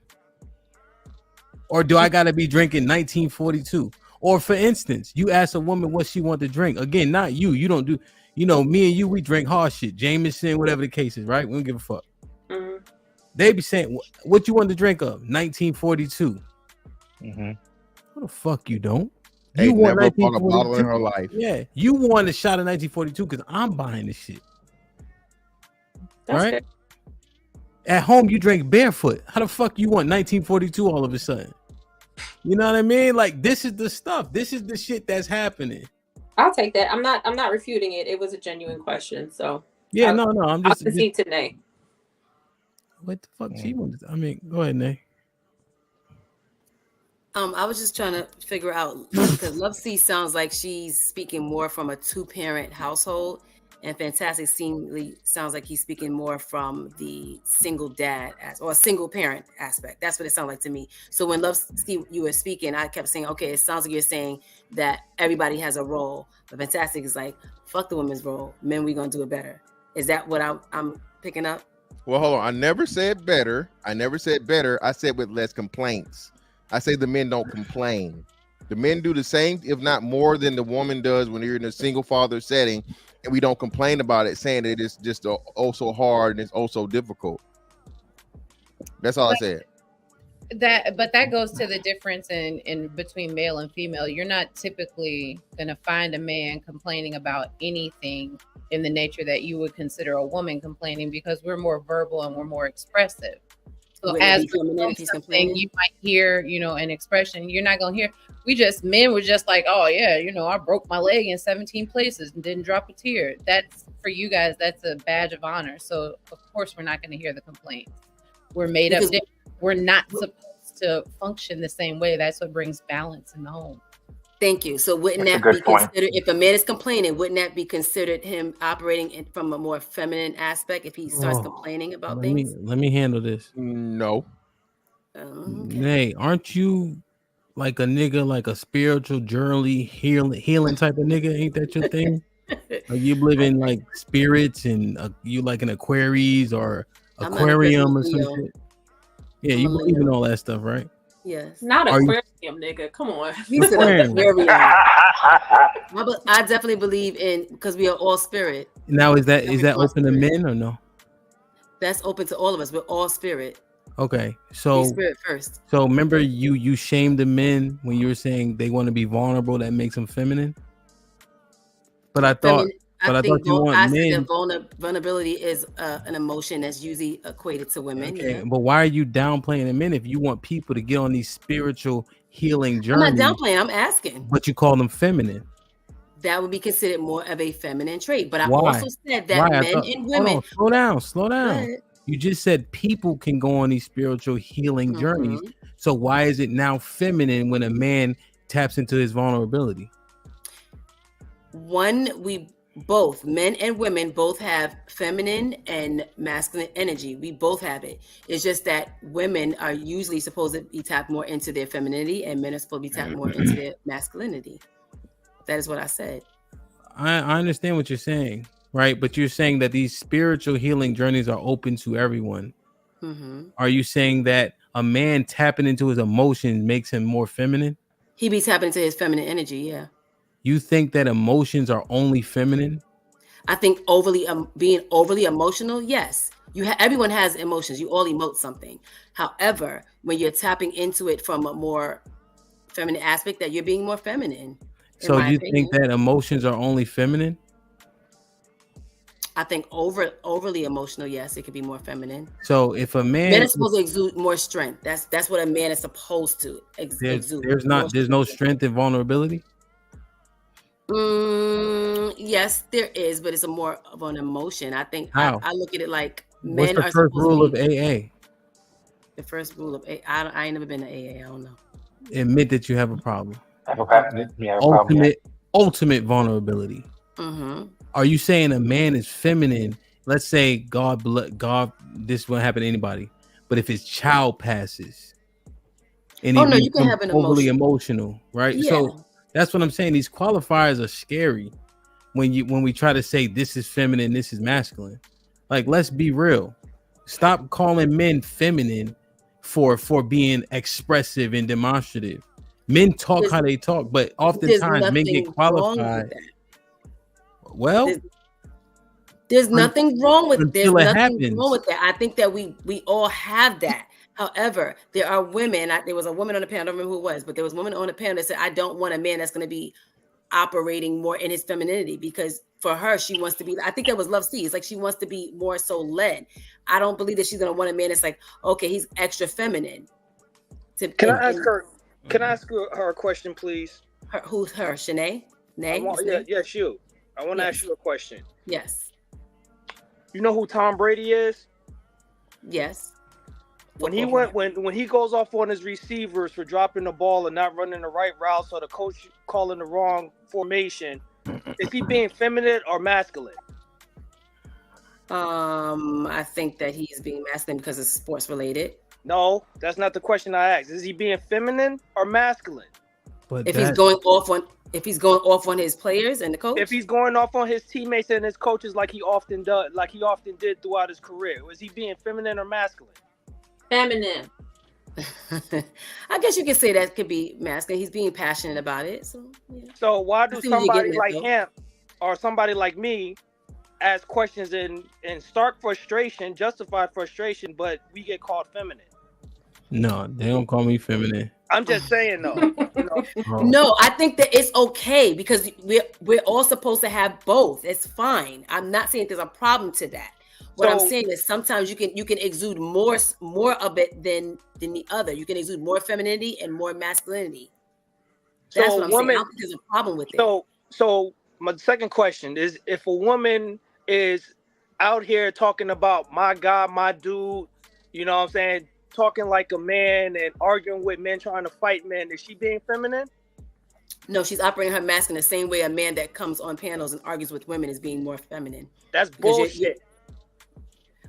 Or do I gotta be drinking 1942? Or for instance, you ask a woman what she want to drink. Again, not you. You don't do. You know, me and you, we drink hard shit, Jameson, whatever the case is, right? We don't give a fuck. Mm-hmm. They be saying, what you want to drink of? 1942. Mm-hmm. What the fuck you don't? Hey, You want never bought a 1942? bottle in her life. Yeah, you want a shot of 1942 because I'm buying this shit. That's right? good. At home, you drink barefoot. How the fuck you want 1942 all of a sudden? You know what I mean? Like, this is the stuff. This is the shit that's happening. I'll take that. I'm not refuting it. It was a genuine question. So yeah, no, I'm just I'll concede to Nay. What the fuck she wanted? I mean, go ahead, Nay. I was just trying to figure out because Love C sounds like she's speaking more from a 2-parent household, and Fantastic seemingly sounds like he's speaking more from the single dad or a single parent aspect. That's what it sounded like to me. So when Love C, you were speaking, I kept saying, okay, it sounds like you're saying that everybody has a role, but Fantastic is like, fuck the women's role, men, we gonna do it better. Is that what I'm picking up? Well, hold on. I never said better. I said with less complaints. I say the men don't complain. The men do the same, if not more, than the woman does when you're in a single father setting, and we don't complain about it, saying that it's just so hard and it's so difficult. That's all I said. But that goes to the difference in between male and female. You're not typically gonna find a man complaining about anything in the nature that you would consider a woman complaining, because we're more verbal and we're more expressive. So as something you might hear, an expression, you're not gonna hear. Men were just like, oh yeah, I broke my leg in 17 places and didn't drop a tear. That's for you guys. That's a badge of honor. So of course we're not gonna hear the complaints. We're made up. We're not supposed to function the same way. That's what brings balance in the home. Thank you. So wouldn't that be considered, if a man is complaining, wouldn't that be considered him operating from a more feminine aspect if he starts complaining about things? Let me handle this. No. Okay. Nay, aren't you like a nigga, like a spiritual journey healing type of nigga? Ain't that your thing? Are you living like spirits and you like an Aquarius or aquarium or some shit? Yeah, you believe in all that stuff, right? Yes. Not aquarium, nigga. Come on. I definitely believe in, because we are all spirit. Now, is that open to men or no? That's open to all of us. We're all spirit. Okay, so spirit first. So remember, you shamed the men when you were saying they want to be vulnerable. That makes them feminine. But I thought you want men. Vulnerability is an emotion that's usually equated to women. Okay, yeah. but why are you downplaying the men if you want people to get on these spiritual healing journeys? I'm not downplaying. I'm asking. But you call them feminine. That would be considered more of a feminine trait. But I also said that men and women. Slow down. You just said people can go on these spiritual healing journeys. So why is it now feminine when a man taps into his vulnerability? Both men and women both have feminine and masculine energy. We both have it. It's just that women are usually supposed to be tapped more into their femininity, and men are supposed to be tapped more into their masculinity. That is what I said. I understand what you're saying, right? But you're saying that these spiritual healing journeys are open to everyone. Mm-hmm. Are you saying that a man tapping into his emotions makes him more feminine? He be tapping into his feminine energy, yeah. You think that emotions are only feminine? I think being overly emotional, yes. Everyone has emotions. You all emote something. However, when you're tapping into it from a more feminine aspect, that you're being more feminine. So you think that emotions are only feminine? I think overly emotional, yes, it could be more feminine. So if a man is supposed to exude more strength, that's what a man is supposed to exude. There's no strength in vulnerability. Yes, there is, but it's a more of an emotion. I think How? I look at it like What's men the are first supposed rule to of be. AA? The first rule of AA. I ain't never been to AA. I don't know. Admit that you have a problem. Yeah. Ultimate vulnerability. Mm-hmm. Are you saying a man is feminine? Let's say God, this won't happen to anybody. But if his child passes, and he you can becomes have an overly emotion. emotional, right? Yeah. So that's what I'm saying. These qualifiers are scary when we try to say this is feminine, this is masculine. Like, let's be real. Stop calling men feminine for being expressive and demonstrative. Men talk how they talk, but oftentimes men get qualified. Well, there's nothing wrong with until it happens. that. I think that we all have that. However, there are women. There was a woman on the panel. I don't remember who it was, but there was a woman on the panel that said, "I don't want a man that's going to be operating more in his femininity because for her, she wants to be." I think that was Love C. It's like she wants to be more so led. I don't believe that she's going to want a man that's like, okay, he's extra feminine. Can I ask her a question, please? Who's her? Shanae? Yes, you. I want to ask you a question. Yes. You know who Tom Brady is? Yes. When he goes off on his receivers for dropping the ball and not running the right route, so the coach calling the wrong formation, is he being feminine or masculine? I think that he's being masculine because it's sports related. No, that's not the question I asked. Is he being feminine or masculine? But if he's going off on his players and the coach, if he's going off on his teammates and his coaches like he often did throughout his career, is he being feminine or masculine? Feminine. I guess you could say that could be masculine. He's being passionate about it. So, yeah. So why do somebody like him or somebody like me ask questions in stark frustration, justified frustration, but we get called feminine? No, they don't call me feminine. I'm just saying though. No, I think that it's okay because we're all supposed to have both. It's fine. I'm not saying there's a problem to that. What I'm saying is sometimes you can exude more of it than the other. You can exude more femininity and more masculinity. That's what I'm saying. I don't think there's a problem with it. So my second question is, if a woman is out here talking about my God, my dude, you know what I'm saying, talking like a man and arguing with men, trying to fight men, is she being feminine? No, she's operating her masculine the same way a man that comes on panels and argues with women is being more feminine. That's bullshit.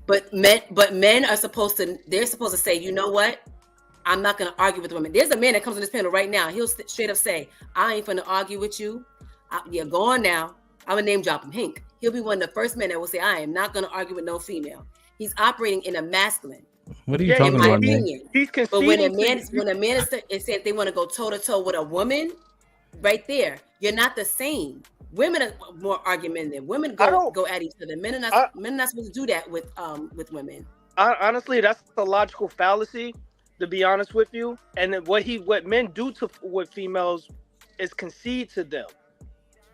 But men are supposed to say, you know what? I'm not going to argue with women. There's a man that comes on this panel right now. He'll straight up say, I ain't going to argue with you. You're gone now. I'm going to name drop him, Hink. He'll be one of the first men that will say, I am not going to argue with no female. He's operating in a masculine. What are you talking about, man? But when a man is saying they want to go toe to toe with a woman, right there, you're not the same. Women are more argumentative. Women go at each other. Men are not supposed to do that with women. Honestly, that's a logical fallacy, to be honest with you. And what men do with females is concede to them,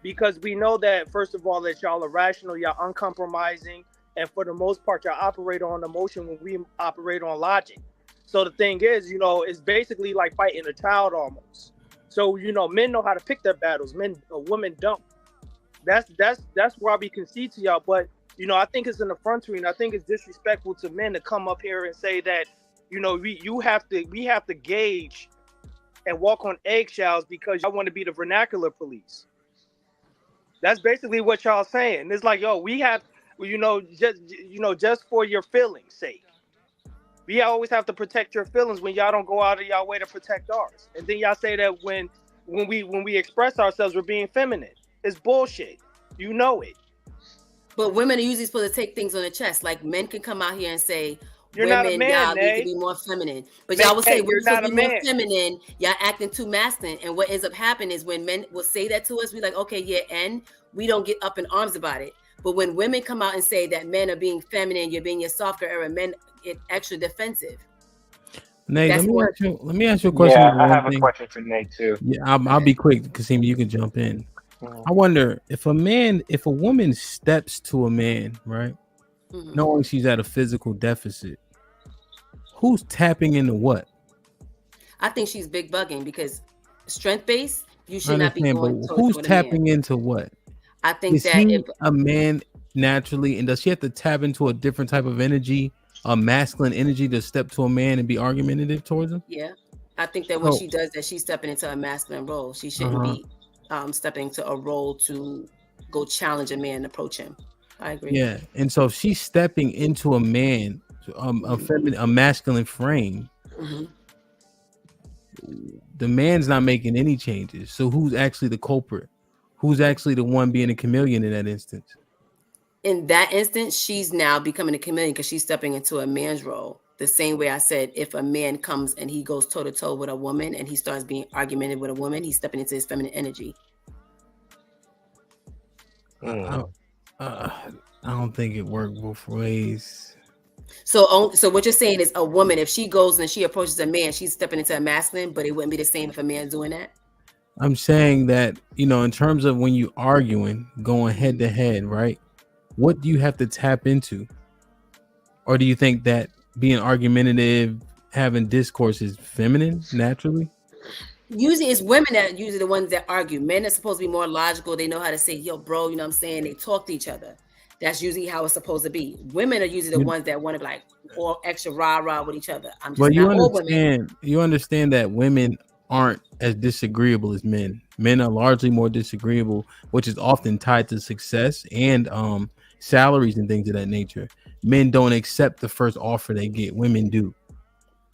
because we know that, first of all, that y'all are rational, y'all uncompromising, and for the most part, y'all operate on emotion when we operate on logic. So the thing is, it's basically like fighting a child almost. So men know how to pick their battles. Women don't. That's why we concede to y'all. But I think it's an effrontery, and I think it's disrespectful to men to come up here and say that we have to gauge and walk on eggshells because y'all want to be the vernacular police. That's basically what y'all saying. It's like, we have, just for your feelings' sake, we always have to protect your feelings when y'all don't go out of y'all way to protect ours. And then y'all say that when we express ourselves, we're being feminine. It's bullshit. You know it. But women are usually supposed to take things on the chest. Like men can come out here and say, you're not a man, y'all need to be more feminine. But y'all will say, we're supposed to be more feminine. Y'all acting too masculine. And what ends up happening is when men will say that to us, we're like, okay, yeah, and we don't get up in arms about it. But when women come out and say that men are being feminine, you're being your softer era, men get actually defensive. Nate, let me ask you a question. Yeah, I have a question for Nate too. Yeah, I'll be quick, Kasim. You can jump in. I wonder if a woman steps to a man, right, knowing she's at a physical deficit, who's tapping into what? I think she's big bugging because strength based, You I should not be understand, but going toe to toe who's with a man. tapping into what? I think Is that if he a man naturally, and does she have to tap into a different type of energy, a masculine energy, to step to a man and be argumentative towards him? yeah, I think that when So, she does that, she's stepping into a masculine role. She shouldn't be stepping into a role to go challenge a man and approach him. I agree. yeah, and so if she's stepping into a man, a masculine frame, Mm-hmm. the man's not making any changes. So who's actually the culprit? Who's actually the one being a chameleon in that instance? In that instance, she's now becoming a chameleon because she's stepping into a man's role. The same way I said, if a man comes and he goes toe to toe with a woman and he starts being argumentative with a woman, he's stepping into his feminine energy. I don't think it worked both ways. So what you're saying is a woman, if she goes and she approaches a man, she's stepping into a masculine, but it wouldn't be the same if a man's doing that. I'm saying that, in terms of when you arguing, going head to head, right? What do you have to tap into? Or do you think that being argumentative, having discourse is feminine naturally? Usually it's women that are usually the ones that argue. Men are supposed to be more logical. They know how to say, yo, bro, you know what I'm saying? They talk to each other. That's usually how it's supposed to be. Women are usually the ones that want to be like all extra rah-rah with each other. I'm just But not all women. you understand that women aren't as disagreeable as men. Men are largely more disagreeable, which is often tied to success and salaries and things of that nature. Men don't accept the first offer they get. Women do.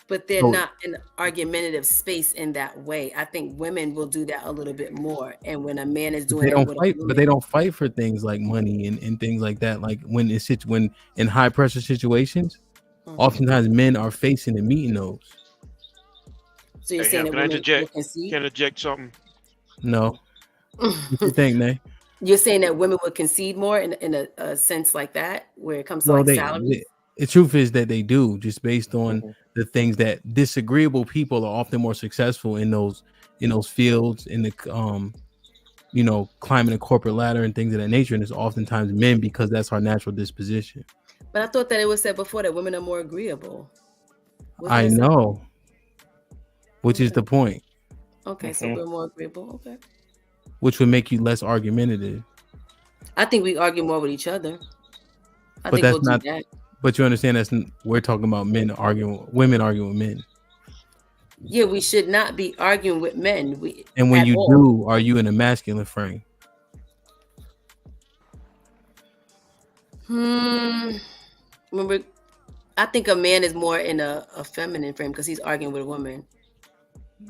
But they're not in an argumentative space in that way. I think women will do that a little bit more. And when a man is doing They it don't with fight, a woman, but they don't fight for things like money and things like that. Like when in high pressure situations, oftentimes men are facing and meeting those. so you're Hey, saying Ham, that can I women will interject? concede? Can I interject something? No. What you think, Nay? You're saying that women would concede more in a sense like that, where it comes to No, like salaries? the truth is that they do, just based on the things that disagreeable people are often more successful in those fields, in the climbing a corporate ladder and things of that nature. And it's oftentimes men, because that's our natural disposition. But I thought that it was said before that women are more agreeable. Wasn't I it said? know, which is the point, Okay, so we're more agreeable. Okay. which would make you less argumentative. I think we argue more with each other. I But think that's we'll not. do that. But you understand we're talking about women arguing with men. Yeah, we should not be arguing with men. And when at you all. do, are you in a masculine frame? Remember, I think a man is more in a feminine frame because he's arguing with a woman.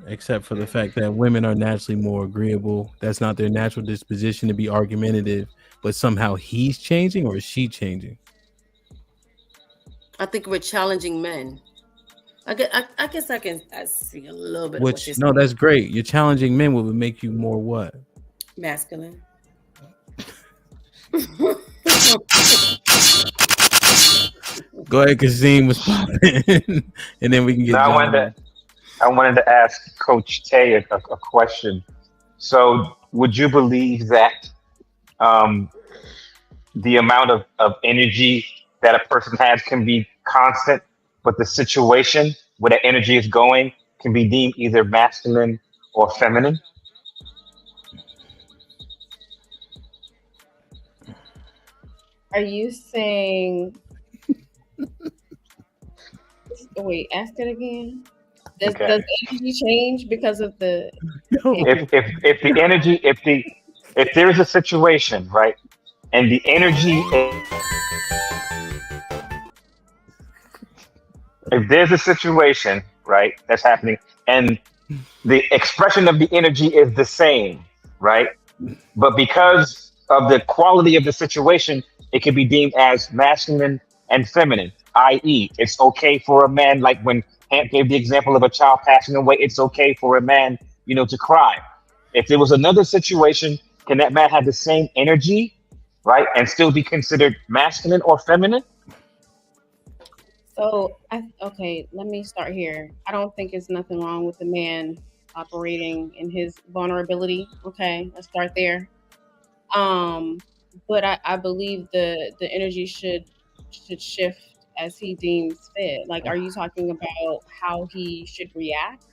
Except for the fact that women are naturally more agreeable. That's not their natural disposition to be argumentative. But somehow he's changing, or is she changing? I think we're challenging men. I guess I can see a little bit of what you're No, saying. that's great. You're challenging men. What would make you more what? Masculine. Go ahead, Kasim was popping, and then we can get. Now, John. I wanted to ask Coach Tay a question. So, would you believe that the amount of energy that a person has can be constant, but the situation where that energy is going can be deemed either masculine or feminine? Are you saying? Wait, ask it again. Does energy change because of the? If the energy, if there's a situation, right, and the energy, if there's a situation, right, that's happening, and the expression of the energy is the same, right, but because of the quality of the situation, it can be deemed as masculine and feminine, i.e., it's okay for a man, like when Hamp gave the example of a child passing away, it's okay for a man, to cry. If there was another situation, can that man have the same energy, right, and still be considered masculine or feminine? So, okay, let me start here. I don't think it's nothing wrong with the man operating in his vulnerability. Okay, let's start there. But I believe the energy should shift as he deems fit. Like, are you talking about how he should react?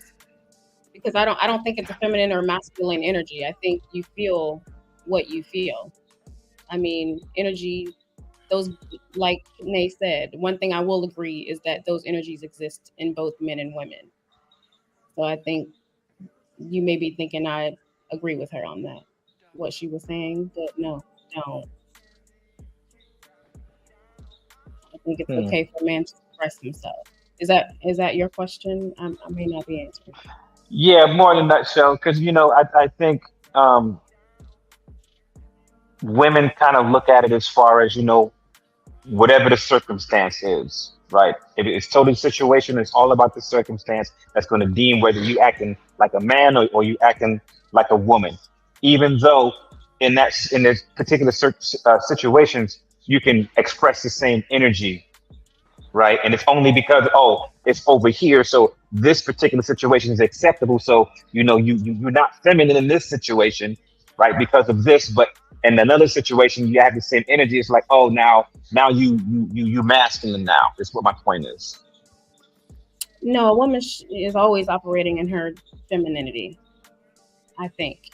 because I don't think it's a feminine or masculine energy. I think you feel what you feel. I mean, energy, those, like Nay said, one thing I will agree is that those energies exist in both men and women. So I think you may be thinking I agree with her on that, what she was saying, but no, don't. I think it's okay for a man to express himself. Is that your question? I may not be answering. Yeah, more in a nutshell, because I think women kind of look at it as far as whatever the circumstance is, right? If it's totally situation, it's all about the circumstance that's going to deem whether you acting like a man or you acting like a woman. Even though in this particular situations, you can express the same energy, right? And it's only because it's over here, so this particular situation is acceptable. So you're not feminine in this situation, right? Because of this, but in another situation you have the same energy. It's like, oh, now you masculine now. Is what my point is. No, a woman is always operating in her femininity. I think.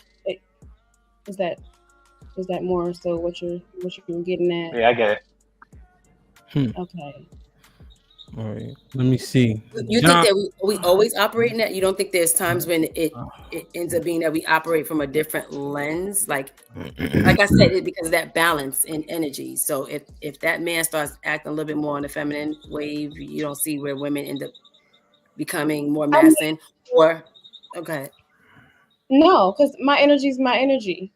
Is that more so what you're getting at? Yeah, I get it. Okay. All right. Let me see. You think that we always operate in that? You don't think there's times when it ends up being that we operate from a different lens? Like I said, it because of that balance in energy. So if that man starts acting a little bit more on the feminine wave, you don't see where women end up becoming more masculine or okay. No, because my energy is my energy.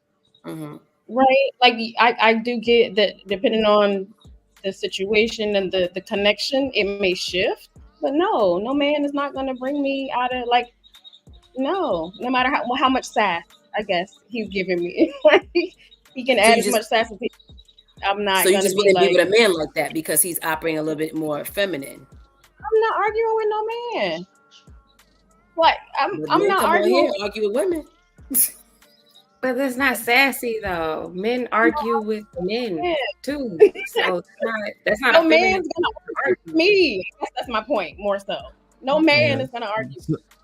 Mm-hmm. Right? Like I do get that depending on the situation and the connection, it may shift. But no man is not gonna bring me out of no matter how much sass I guess he's giving me. He can add as much sass as I'm not. So you gonna just wouldn't be with a man like that because he's operating a little bit more feminine. I'm not arguing with no man. What? I'm not arguing. Argue with women. But that's not sassy though. Men argue with men too. So that's not no a man's gonna argue with me. That's my point, more so. No man is gonna argue.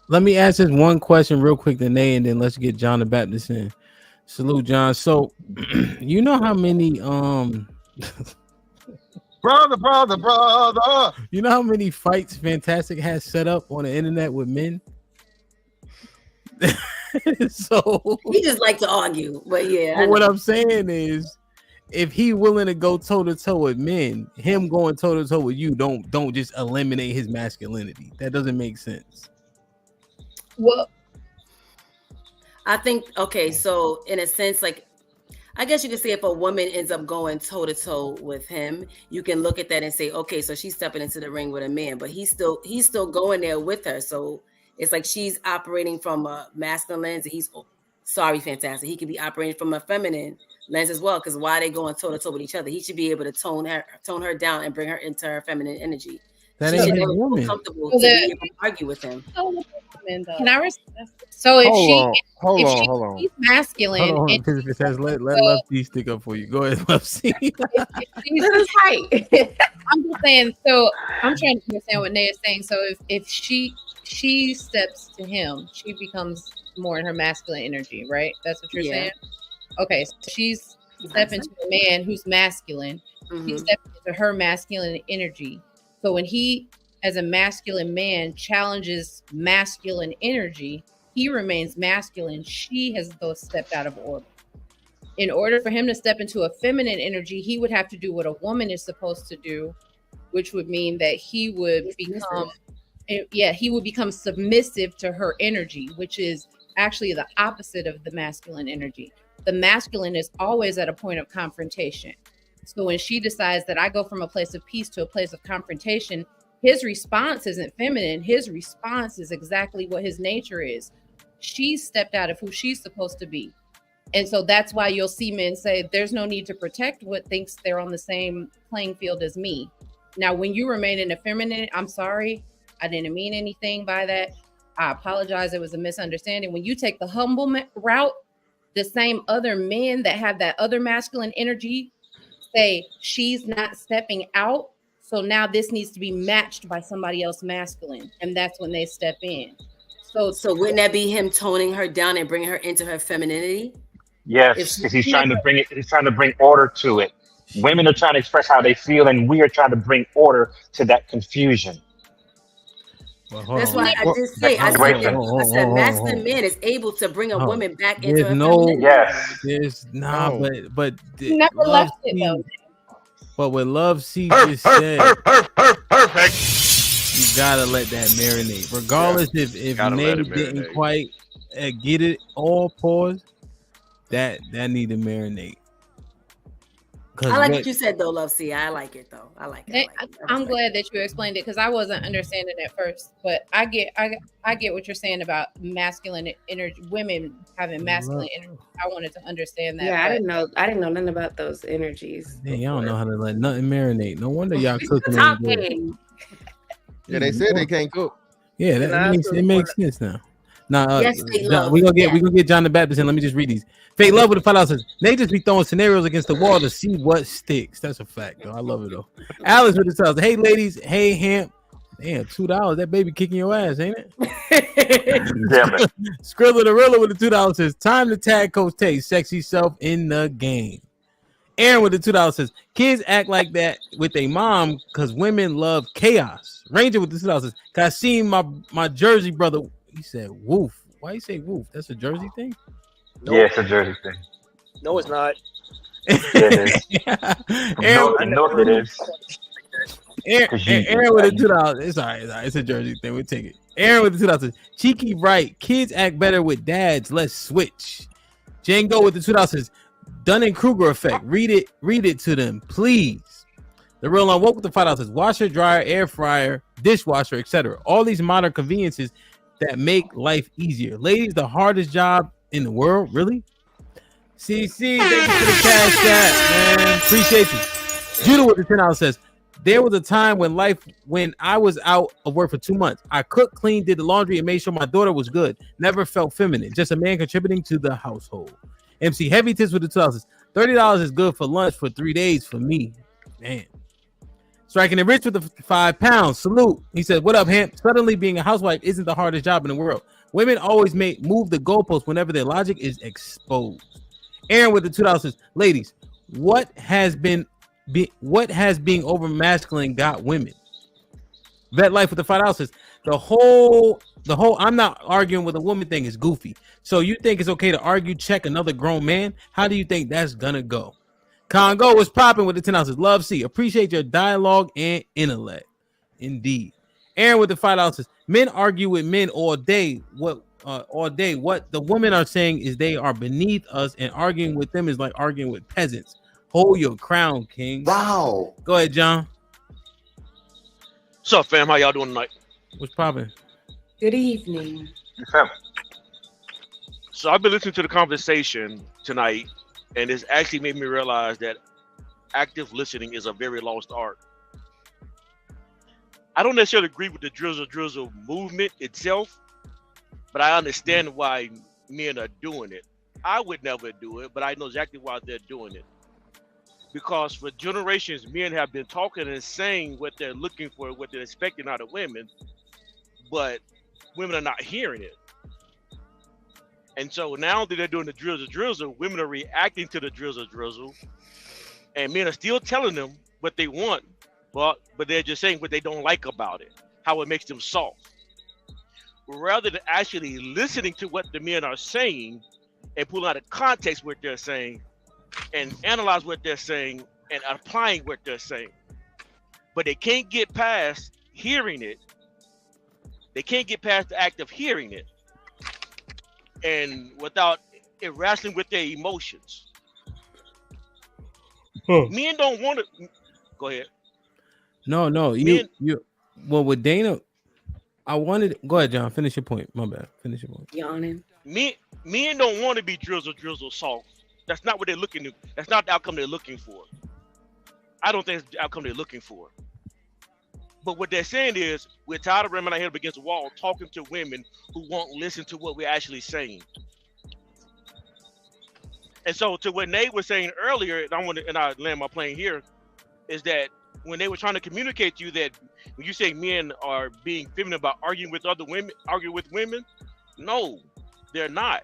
Let me ask this one question real quick, Danae, and then let's get John the Baptist in. Salute, John. So you know how many brother. You know how many fights Fantastic has set up on the internet with men? So he just like to argue, but yeah. But what I'm saying is, if he willing to go toe to toe with men, him going toe to toe with you, don't just eliminate his masculinity. That doesn't make sense. Well, I think okay. So in a sense, like I guess you could say if a woman ends up going toe to toe with him, you can look at that and say, okay, so she's stepping into the ring with a man, but he's still going there with her. So it's like she's operating from a masculine lens, and he's Fantastic. He could be operating from a feminine lens as well. Because why are they going toe to toe with each other? He should be able to tone her down and bring her into her feminine energy. That she ain't should his never woman. feel comfortable to be able to argue with him. Can I? So if hold if she's masculine, hold on, and because it says let Lefty stick up for you. Go ahead, Lefty. I'm just saying. So I'm trying to understand what Naya is saying. So if she steps to him, she becomes more in her masculine energy, right? That's what you're saying. Okay, so she's stepping to a man who's masculine. He's stepping into her masculine energy. So when he, as a masculine man, challenges masculine energy, he remains masculine. She has those stepped out of order. In order for him to step into a feminine energy, he would have to do what a woman is supposed to do, which would mean that he would become submissive to her energy, which is actually the opposite of the masculine energy. The masculine is always at a point of confrontation. So when she decides that I go from a place of peace to a place of confrontation, his response isn't feminine. His response is exactly what his nature is. She's stepped out of who she's supposed to be. And so that's why you'll see men say, there's no need to protect what thinks they're on the same playing field as me. Now, when you remain in the feminine, I'm sorry, I didn't mean anything by that. I apologize. It was a misunderstanding. When you take the humble route, the same other men that have that other masculine energy say she's not stepping out. So now this needs to be matched by somebody else masculine. And that's when they step in. So wouldn't that be him toning her down and bringing her into her femininity? Yes, because he's trying to bring it. He's trying to bring order to it. Women are trying to express how they feel, and we are trying to bring order to that confusion. That's why I did say I said masculine man is able to bring a woman back into her femininity. There's but Never Love left it C- though. But what Love C just said, you gotta let that marinate. Regardless if Gotta let Nate it didn't marinate. quite get it all, pause. That need to marinate. I like what you said though, Love C. I like it though. I like it. I'm glad that you explained it because I wasn't understanding it first. But I get what you're saying about masculine energy, women having masculine energy. I wanted to understand that. Yeah, but- I didn't know nothing about those energies. Man, y'all don't know how to let nothing marinate. No wonder y'all cooking. Talking. Yeah, they said they can't cook. Yeah, it makes sense now. Now, Yes, fake love. we gonna get John the Baptist, and let me just read these. Fake love with the $5 says they just be throwing scenarios against the wall to see what sticks. That's a fact, though. I love it though. Alex with the $2. Hey, ladies. Hey, Hamp. Damn, $2. That baby kicking your ass, ain't it? Damn it. Skrilla the Rilla with the $2 says time to tag Coach Tay, sexy self in the game. Aaron with the $2 says kids act like that with their mom because women love chaos. Ranger with the $2 says cause I seen my Jersey brother. He said woof. Why you say woof? That's a Jersey thing? Yeah, it's a Jersey thing. No, it's not. Yeah, it is. No, it is. Aaron with the $2. It's all right. It's a Jersey thing. We take it. Aaron with the $2 says cheeky right. Kids act better with dads. Let's switch. Django with the $2 says Dunning-Kruger effect. Read it to them, please. The real on woke with the $5 says washer, dryer, air fryer, dishwasher, etc. All these modern conveniences that make life easier. Ladies, the hardest job in the world, really? CC, thank you for the cash app, man. Appreciate you. Judah with the $10 says there was a time when I was out of work for 2 months. I cooked, cleaned, did the laundry, and made sure my daughter was good. Never felt feminine. Just a man contributing to the household. MC Heavy Tits with the $2 says $30 is good for lunch for 3 days for me. Man. Striking the rich with the £5. Salute. He said, what up, Hamp? Suddenly being a housewife isn't the hardest job in the world. Women always move the goalposts whenever their logic is exposed. Aaron with the $2 says, ladies, what has being over masculine got women? Vet Life with the $5 says, the whole I'm not arguing with a woman thing is goofy. So you think it's okay to argue, check another grown man? How do you think that's gonna go? Congo was popping with the $10 says, love C. Appreciate your dialogue and intellect. Indeed. Aaron with the $5 says, men argue with men all day. What the women are saying is they are beneath us, and arguing with them is like arguing with peasants. Hold your crown, king. Wow. Go ahead, John. What's up, fam? How y'all doing tonight? What's popping? Good evening. So I've been listening to the conversation tonight, and it's actually made me realize that active listening is a very lost art. I don't necessarily agree with the drizzle movement itself, but I understand why men are doing it. I would never do it, but I know exactly why they're doing it. Because for generations, men have been talking and saying what they're looking for, what they're expecting out of women, but women are not hearing it. And so now that they're doing the drizzle, women are reacting to the drizzle, and men are still telling them what they want, but they're just saying what they don't like about it, how it makes them soft. Rather than actually listening to what the men are saying and pulling out of context what they're saying and analyze what they're saying and applying what they're saying. But they can't get past hearing it. They can't get past the act of hearing it. And without it wrestling with their emotions. Men don't want to. Go ahead. No. You. Well, with Dana, I wanted. Go ahead, John. Finish your point. My bad. Finish your point. Yawning. Men don't want to be drizzle soft. That's not what they're looking to. That's not the outcome they're looking for. I don't think it's the outcome they're looking for. But what they're saying is, we're tired of running our head up against the wall, talking to women who won't listen to what we're actually saying. And so, to what Nate was saying earlier, and I land my plane here, is that when they were trying to communicate to you that when you say men are being feminine by arguing with other women, arguing with women, no, they're not.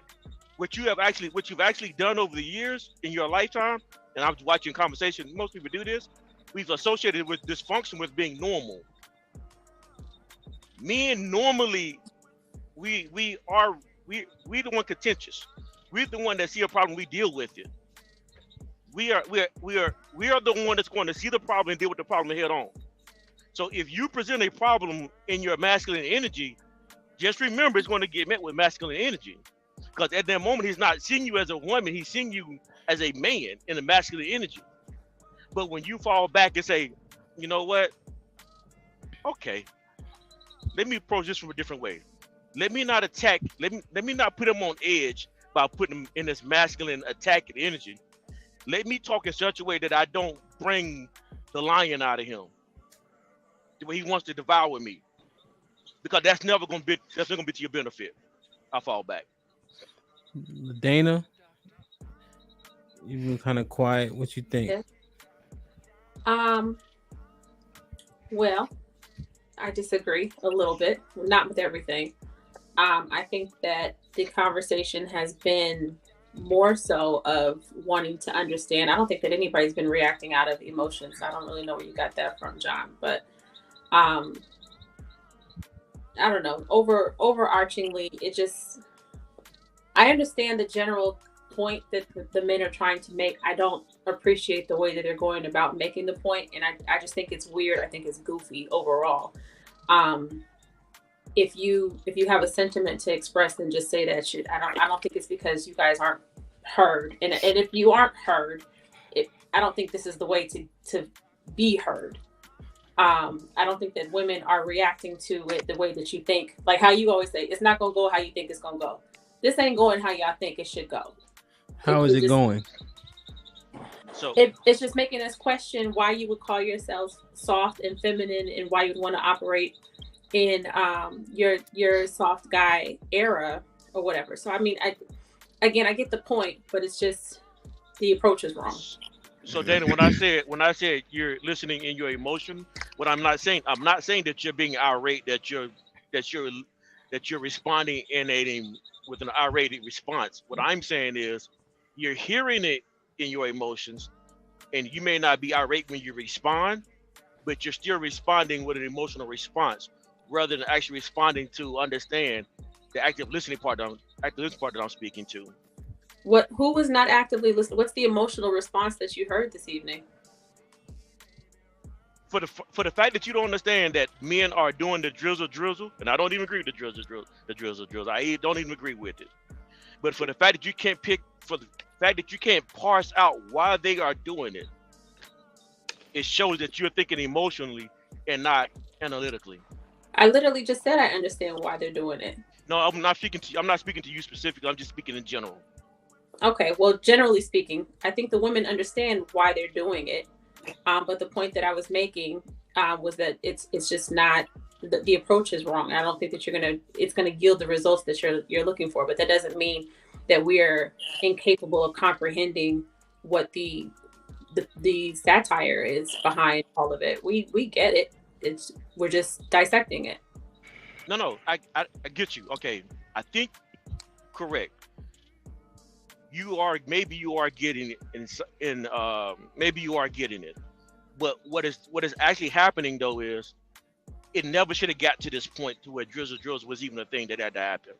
What you've actually done over the years in your lifetime, and I'm watching conversations, most people do this, we've associated with dysfunction with being normal. Men normally, we the one contentious. We're the one that see a problem, we deal with it. We are the one that's going to see the problem and deal with the problem head on. So if you present a problem in your masculine energy, just remember it's going to get met with masculine energy. Because at that moment, he's not seeing you as a woman, he's seeing you as a man in the masculine energy. But when you fall back and say, you know what? Okay, let me approach this from a different way. Let me not attack, let me not put him on edge by putting him in this masculine attacking energy. Let me talk in such a way that I don't bring the lion out of him, the way he wants to devour me, because that's never gonna be to your benefit. I fall back. Dana, you've been kind of quiet. What you think? Well, I disagree a little bit, not with everything. I think that the conversation has been more so of wanting to understand. I don't think that anybody's been reacting out of emotions. I don't really know where you got that from, John, but I don't know. Overarchingly, it just, I understand the general point that the men are trying to make. I don't appreciate the way that they're going about making the point, and I just think it's weird. I think it's goofy overall. If you have a sentiment to express, then just say that shit. I don't think it's because you guys aren't heard, and if you aren't heard, I don't think this is the way to be heard. I don't think that women are reacting to it the way that you think, like how you always say, it's not gonna go how you think it's gonna go. This ain't going how y'all think it should go. How is it going? So it's just making us question why you would call yourselves soft and feminine, and why you'd want to operate in your soft guy era or whatever. So I mean, I get the point, but it's just the approach is wrong. So Dana, when I said you're listening in your emotion, what I'm not saying that you're being irate, that you're responding with an irate response. What I'm saying is you're hearing it in your emotions, and you may not be irate when you respond, but you're still responding with an emotional response rather than actually responding to understand the active listening part that I'm speaking to. Who was not actively listening? What's the emotional response that you heard this evening? For the fact that you don't understand that men are doing the drizzle, and I don't even agree with the drizzle. I don't even agree with it. But for the fact that you can't parse out why they are doing it, it shows that you're thinking emotionally and not analytically. I literally just said I understand why they're doing it. No, I'm not speaking to you specifically. I'm just speaking in general. Okay, well, generally speaking, I think the women understand why they're doing it. But the point that I was making was that it's just not, the approach is wrong. I don't think that it's gonna yield the results that you're looking for. But that doesn't mean that we're incapable of comprehending what the satire is behind all of it. We get it. We're just dissecting it. No, I get you. Okay, I think correct. Maybe you are getting it, maybe you are getting it. But what is actually happening though is it never should have got to this point to where drizzle was even a thing that had to happen.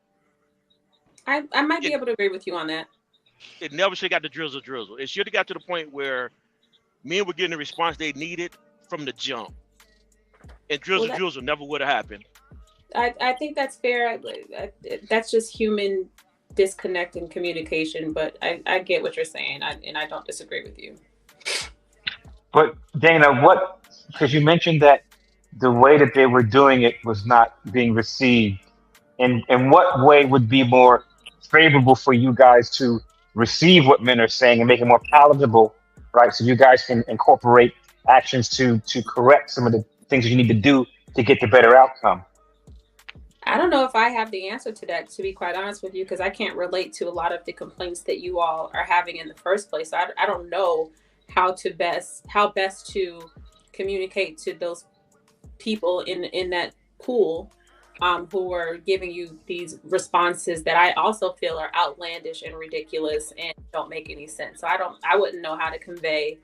I might be able to agree with you on that. It never should have got to drizzle. It should have got to the point where men were getting the response they needed from the jump, and drizzle never would have happened. I think that's fair. That's just human disconnect in communication, but I get what you're saying, and I don't disagree with you. But Dana, because you mentioned that the way that they were doing it was not being received, in what way would be more favorable for you guys to receive what men are saying and make it more palatable, right? So you guys can incorporate actions to correct some of the things that you need to do to get the better outcome. I don't know if I have the answer to that, to be quite honest with you, because I can't relate to a lot of the complaints that you all are having in the first place. I don't know how best to communicate to those people in that pool who are giving you these responses that I also feel are outlandish and ridiculous and don't make any sense. So I wouldn't know how to convey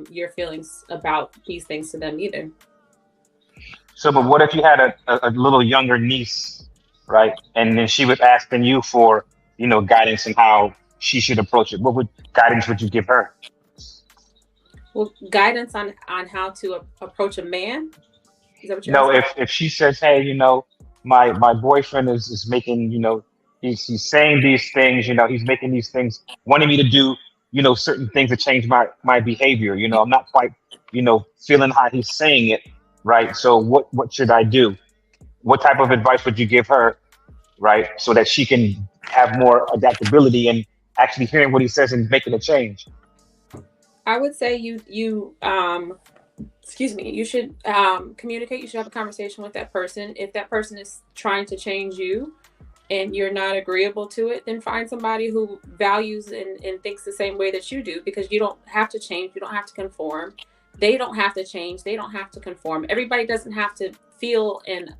your feelings about these things to them either. So, but what if you had a little younger niece, right? And then she was asking you for, guidance on how she should approach it. What guidance would you give her? Well, guidance on how to approach a man? Is that what you're No, asking? if she says, hey, my boyfriend is making, he's saying these things, he's making these things, wanting me to do, certain things to change my behavior. I'm not quite, feeling how he's saying it, right? So what should I do? What type of advice would you give her, right? So that she can have more adaptability and actually hearing what he says and making a change. I would say you should communicate. You should have a conversation with that person. If that person is trying to change you and you're not agreeable to it, then find somebody who values and thinks the same way that you do, because you don't have to change. You don't have to conform. They don't have to change. They don't have to conform. Everybody doesn't have to feel and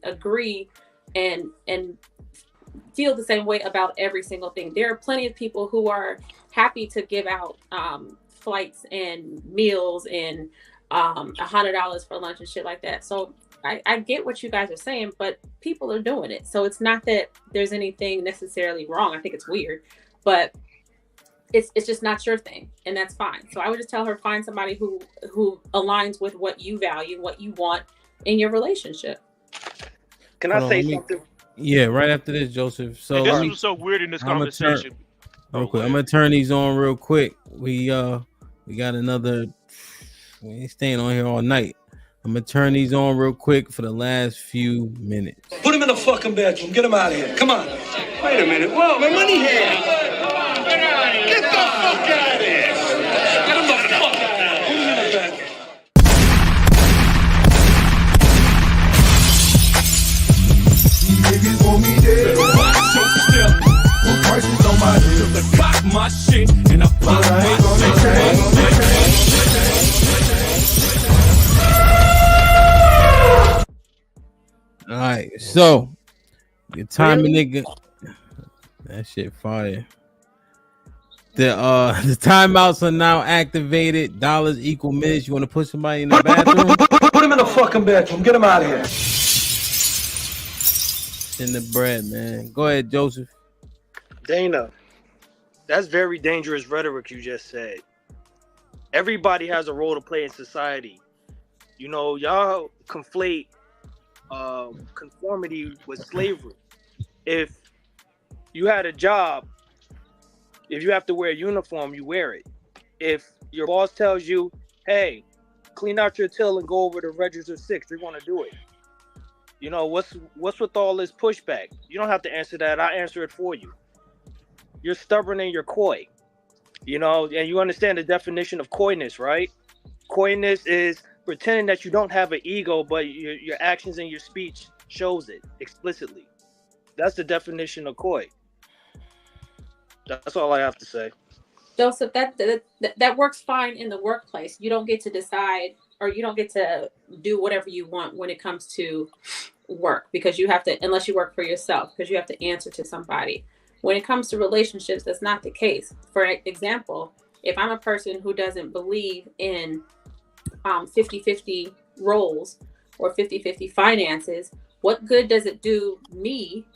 agree and feel the same way about every single thing. There are plenty of people who are happy to give out flights and meals and $100 for lunch and shit like that. So I get what you guys are saying, but people are doing it. So it's not that there's anything necessarily wrong. I think it's weird, but it's just not your thing, and that's fine. So I would just tell her, find somebody who aligns with what you value, what you want in your relationship. Can I say something? Yeah, right after this, Joseph. So And this was so weird in this conversation. Real quick, I'm gonna turn these on real quick. We got another. We ain't staying on here all night. I'm gonna turn these on real quick for the last few minutes. Put him in the fucking bedroom. Get him out of here. Come on. Wait a minute. Whoa, my money here. Get the fuck out of here. Get him the fuck out of here. Put him in the bedroom. Niggas want me dead. Watch your step. Put prices on my head. To cock my shit and I pop my shit. All right, so your timing, nigga. That shit fire. The timeouts are now activated. Dollars equal minutes. You want to put somebody in the bathroom? Put him in the fucking bedroom. Get him out of here. In the bread, man. Go ahead, Joseph. Dana, that's very dangerous rhetoric you just said. Everybody has a role to play in society. Y'all conflate conformity with slavery. If you had a job, if you have to wear a uniform, you wear it. If your boss tells you, hey, clean out your till and go over to Register 6, you're going to do it. What's with all this pushback? You don't have to answer that. I answer it for you. You're stubborn and you're coy. And you understand the definition of coyness, right? Coyness is pretending that you don't have an ego, but your actions and your speech shows it explicitly. That's the definition of coy. That's all I have to say. Joseph, that works fine in the workplace. You don't get to decide, or you don't get to do whatever you want when it comes to work, because you have to, unless you work for yourself, because you have to answer to somebody. When it comes to relationships, that's not the case. For example, if I'm a person who doesn't believe in 50-50 roles or 50-50 finances, what good does it do me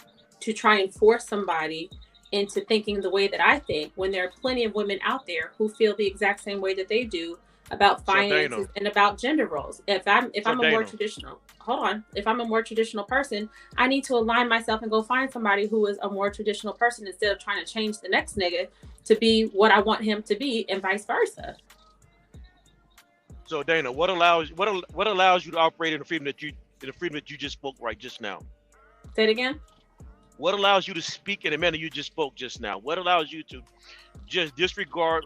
to try and force somebody into thinking the way that I think, when there are plenty of women out there who feel the exact same way that they do about finances and about gender roles? If I'm a more traditional, if I'm a more traditional person, I need to align myself and go find somebody who is a more traditional person, instead of trying to change the next nigga to be what I want him to be, and vice versa. So Dana, what allows you to operate in the freedom that you just spoke right just now? Say it again. What allows you to speak in the manner you just spoke just now? What allows you to just disregard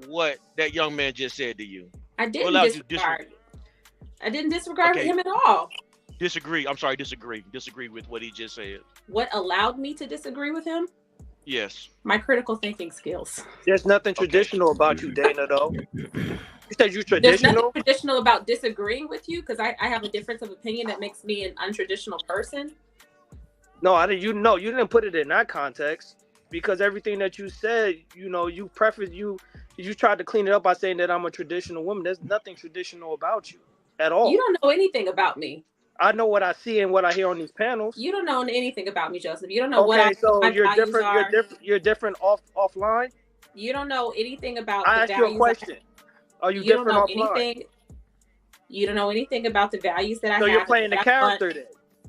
what that young man just said to you? I didn't disregard. I didn't disregard him at all. Disagree. I'm sorry, disagree. Disagree with what he just said. What allowed me to disagree with him? Yes. My critical thinking skills. There's nothing traditional about you, Dana, though. You said you There's nothing traditional? traditional about disagreeing with you because I have a difference of opinion that makes me an untraditional person. No, I didn't. You didn't put it in that context because everything that you said, you preface you tried to clean it up by saying that I'm a traditional woman. There's nothing traditional about you at all. You don't know anything about me. I know what I see and what I hear on these panels. You don't know anything about me, Joseph. You don't know what so you're values different. are. You're different offline. You don't know anything about. I the asked you a values question. Are you don't different know offline? anything. You don't know anything about the values that I have. So you're playing the character then.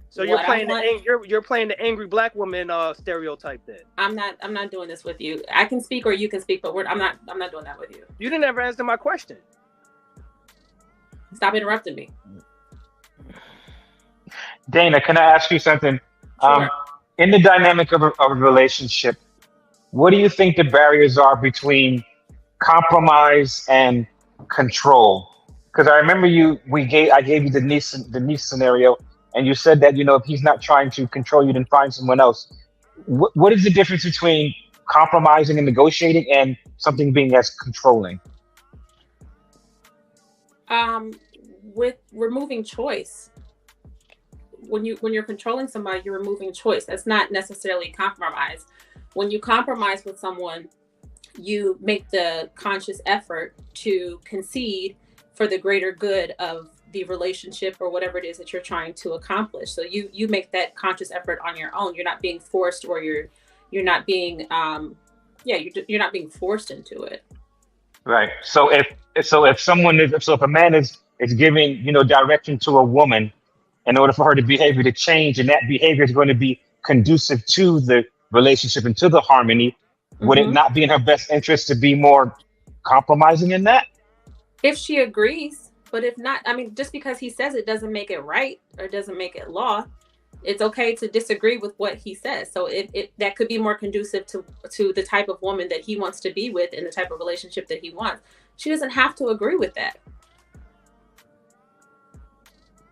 So you're playing you're playing the angry black woman stereotype then. I'm not doing this with you. I can speak or you can speak, but I'm not doing that with you. You didn't ever answer my question. Stop interrupting me. Dana, can I ask you something? Sure. In the dynamic of a relationship, what do you think the barriers are between compromise and control? Because I remember I gave you the niece scenario, and you said that if he's not trying to control you, then find someone else. What is the difference between compromising and negotiating and something being as controlling? With removing choice. When you're controlling somebody, you're removing choice. That's not necessarily compromise. When you compromise with someone, you make the conscious effort to concede for the greater good of the relationship or whatever it is that you're trying to accomplish. So you make that conscious effort on your own. You're not being forced, or you're not being you're not being forced into it. Right. So if a man is giving direction to a woman in order for her behavior to change, and that behavior is going to be conducive to the relationship and to the harmony, would it not be in her best interest to be more compromising in that? If she agrees, but if not, just because he says it doesn't make it right or doesn't make it law. It's okay to disagree with what he says. So that could be more conducive to the type of woman that he wants to be with and the type of relationship that he wants. She doesn't have to agree with that.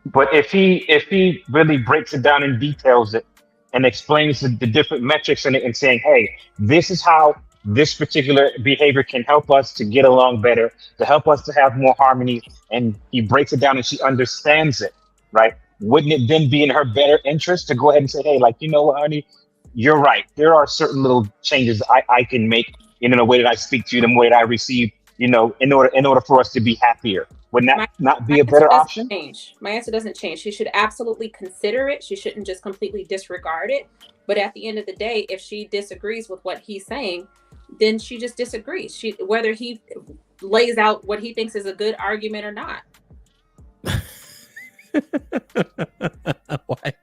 But if he really breaks it down and details it and explains the different metrics in it and saying, hey, this is how this particular behavior can help us to get along better, to help us to have more harmony, and he breaks it down and she understands it, right? Wouldn't it then be in her better interest to go ahead and say, hey, like, you know what, honey, you're right. There are certain little changes I can make in the way that I speak to you, the way that I receive, in order for us to be happier. Would that not be a better option? My answer doesn't change. She should absolutely consider it. She shouldn't just completely disregard it. But at the end of the day, if she disagrees with what he's saying, then she just disagrees. Whether he lays out what he thinks is a good argument or not. Why?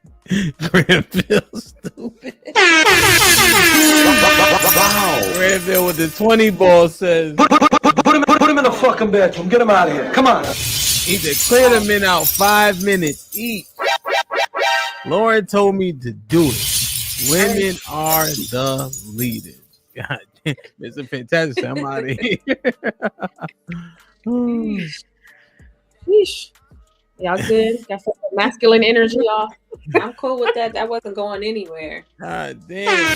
Granville stupid. Wow. Granville with the 20 ball says, Put him in the fucking bedroom. Get him out of here. Come on. He said, clear the men out 5 minutes each. Lauren told me to do it. Women are the leaders. God damn, it's a fantastic. I'm out of here. Sheesh. Y'all good? Got some masculine energy, y'all. I'm cool with that. That wasn't going anywhere. God damn.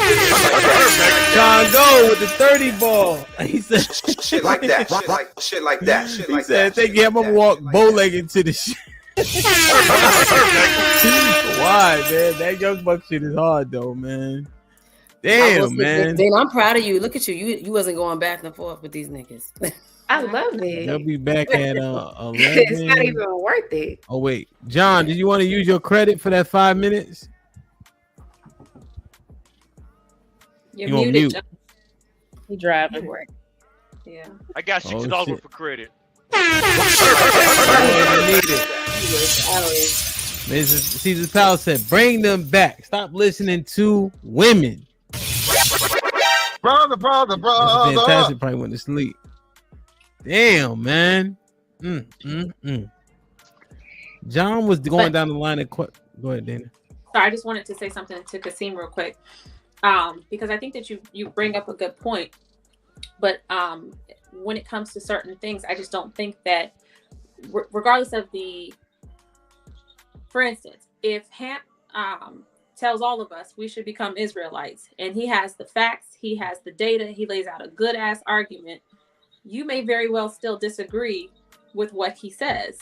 John Go with the 30 ball. He said shit like that. Shit like that. He said, they gave him a walk bow-legged to the shit. Why, man? That young buck shit is hard though, man. Damn, man. Then I'm proud of you. Look at you. You wasn't going back and forth with these niggas. I love it. They'll be back at 11. It's not even worth it. Oh wait, John, did you want to use your credit for that 5 minutes? You're muted, John. He driving work. Yeah. I got $60 worth for credit. Mrs. Caesar Powell said, bring them back. Stop listening to women. Brother. Fantastic. Probably went to sleep. Damn, man. John was going down the line of go ahead, Dana. Sorry, I just wanted to say something to Kasim real quick. Because I think that you bring up a good point. But when it comes to certain things, I just don't think that regardless of for instance, if tells all of us we should become Israelites, and he has the facts, he has the data, he lays out a good ass argument, you may very well still disagree with what he says,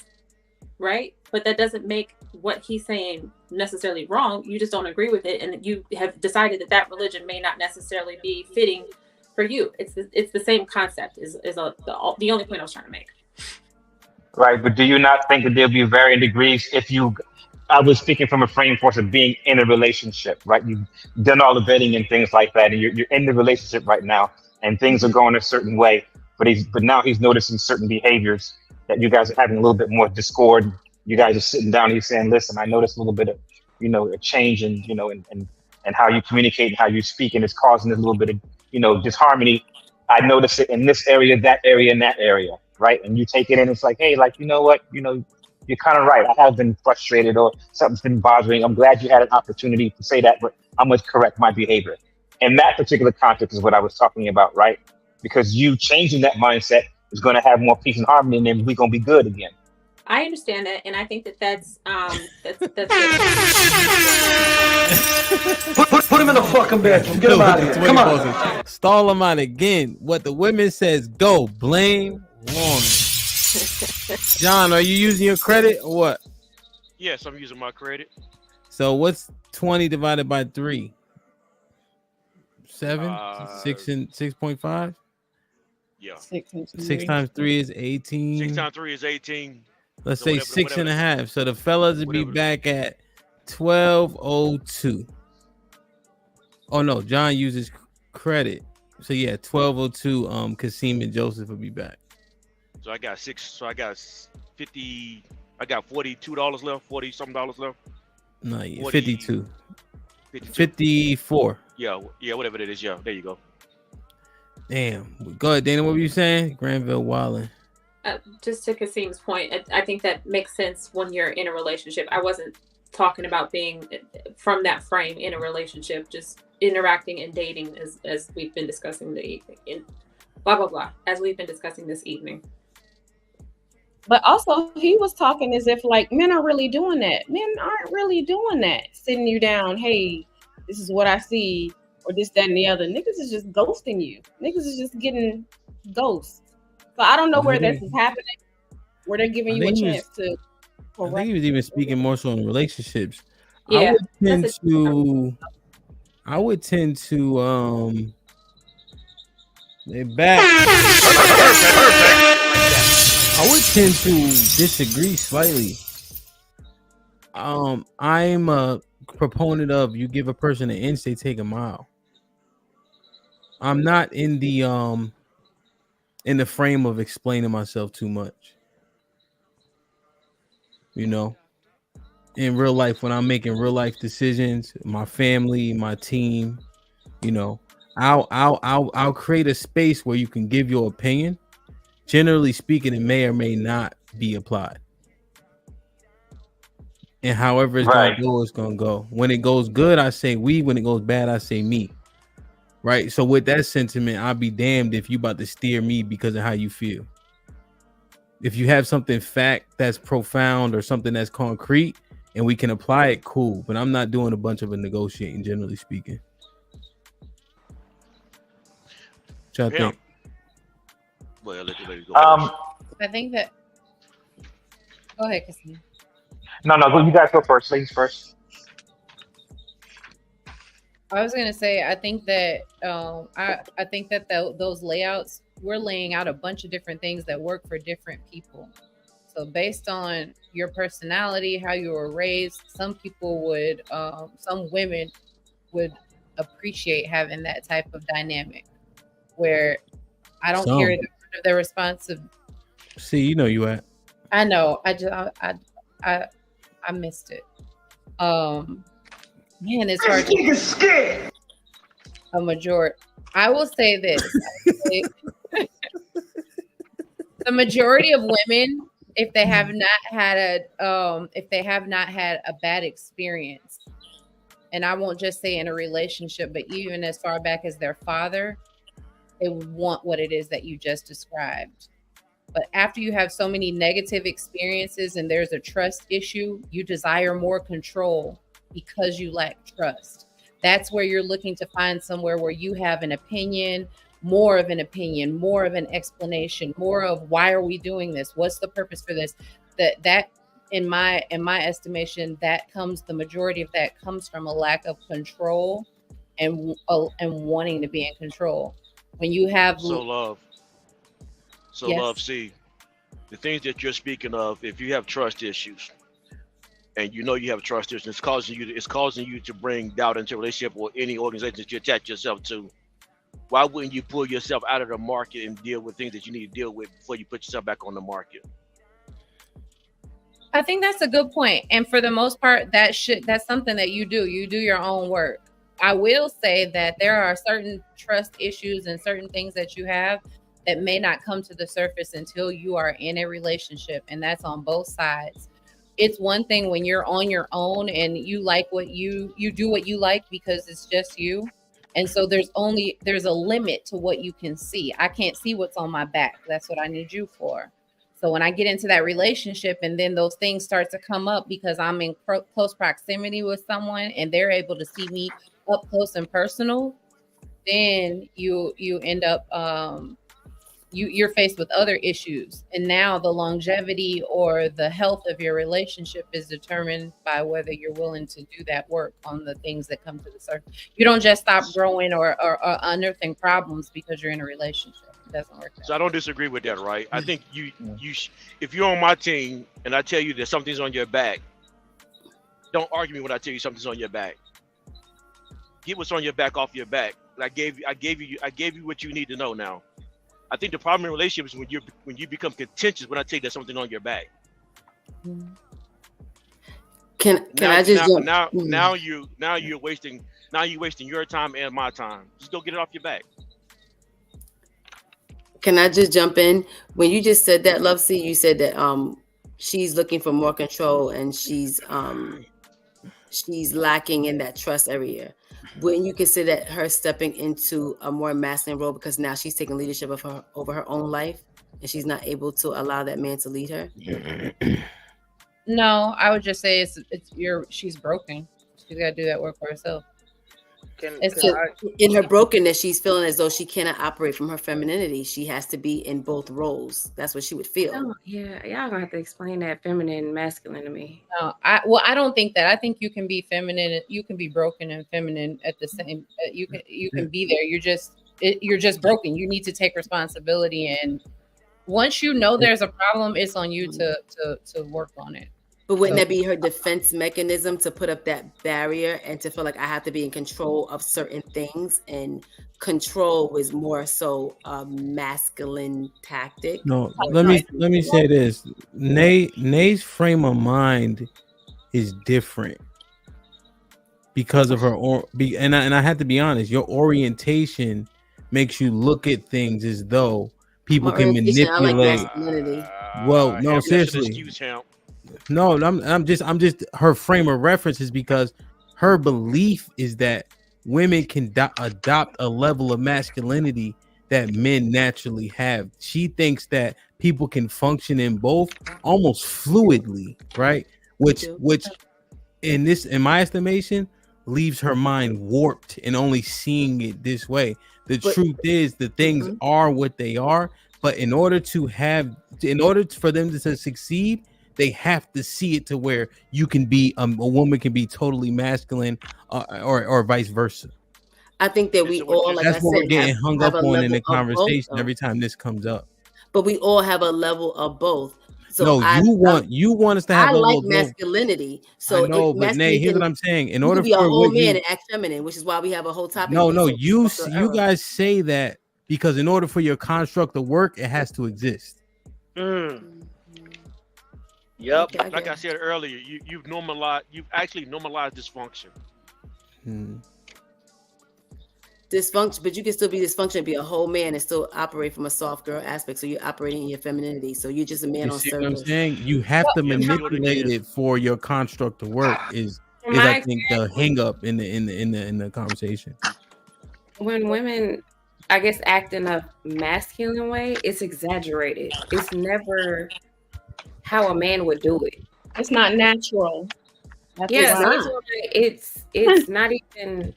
right? But that doesn't make what he's saying necessarily wrong. You just don't agree with it, and you have decided that that religion may not necessarily be fitting for you. It's the same concept. The only point I was trying to make. Right, but do you not think that there'll be varying degrees if you? I was speaking from a frame force of being in a relationship, right? You've done all the vetting and things like that, and you're in the relationship right now, and things are going a certain way. But now he's noticing certain behaviors that you guys are having a little bit more discord. You guys are sitting down. He's saying, "Listen, I noticed a little bit of, a change in, and how you communicate and how you speak, and it's causing a little bit of, disharmony. I noticed it in this area, that area, and that area, right?" And you take it in. It's like, hey, like, you know what, you're kind of right. I have been frustrated or something's been bothering. I'm glad you had an opportunity to say that, but I'm going to correct my behavior. And that particular context is what I was talking about, right? Because you changing that mindset is going to have more peace and harmony, and then we're going to be good again. I understand that, and I think that's Put him in the fucking bedroom. Get him out of here. Come on. Stall him out again. What the women says, go. Blame woman. John, are you using your credit or what? Yes, I'm using my credit. So what's 20 divided by 3? 7? 6 and 6.5? Yeah. 6 times 3 is 18. 6 times 3 is 18. Let's say whatever, 6 and a half. So the fellas would be back at 1202. Oh no, John uses credit. So yeah, 1202. Kasim and Joseph will be back. So I got 6. So I got 50. I got $42 left. 40 something dollars left. No, yeah, 52. 54. Yeah, whatever it is. Yeah, there you go. Damn. Go ahead, Dana. What were you saying? Granville Wallen. Just to Kasim's point, I think that makes sense when you're in a relationship. I wasn't talking about being from that frame in a relationship, just interacting and dating as we've been discussing as we've been discussing this evening. But also, he was talking as if like men are really doing that. Men aren't really doing that. Sitting you down, hey, this is what I see, or this, that, and the other. Niggas is just ghosting you. Niggas is just getting ghosts. So I don't know where this is happening, where they're giving you a chance to. I think he was even speaking more so in relationships. Yeah, I would tend to they're back. I would tend to disagree slightly. I'm a proponent of you give a person an inch, they take a mile. I'm not in the frame of explaining myself too much. In real life, when I'm making real life decisions, my family, my team, I'll create a space where you can give your opinion. Generally speaking, it may or may not be applied. And however it's gonna go, it's gonna go. When it goes good, I say we. When it goes bad, I say me. Right. So with that sentiment, I'll be damned if you about to steer me because of how you feel. If you have something fact that's profound or something that's concrete and we can apply it, cool. But I'm not doing a bunch of negotiating, generally speaking. What y'all think? Well, let you go. I think that. Go ahead, Kasim. No, you guys go first. Ladies first. I was gonna say, I think that I think that those layouts, we're laying out a bunch of different things that work for different people. So based on your personality, how you were raised, some women would appreciate having that type of dynamic where I don't hear the response of. See, you at. I know. I missed it. Man, it's hard to scared. A majority. I will say this. The majority of women, if they have not had a bad experience, and I won't just say in a relationship, but even as far back as their father, they want what it is that you just described. But after you have so many negative experiences and there's a trust issue, you desire more control because you lack trust. That's where you're looking to find somewhere where you have an opinion, more of an explanation, more of why are we doing this? What's the purpose for this? That in my estimation, the majority of that comes from a lack of control and wanting to be in control. When you have love, yes. see, the things that you're speaking of, if you have trust issues, and you know you have trust issues, it's causing you to bring doubt into a relationship or any organization that you attach yourself to. Why wouldn't you pull yourself out of the market and deal with things that you need to deal with before you put yourself back on the market? I think that's a good point. And for the most part, that's something that you do. You do your own work. I will say that there are certain trust issues and certain things that you have that may not come to the surface until you are in a relationship. And that's on both sides. It's one thing when you're on your own and you like what you do what you like because it's just you. And so there's a limit to what you can see. I can't see what's on my back. That's what I need you for. So when I get into that relationship and then those things start to come up because I'm in close proximity with someone and they're able to see me up close and personal, then you end up you're faced with other issues. And now the longevity or the health of your relationship is determined by whether you're willing to do that work on the things that come to the surface. You don't just stop growing or unearthing problems because you're in a relationship. It doesn't work. So I don't disagree with that, right? I think you if you're on my team and I tell you that something's on your back, don't argue me when I tell you something's on your back. Get what's on your back off your back. I gave you what you need to know now. I think the problem in relationships is when you become contentious when I tell you there's something on your back. Now you're wasting your time and my time. Just go get it off your back. Can I just jump in? When you just said that, Love C, you said that she's looking for more control and she's lacking in that trust area. Wouldn't you consider her stepping into a more masculine role because now she's taking leadership over her own life and she's not able to allow that man to lead her? No, I would just say she's broken. She's got to do that work for herself. In her brokenness, she's feeling as though she cannot operate from her femininity. She has to be in both roles. That's what she would feel. Oh, yeah, y'all gonna have to explain that feminine and masculine to me. No, I don't think that. I think you can be feminine. You can be broken and feminine at the same. You can be there. You're just broken. You need to take responsibility. And once you know there's a problem, it's on you to work on it. But wouldn't that be her defense mechanism to put up that barrier and to feel like I have to be in control of certain things? And control was more so a masculine tactic. No, let me say this. Nay's frame of mind is different because of her and I have to be honest. Your orientation makes you look at things as though people can manipulate. Well, no, seriously. No, I'm just her frame of reference is because her belief is that women can adopt a level of masculinity that men naturally have. She thinks that people can function in both almost fluidly, right? Which in my estimation leaves her mind warped and only seeing it this way. The truth is the things are what they are, but in order for them to succeed, they have to see it to where you can be a woman can be totally masculine or vice versa. I think that we all, like that's I what said, we're getting hung up on in the conversation both, every time this comes up. But we all have a level of both. So you want us to have. I like masculinity. So I know, but Nay, here's what I'm saying. In order to be a for whole man and act feminine, which is why we have a whole topic. No, you guys say that because in order for your construct to work, it has to exist. Yep. Like I said earlier, you've actually normalized dysfunction. Dysfunction, but you can still be dysfunctional, be a whole man and still operate from a soft girl aspect. So you're operating in your femininity. So you're just a man on surface. What I'm saying? You have to manipulate it for your construct to work. Is I think the hang up in the conversation. When women, I guess, act in a masculine way, it's exaggerated. It's never how a man would do it. It's not natural. That's Yeah, so why. that's why it's not even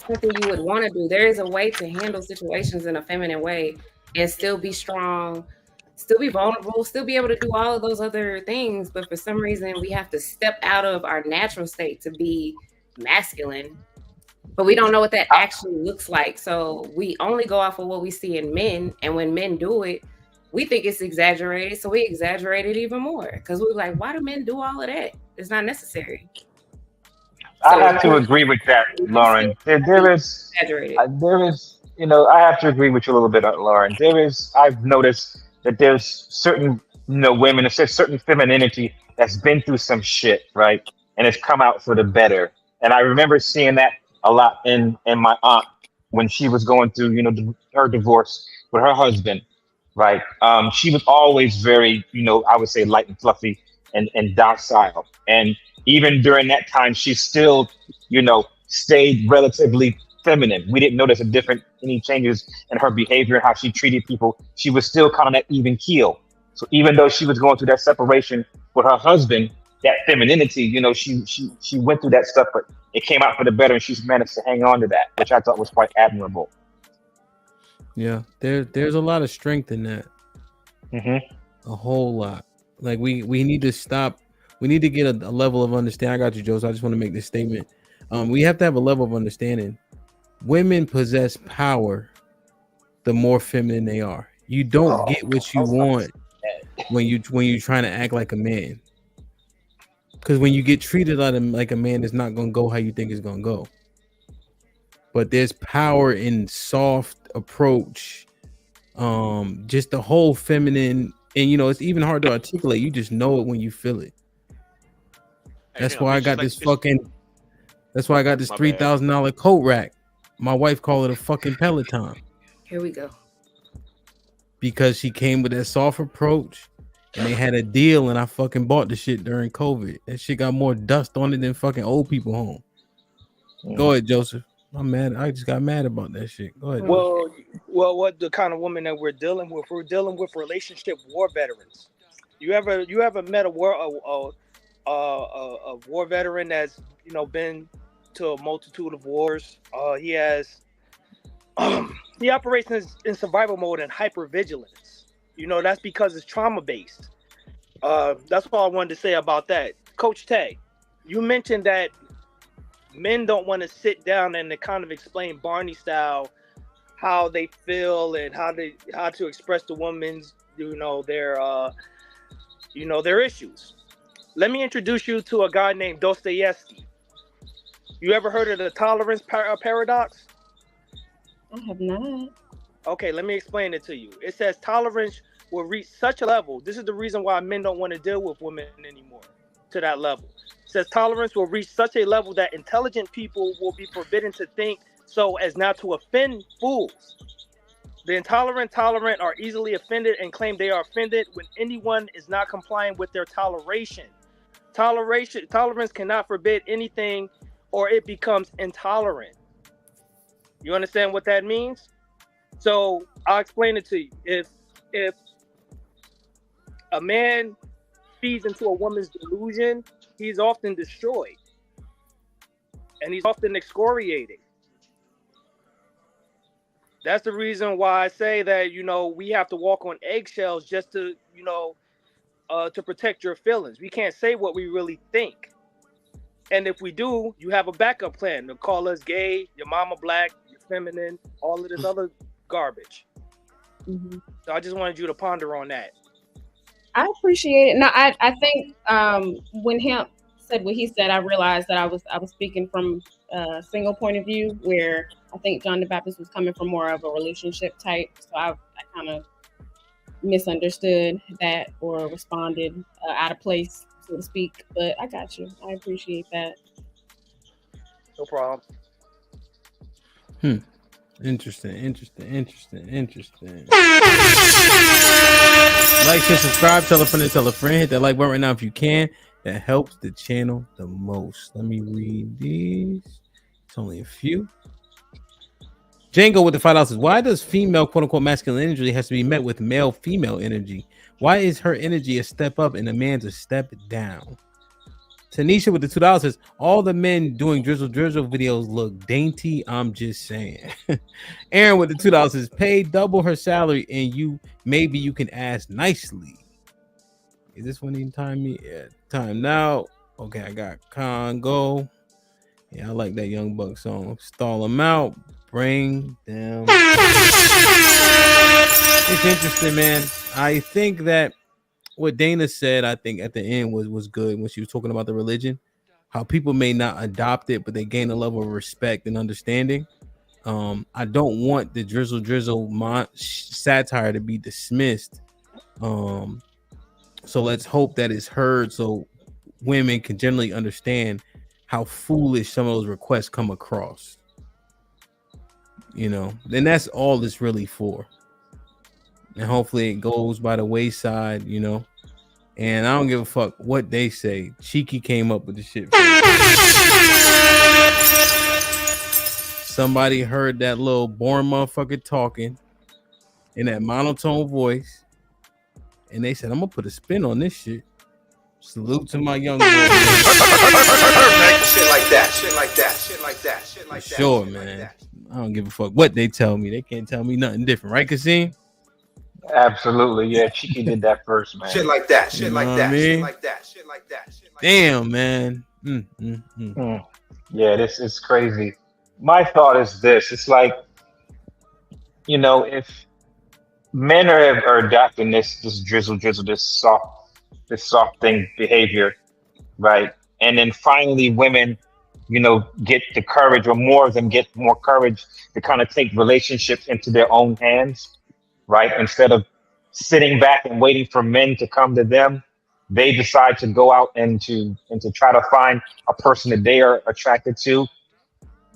something you would want to do. There is a way to handle situations in a feminine way and still be strong, still be vulnerable, still be able to do all of those other things. But for some reason, we have to step out of our natural state to be masculine. But we don't know what that actually looks like. So we only go off of what we see in men. And when men do it, we think it's exaggerated. So we exaggerate it even more because we're like, why do men do all of that? It's not necessary. I have to agree with that, Lauren. There is, I have to agree with you a little bit, Lauren. I've noticed that there's certain, women, there's certain femininity that's been through some shit, right? And it's come out for the better. And I remember seeing that a lot in my aunt when she was going through, her divorce with her husband, right? She was always very, I would say light and fluffy and docile. And even during that time, she still, stayed relatively feminine. We didn't notice any changes in her behavior and how she treated people. She was still kind of that even keel. So even though she was going through that separation with her husband, that femininity, she went through that stuff, but it came out for the better, and she's managed to hang on to that, which I thought was quite admirable. Yeah, there's a lot of strength in that. Mm-hmm. A whole lot. Like we need to stop. We need to get a level of understanding. I got you, Joe. So I just want to make this statement. We have to have a level of understanding. Women possess power the more feminine they are. You don't get what you want when you're trying to act like a man. Because when you get treated like a man, it's not gonna go how you think it's gonna go. But there's power in soft approach, just the whole feminine, and it's even hard to articulate. You just know it when you feel it. That's why I got this fucking. That's why I got this $3,000 coat rack. My wife called it a fucking Peloton. Here we go. Because she came with that soft approach. And they had a deal, and I fucking bought the shit during COVID. That shit got more dust on it than fucking old people home. Go ahead, Joseph. I'm mad. I just got mad about that shit. Go ahead. Well, what the kind of woman that we're dealing with? We're dealing with relationship war veterans. You ever met a war veteran that's been to a multitude of wars? He operates in survival mode and hypervigilance. That's because it's trauma based. That's all I wanted to say about that. Coach Tay, you mentioned that men don't want to sit down and to kind of explain Barney style how they feel and how to express the woman's their issues. Let me introduce you to a guy named Dostoevsky. You ever heard of the tolerance paradox? I have not. Okay, let me explain it to you. It says tolerance will reach such a level. This is the reason why men don't want to deal with women anymore to that level. It says tolerance will reach such a level that intelligent people will be forbidden to think so as not to offend fools. The intolerant tolerant are easily offended and claim they are offended when anyone is not complying with their toleration. Tolerance cannot forbid anything or it becomes intolerant. You understand what that means? So I'll explain it to you. If a man feeds into a woman's delusion, he's often destroyed. And he's often excoriated. That's the reason why I say that, we have to walk on eggshells just to, to protect your feelings. We can't say what we really think. And if we do, you have a backup plan. They'll call us gay, your mama black, you're feminine, all of this other garbage. Mm-hmm. So I just wanted you to ponder on that. I appreciate it. No, I think when Hemp said what he said, I realized that I was speaking from a single point of view, where I think John the Baptist was coming from more of a relationship type. So I kind of misunderstood that or responded out of place, so to speak. But I got you. I appreciate that. No problem. Interesting. Like, share, subscribe, tell a friend, hit that like button right now if you can. That helps the channel the most. Let me read these. It's only a few. Django with the $5 says, why does female quote unquote masculine energy has to be met with male female energy? Why is her energy a step up and a man's a step down? Tanisha with the $2 says all the men doing drizzle videos look dainty. I'm just saying. Aaron with the $2 says pay double her salary and maybe you can ask nicely. Is this one even time me? Yeah, time now. Okay, I got Congo. Yeah, I like that Young Buck song. Stall them out. Bring them. It's interesting, man. I think that what Dana said, I think at the end was good when she was talking about the religion, how people may not adopt it, but they gain a level of respect and understanding. I don't want the drizzle satire to be dismissed. So let's hope that it's heard so women can generally understand how foolish some of those requests come across. Then that's all it's really for. And hopefully it goes by the wayside, And I don't give a fuck what they say. Cheeky came up with the shit. Somebody heard that little born motherfucker talking in that monotone voice, and they said, I'm gonna put a spin on this shit. Salute to my young boy. Shit like that. Shit like that. Shit like that. Shit like that. Sure, man. I don't give a fuck what they tell me. They can't tell me nothing different, right, Kasim? Absolutely, yeah. Cheeky did that first, man. Shit like that. Shit like that. Shit like that. Shit like that. Damn, man. Yeah, this is crazy. My thought is this: it's like, if men are adapting this drizzle, this soft thing behavior, right? And then finally, women, get the courage, or more of them get more courage to kind of take relationships into their own hands. Right? Instead of sitting back and waiting for men to come to them, they decide to go out and to try to find a person that they are attracted to.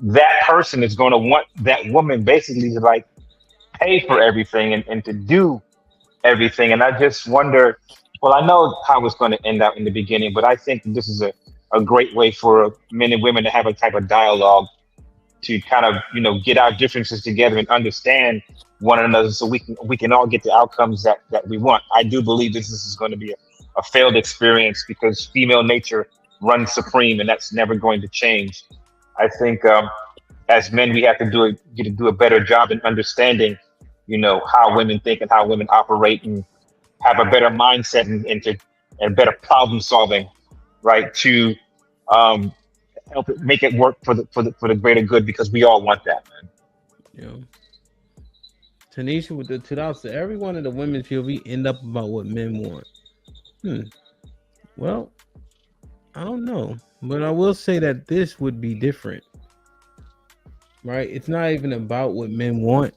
That person is going to want that woman basically to like pay for everything and to do everything. And I just wonder, well, I know how it's going to end out in the beginning, but I think this is a great way for men and women to have a type of dialogue to kind of, get our differences together and understand one another so we can all get the outcomes that we want. I do believe this is going to be a failed experience because female nature runs supreme, and that's never going to change. I think as men, we have to do a better job in understanding, how women think and how women operate, and have a better mindset and better problem solving, right? To help it make it work for the greater good, because we all want that, man. Yeah. Tanisha with the $2. Every one of the women's POV end up about what men want. Well, I don't know, but I will say that this would be different, right? It's not even about what men want.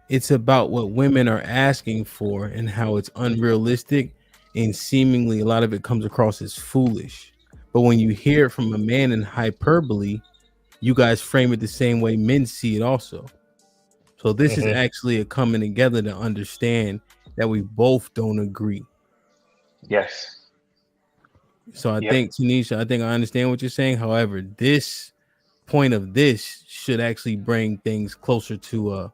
It's about what women are asking for and how it's unrealistic, and seemingly a lot of it comes across as foolish. But when you hear it from a man in hyperbole, you guys frame it the same way men see it also. So this is actually a coming together to understand that we both don't agree. Yes. So I think, Tanisha, I understand what you're saying. However, this point of this should actually bring things closer to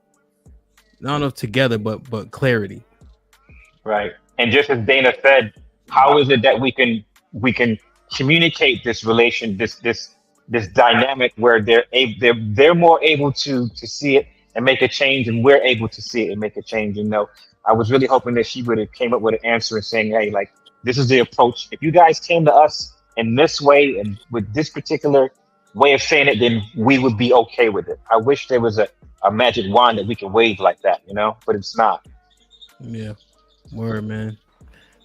not enough together, but clarity. Right. And just as Dana said, how is it that we can communicate this relation, this dynamic where they're more able to see it and make a change, and we're able to see it and make a change. I was really hoping that she would have came up with an answer and saying, hey, like, this is the approach. If you guys came to us in this way and with this particular way of saying it, then we would be okay with it. I wish there was a magic wand that we could wave like that, but it's not. Yeah. Word, man.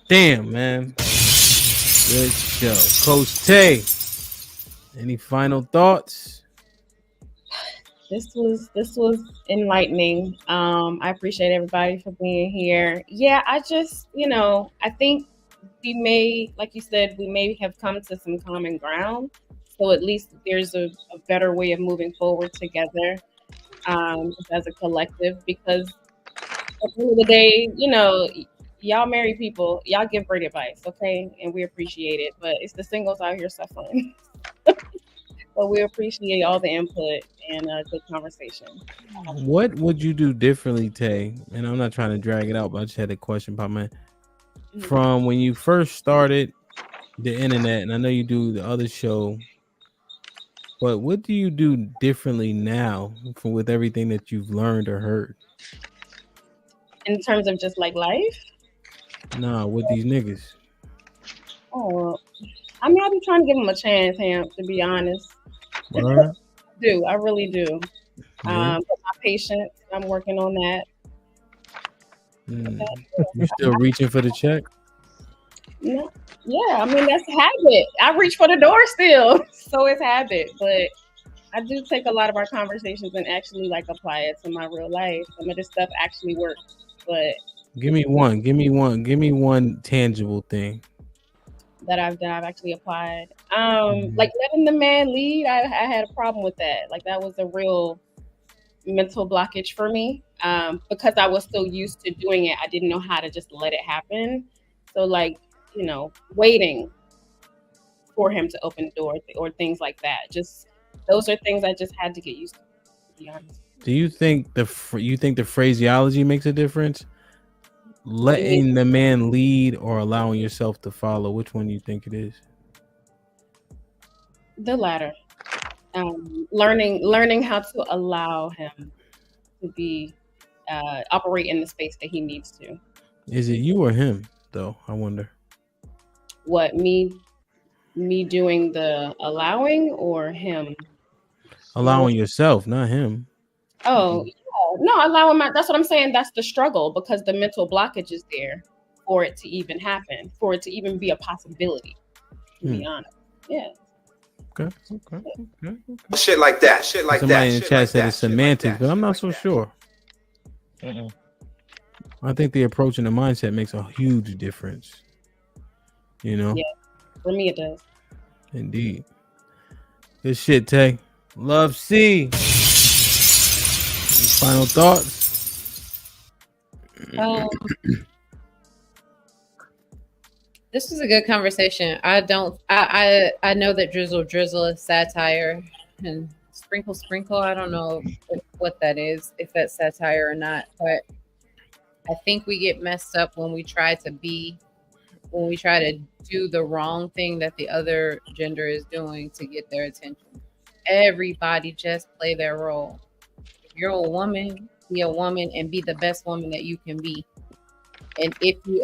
Damn, man. Good show. Coach Tay, any final thoughts? This was enlightening. I appreciate everybody for being here. Yeah, I just, I think we may, like you said, we may have come to some common ground. So at least there's a better way of moving forward together as a collective, because at the end of the day, y'all married people, y'all give great advice, okay? And we appreciate it, but it's the singles out here suffering. But we appreciate all the input and good conversation. What would you do differently, Tay? And I'm not trying to drag it out, but I just had a question about from when you first started the internet, and I know you do the other show. But what do you do differently now with everything that you've learned or heard? In terms of just like life. Nah, with these niggas. Oh, I mean, I be trying to give them a chance, Hamp. To be honest, Word? I really do. Yeah. But my patience, I'm working on that. You still reaching for the check? No, yeah, I mean that's habit. I reach for the door still, so it's habit. But I do take a lot of our conversations and actually like apply it to my real life. Some of this stuff actually works, but Give me one tangible thing. that I've actually applied. Like letting the man lead, I had a problem with that. Like that was a real mental blockage for me. Because I was so used to doing it, I didn't know how to just let it happen. So like, waiting for him to open the door or things like that. Just those are things I just had to get used to be honest. Do you think the phraseology makes a difference? Letting the man lead or allowing yourself to follow? Which one do you think it is? The latter. Learning how to allow him to be operate in the space that he needs to. Is it you or him though? I wonder. What, me doing the allowing or him? Allowing yourself, not him. Oh, yeah. No, allowing that's what I'm saying. That's the struggle because the mental blockage is there for it to even happen, for it to even be a possibility, to be honest. Yeah. Okay. Shit like that. Shit like Somebody that. in the chat said it's semantics, but I'm not so sure. I think the approach and the mindset makes a huge difference. Yeah, for me it does. Indeed. Good shit, Tay. Love C. Final thoughts? This was a good conversation. I know that drizzle is satire and sprinkle. I don't know what that is, if that's satire or not, but I think we get messed up when we try to do the wrong thing that the other gender is doing to get their attention. Everybody just play their role. If you're a woman, be a woman and be the best woman that you can be. And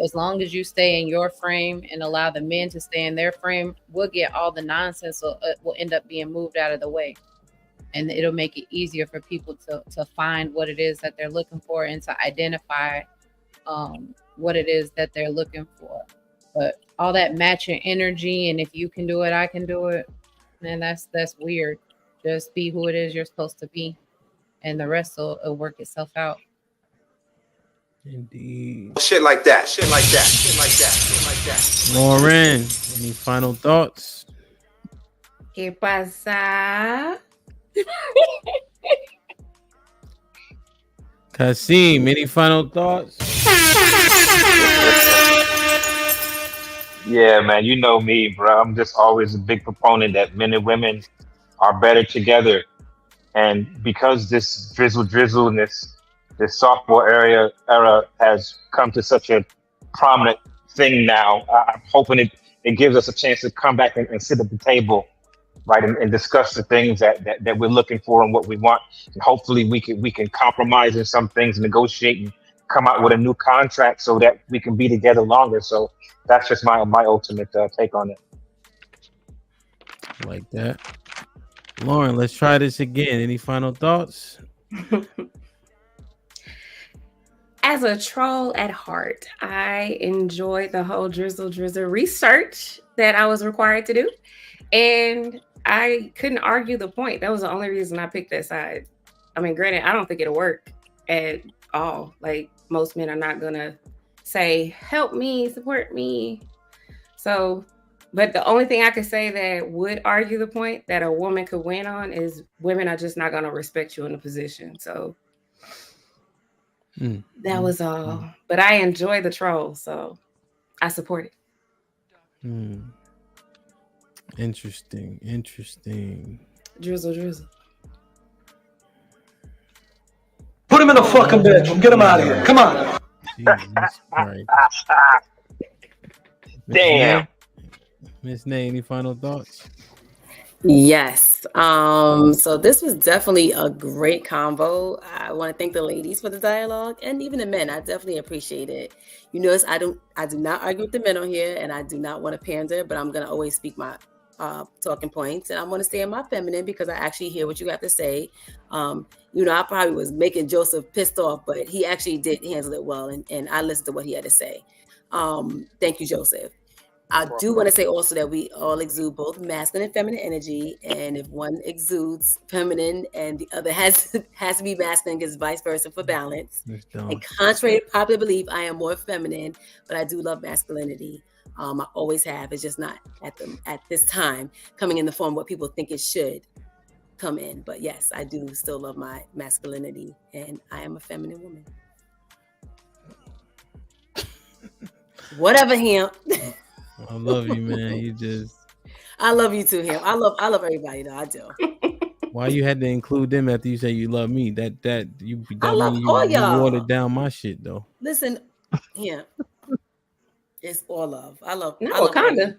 as long as you stay in your frame and allow the men to stay in their frame, we'll get all the nonsense will end up being moved out of the way. And it'll make it easier for people to find what it is that they're looking for and to identify what it is that they're looking for. But all that matching energy and if you can do it, I can do it, man, that's weird. Just be who it is you're supposed to be, and the rest will work itself out. Indeed. Shit like that. Shit like that. Shit like that. Shit like that. Lauren, any final thoughts? ¿Qué pasa? Kasim, any final thoughts? Yeah, man, you know me, bro. I'm just always a big proponent that men and women are better together. And because this drizzle and this softball era has come to such a prominent thing now, I'm hoping it gives us a chance to come back and sit at the table, right, and discuss the things that we're looking for and what we want. And hopefully we can compromise in some things, negotiate and come out with a new contract so that we can be together longer. So that's just my ultimate take on it. Like that. Lauren, let's try this again. Any final thoughts? As a troll at heart, I enjoy the whole drizzle research that I was required to do. And I couldn't argue the point. That was the only reason I picked that side. I mean, granted, I don't think it'll work at all. Like, most men are not going to say, help me, support me. So, but the only thing I could say that would argue the point that a woman could win on is women are just not going to respect you in a position. So that was all. But I enjoy the troll, so I support it. Interesting. Drizzle. Put him in a fucking bedroom. Get him out of here. Come on. Jesus Christ. Damn. Miss Nay, any final thoughts? Yes. So this was definitely a great combo. I want to thank the ladies for the dialogue and even the men. I definitely appreciate it. You notice I do not argue with the men on here, and I do not want to pander, but I'm gonna always speak my talking points, and I'm gonna stay in my feminine because I actually hear what you got to say. I probably was making Joseph pissed off, but he actually did handle it well, and I listened to what he had to say. Thank you, Joseph. I do want to say also that we all exude both masculine and feminine energy, and if one exudes feminine and the other has to be masculine, because vice versa for balance. And contrary to popular belief, I am more feminine, but I do love masculinity. I always have. It's just not at this time coming in the form of what people think it should come in. But yes, I do still love my masculinity, and I am a feminine woman. Whatever, him. I love you, man. I love you too, him. I love everybody though. I do. Why you had to include them after you say you love me? You watered down my shit though. Listen, yeah. It's all love. I love Wakanda.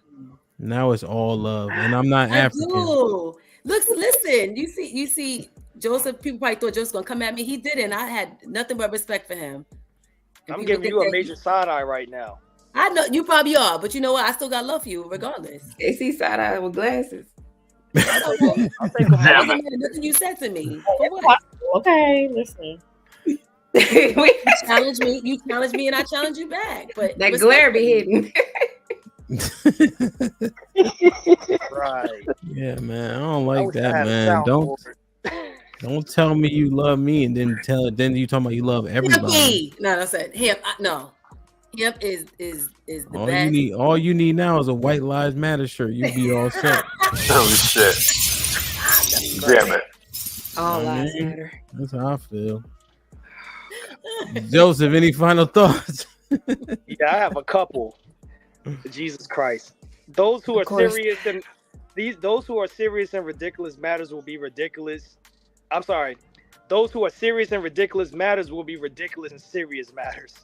Now it's all love, and I'm not African. Do. Listen. You see, Joseph. People probably thought Joseph was gonna come at me. He didn't. I had nothing but respect for him. And I'm giving you a major side eye right now. I know you probably are, but you know what? I still got love for you, regardless. They see side eye with glasses. I'll take them. Nothing you said to me. For what? Okay, listen. You challenge me, and I challenge you back. But that glare be hidden. Right. Yeah, man. I don't like that, man. Don't tell me you love me and then you talking about you love everybody. No, that's it. Him, no. Him is the best. All you need now is a White Lives Matter shirt. You be all set. Oh shit! Damn it! All lives matter. That's how I feel. Joseph, any final thoughts? Yeah, I have a couple. Jesus Christ. Those who are serious and those who are serious and ridiculous matters will be ridiculous. I'm sorry. Those who are serious and ridiculous matters will be ridiculous and serious matters.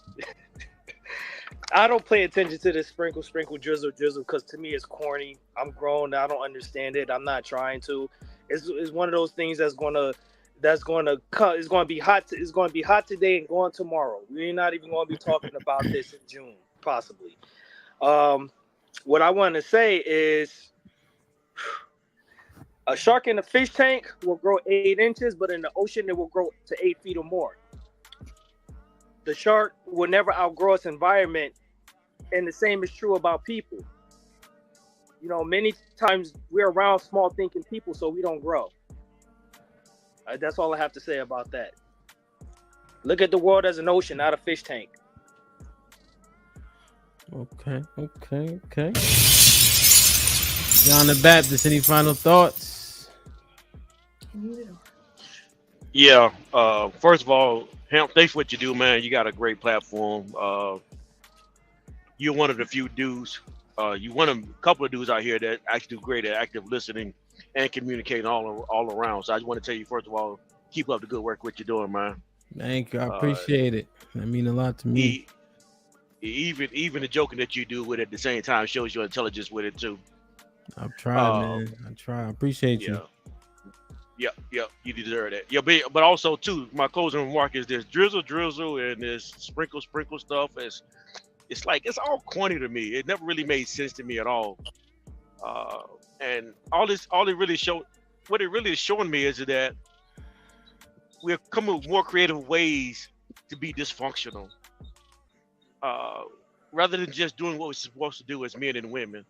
I don't pay attention to this sprinkle, drizzle, because to me it's corny. I'm grown. I don't understand it. I'm not trying to. It's one of those things that's gonna come. It's gonna be hot. It's gonna be hot today and going tomorrow. We're not even gonna be talking about this in June, possibly. What I want to say is, a shark in a fish tank will grow 8 inches, but in the ocean it will grow to 8 feet or more. The shark will never outgrow its environment, and the same is true about people. Many times we're around small thinking people, so we don't grow. That's all I have to say about that. Look at the world as an ocean, not a fish tank. Okay. John the Baptist, any final thoughts? Yeah. First of all, Hemp, thanks for what you do, man. You got a great platform. You're one of the few dudes. You one of a couple of dudes out here that actually do great at active listening and communicating all around. So I just want to tell you, first of all, keep up the good work what you're doing, man. Thank you. I appreciate it. That means a lot to me. Even the joking that you do with it at the same time shows your intelligence with it too. I've tried, man. I try. I appreciate you. Yeah, you deserve that. Yeah, but also too, my closing remark is this drizzle and this sprinkle stuff. It's like it's all corny to me. It never really made sense to me at all. And what it really is showing me is that we're coming with more creative ways to be dysfunctional. Rather than just doing what we're supposed to do as men and women.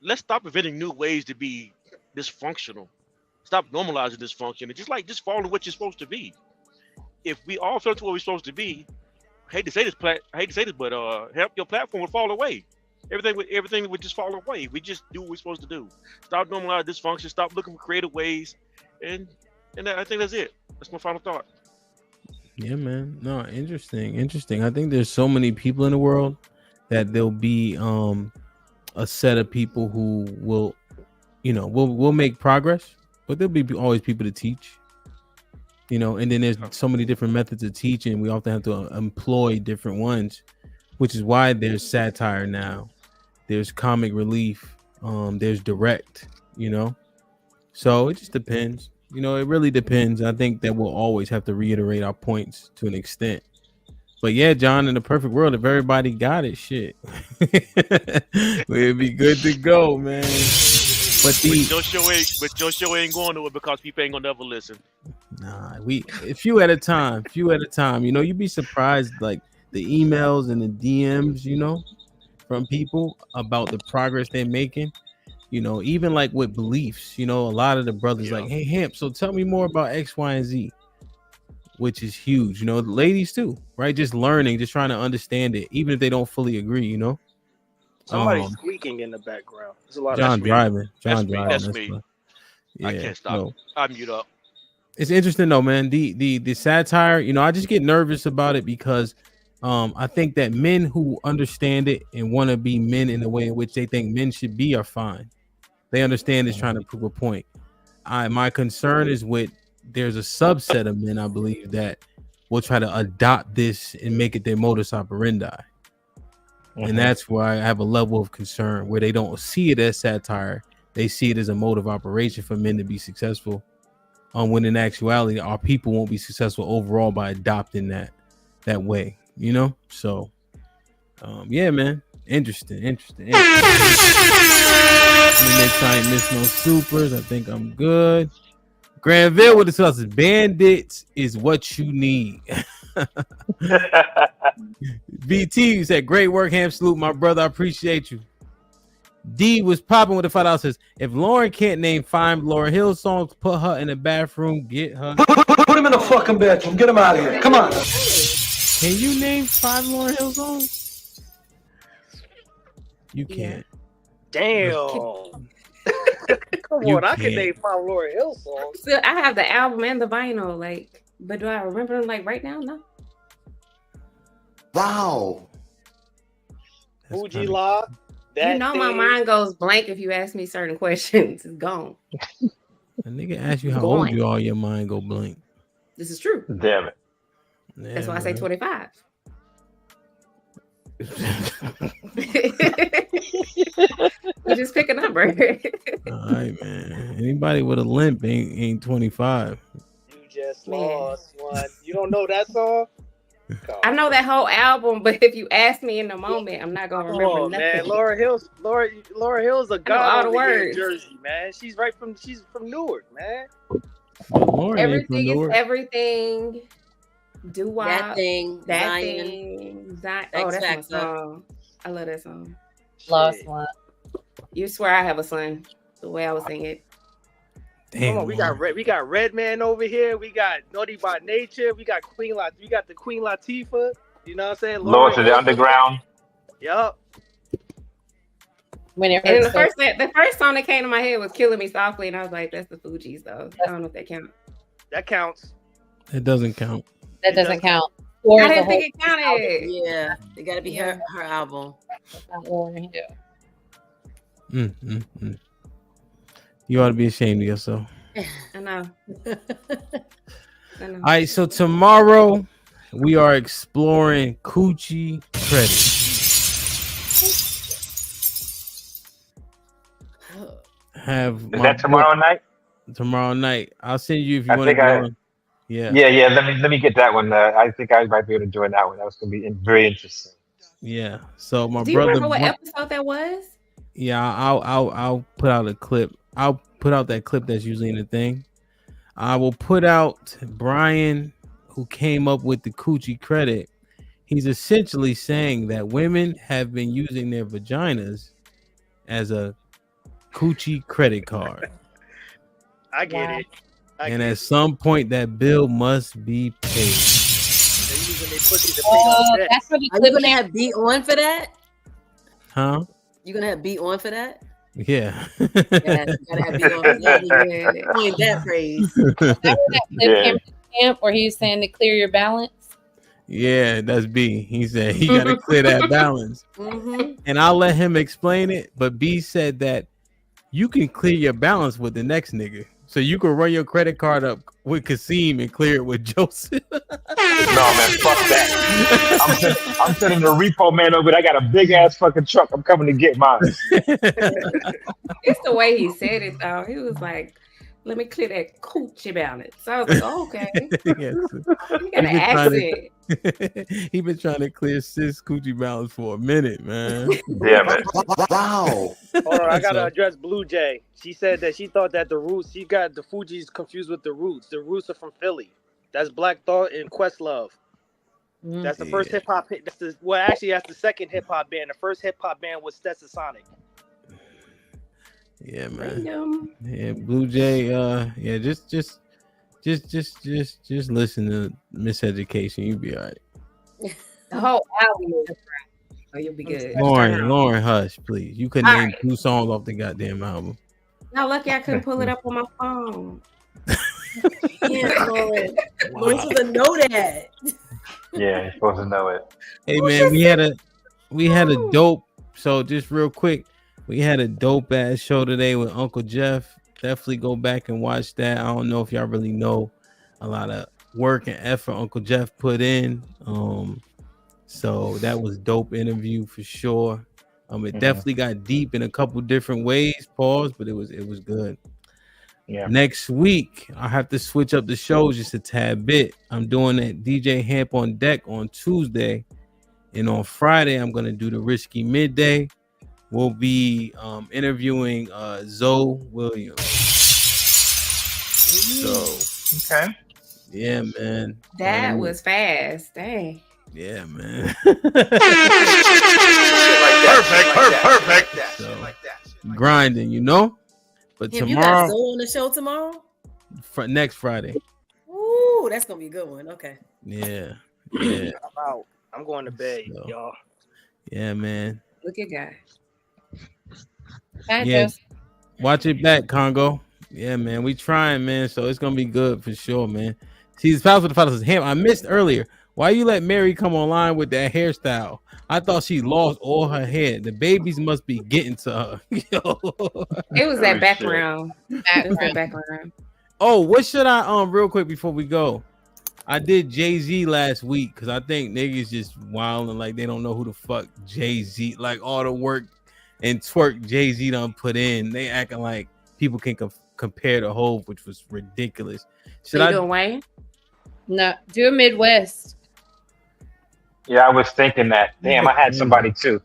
Let's stop inventing new ways to be dysfunctional. Stop normalizing dysfunction and just follow what you're supposed to be. If we all fell to what we're supposed to be, I hate to say this, but help your platform would fall away. Everything would just fall away. We just do what we're supposed to do. Stop normalizing dysfunction. Stop looking for creative ways, and I think that's it. That's my final thought. Yeah, man. No, interesting. I think there's so many people in the world that there'll be a set of people who will, will make progress, but there'll be always people to teach. And then there's so many different methods of teaching. We often have to employ different ones, which is why there's satire now. There's comic relief. There's direct, you know. So it just depends. You know, it really depends. I think that we'll always have to reiterate our points to an extent. But yeah, John, in the perfect world, if everybody got it, shit, we'd be good to go, man. But your show ain't going to it because people ain't gonna never listen. Nah, a few at a time. You know, you'd be surprised, like the emails and the DMs, you know, from people about the progress they're making. You know, even like with beliefs, you know, a lot of the brothers like, hey, Hamp, so tell me more about X, Y, and Z, which is huge. You know, the ladies too, right? Just learning, just trying to understand it, even if they don't fully agree, you know. Somebody's squeaking in the background. There's a lot John of driving. That's me. Yeah, I can't stop. I mute up. It's interesting though, man. The satire, you know, I just get nervous about it because I think that men who understand it and want to be men in the way in which they think men should be are fine. They understand it's trying to prove a point. My concern is with there's a subset of men, I believe, that will try to adopt this and make it their modus operandi. And that's why I have a level of concern where they don't see it as satire. They see it as a mode of operation for men to be successful. When in actuality, our people won't be successful overall by adopting that way, you know? So, yeah, man. Interesting. Next I ain't miss no supers. I think I'm good. Granville with the sauces. Bandits is what you need. BT, you said great work, Ham. Salute, my brother. I appreciate you. D was popping with the $5. Says if Lauren can't name 5 Lauryn Hill songs, put her in the bathroom. Get her. Put him in the fucking bedroom. Get him out of here. Come on. Can you name 5 Lauryn Hill songs? You can't. Damn. Come on, I can name 5 Lauryn Hill songs. So I have the album and the vinyl, like, but do I remember them like right now? No. Wow. Fuji La. You know my mind goes blank if you ask me certain questions. It's gone. A nigga ask you how old you are, your mind go blank. This is true. Damn it. Yeah, that's why I say 25. You just pick a number. All right, man. Anybody with a limp ain't 25. You just lost one. You don't know that song? I know that whole album, but if you ask me in the moment, I'm not gonna remember nothing. Man, Laura Hill's a god all the over here in words. Jersey, man. She's from Newark, man. Everything is everything. Do wop, That thing, that Zion, thing. Oh, X that's my Factor. song. I love that song. Lost one. You swear I have a son. The way I was singing it. Come on, we got Redman over here. We got Naughty by Nature. We got we got the Queen Latifah. You know what I'm saying? Lord to the Underground. Yup. And then the first song that came to my head was "Killing Me Softly," and I was like, "That's the Fugees, though." I don't know if that counts. That counts. It doesn't count. That doesn't count. I didn't think it counted. Yeah, it got to be her album. You ought to be ashamed of yourself. I know. All right, so tomorrow we are exploring coochie credit. Is that tomorrow night? Tomorrow night. I'll send you if you I want to think go I- on. Yeah. Yeah. Let me get that one. I think I might be able to join that one. That was gonna be very interesting. Yeah. So my Do you brother. remember what episode that was? Yeah, I'll put out a clip. I'll put out that clip that's usually in the thing. I will put out Brian, who came up with the coochie credit. He's essentially saying that women have been using their vaginas as a coochie credit card. I get it. And at some point that bill must be paid. That's what Are you gonna have beat on for that? Huh? You gonna have beat on for that? Yeah. Yeah, you gotta have beat on for that. Point that phrase. That camp where he's saying to clear your balance. Yeah, that's B. He said he got to clear that balance. And I'll let him explain it. But B said that you can clear your balance with the next nigga. So you can run your credit card up with Kasim and clear it with Joseph. No, man, fuck that. I'm sending the repo man over there. I got a big ass fucking truck. I'm coming to get mine. It's the way he said it though. He was like, "Let me clear that coochie balance." So I was like, oh, "Okay." Yes. You got an accent. He been trying to clear sis coochie balance for a minute, man. Yeah, man. Wow. Hold on, I gotta So- address Blue Jay. She said that she thought that the Roots, she got the Fugees confused with the Roots. The Roots are from Philly. That's Black Thought and Questlove. That's the first hip hop. That's the second hip hop band. The first hip hop band was Stetsasonic. Yeah, man. Yeah, Blue Jay. Yeah, just listen to Miseducation. You'll be all right. The whole album is different, so you'll be good. Lauren, hush, please. You couldn't All name right. 2 songs off the goddamn album. Now lucky I couldn't pull it up on my phone. Yeah, Lauren. Lauren supposed to know that. Yeah, you're supposed to know it. Hey man, we had a dope. So just real quick, we had a dope ass show today with Uncle Jeff. Definitely go back and watch that. I don't know if y'all really know a lot of work and effort Uncle Jeff put in. So that was dope interview for sure. It definitely got deep in a couple different ways. Pause, but it was good. Yeah. Next week, I have to switch up the shows just a tad bit. I'm doing that DJ Hamp on Deck on Tuesday, and on Friday I'm gonna do the Risky Midday. We'll be interviewing Zoe Williams. So okay, yeah, man. That was fast. Dang. Yeah, man. Perfect. So, grinding, you know. But Him, you got tomorrow, Zoe on the show tomorrow? next Friday. Ooh, that's gonna be a good one. Okay. Yeah. I'm out. I'm going to bed, So, y'all. Yeah, man. Look at guy. Yeah. Watch it back, Congo. Yeah, man. We trying, man. So it's gonna be good for sure, man. See, the Palace with the Palace is him. I missed earlier. Why you let Mary come online with that hairstyle? I thought she lost all her hair. The babies must be getting to her. Yo. It was that background. It was that background. Oh, what should I real quick before we go? I did Jay-Z last week because I think niggas just wilding like they don't know who the fuck Jay-Z, like all the work and twerk Jay-Z done put in. They acting like people can compare the whole, which was ridiculous. Should So I you doing Wayne? No, do a Midwest. Yeah, I was thinking that. Damn, I had somebody too.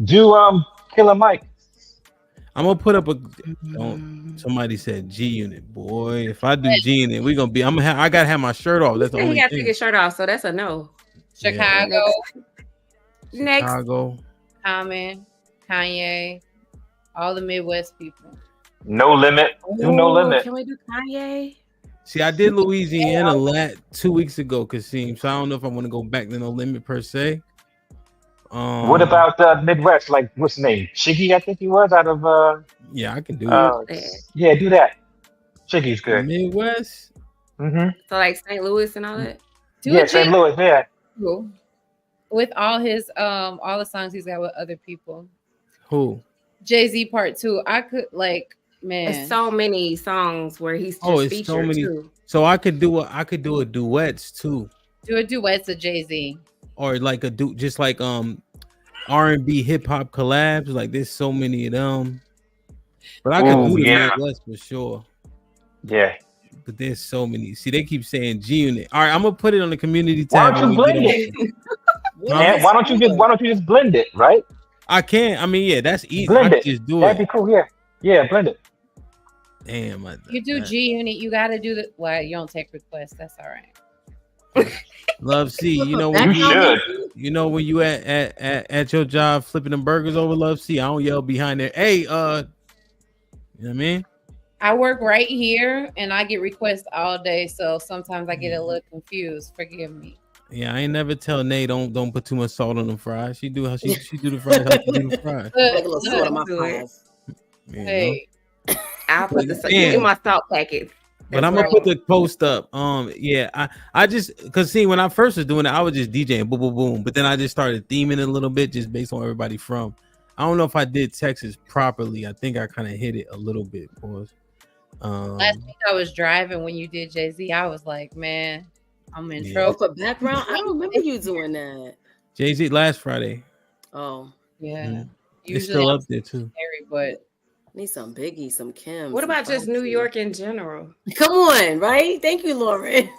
Do Killer Mike. I'm gonna put up a. Somebody said G Unit, boy. If I do G Unit, we gonna be. I gotta have my shirt off. That's the He only got to thing. take his shirt off, so that's a no. Chicago. Next. Chicago. Common, Kanye, all the Midwest people. No Limit. Do No Limit. Can we do Kanye? See, I did Louisiana 2 weeks ago, Kasim. So I don't know if I want to go back to No Limit per se. What about Midwest? Like, what's his name? Chiggy, I think he was out of. Yeah, I can do it. Yeah, do that. Chiggy's good. Midwest. Mm-hmm. So like St. Louis and all that. Yeah, St. Louis. Yeah. Cool. With all his all the songs he's got with other people. Who? Jay-Z Part 2. I could man. There's so many songs where he's just It's featured so many. too. So I could do a duets too, Do a duet to Jay-Z. or like just like R&B hip hop collabs. Like there's so many of them. But I could do the Midwest for sure. Yeah. But there's so many. See, they keep saying G Unit. All right, I'm gonna put it on the community Why tab. don't you blend it? Man, why don't you just blend it, right? I can. I mean, yeah, that's easy. Blend I can it. just do That'd it. be cool. Yeah. Yeah, blend it. Damn. You do G Unit, you gotta do the you don't take requests. That's all right. Love C. You know when you know when you at your job flipping them burgers over, Love C. I don't yell behind there. Hey, you know what I mean? I work right here and I get requests all day, so sometimes I get a little confused. Forgive me. Yeah, I ain't never tell Nay don't put too much salt on them fries. She do how she do the fries. How she do the fries. Regular salt on my fries. Hey, I'll put the give my salt packet. But I'm gonna put the post up. Yeah, I just because see when I first was doing it, I was just DJing boom boom boom. But then I just started theming it a little bit just based on everybody from. I don't know if I did Texas properly. I think I kind of hit it a little bit, boys. Last week I was driving when you did Jay-Z. I was like, man, I'm in Oh, trouble. for background, I don't remember you doing that. Jay-Z last Friday. Oh, yeah. It's Usually still I'm up there too. scary, but need some Biggie, some Kim. What some about just New Foxy. York in general? Come on, right? Thank you, Lauren.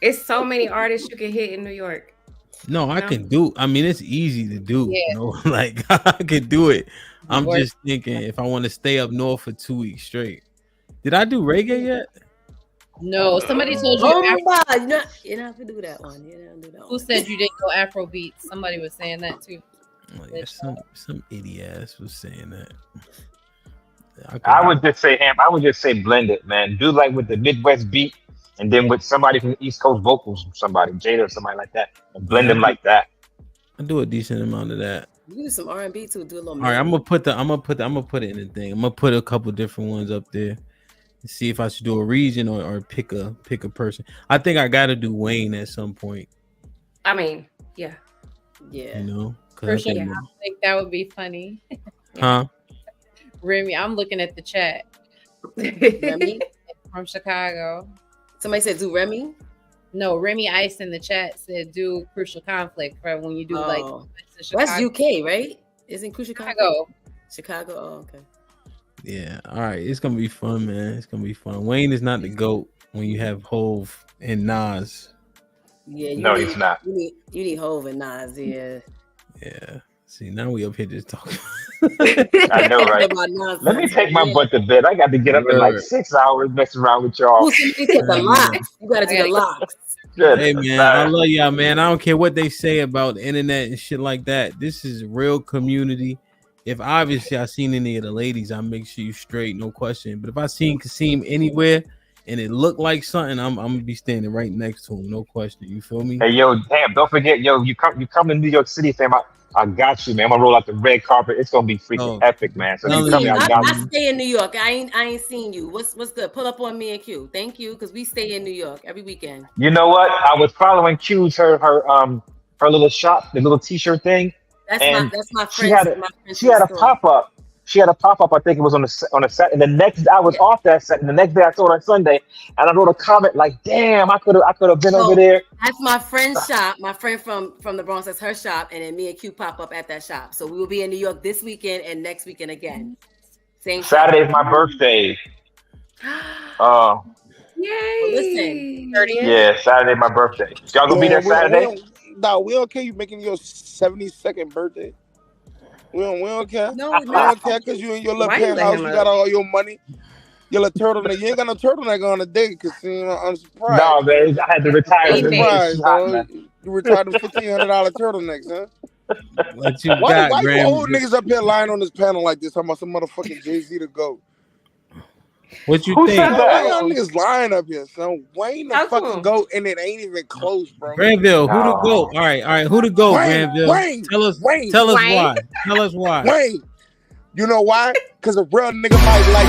It's so many artists you can hit in New York. No, I can do. I mean, it's easy to do. Yeah. You know, like I can do it. I'm Work. just thinking if I want to stay up north for 2 weeks straight. Did I do reggae yet? no, somebody told you. Oh my, you're not gonna do that one. You don't do that Who one. said you didn't go Afro beats? Somebody was saying that too. Oh, yeah, some idiot ass was saying that. I would just say I would just say blend it, man. Do like with the Midwest beat, and then with somebody from the East Coast vocals, somebody Jada or somebody like that, and blend them like that. I do a decent amount of that. You do some R&B too. Do a little. All right, I'm gonna put it in the thing. I'm gonna put a couple different ones up there and see if I should do a region or pick a person. I think I gotta do Wayne at some point. I mean, yeah. Yeah. You know, First, I think that would be funny. Huh? Remy, I'm looking at the chat. Remy from Chicago. Somebody said do Remy. No, Remy Ice in the chat said do Crucial Conflict for when you do like. That's UK, right? Isn't Crucial Chicago? Chicago. Oh, okay. Yeah. All right. It's gonna be fun, man. It's gonna be fun. Wayne is not the GOAT when you have Hove and Nas. Yeah. He's not. You need Hove and Nas. Yeah. Yeah. See, now we up here just talking. I know, right? Let me take my butt to bed. I got to get up in like 6 hours messing around with y'all. Ooh, somebody said the locks. You gotta do the locks. Good. Hey man, I love y'all, man. I don't care what they say about the internet and shit like that. This is real community. If obviously I seen any of the ladies, I make sure you straight, no question. But if I seen Kasim anywhere and it looked like something, I'm gonna be standing right next to him, no question. You feel me? Hey, yo, damn! Don't forget, yo, you come to New York City, fam. I got you, man. I'm gonna roll out the red carpet. It's gonna be freaking epic, man. So you come here, I got you. I stay in New York. I ain't seen you. What's good? Pull up on me and Q. Thank you, because we stay in New York every weekend. You know what? I was following Q's her little shop, the little t-shirt thing. That's my friend. She had a pop up. She had a pop up. I think it was on a set. And the next I was off that set. And the next day I saw it on Sunday, and I wrote a comment like, "Damn, I could have been over there." That's my friend's shop. My friend from the Bronx. That's her shop. And then me and Q pop up at that shop. So we will be in New York this weekend and next weekend again. Same. Saturday is my birthday. Yay! Listen, 30th. Yeah, Saturday my birthday. Y'all gonna be there Saturday? We don't care you making your 72nd birthday. We don't care. No, we don't care because you in your little penthouse, you got all your money. Your little turtleneck. You ain't got no turtleneck on the day because I'm surprised. No, man, I had to retire. You retired them $1,500 turtlenecks, huh? What you Why got, you old niggas up here lying on this panel like this? Talking about some motherfucking Jay-Z to go. What you Who think? said that? Why y'all niggas lying up here, son? Wayne the fucking GOAT, and it ain't even close, bro. Granville, who to go? All right, who to go? Granville, tell us why. Tell us why. Wayne, you know why? Because a real nigga might like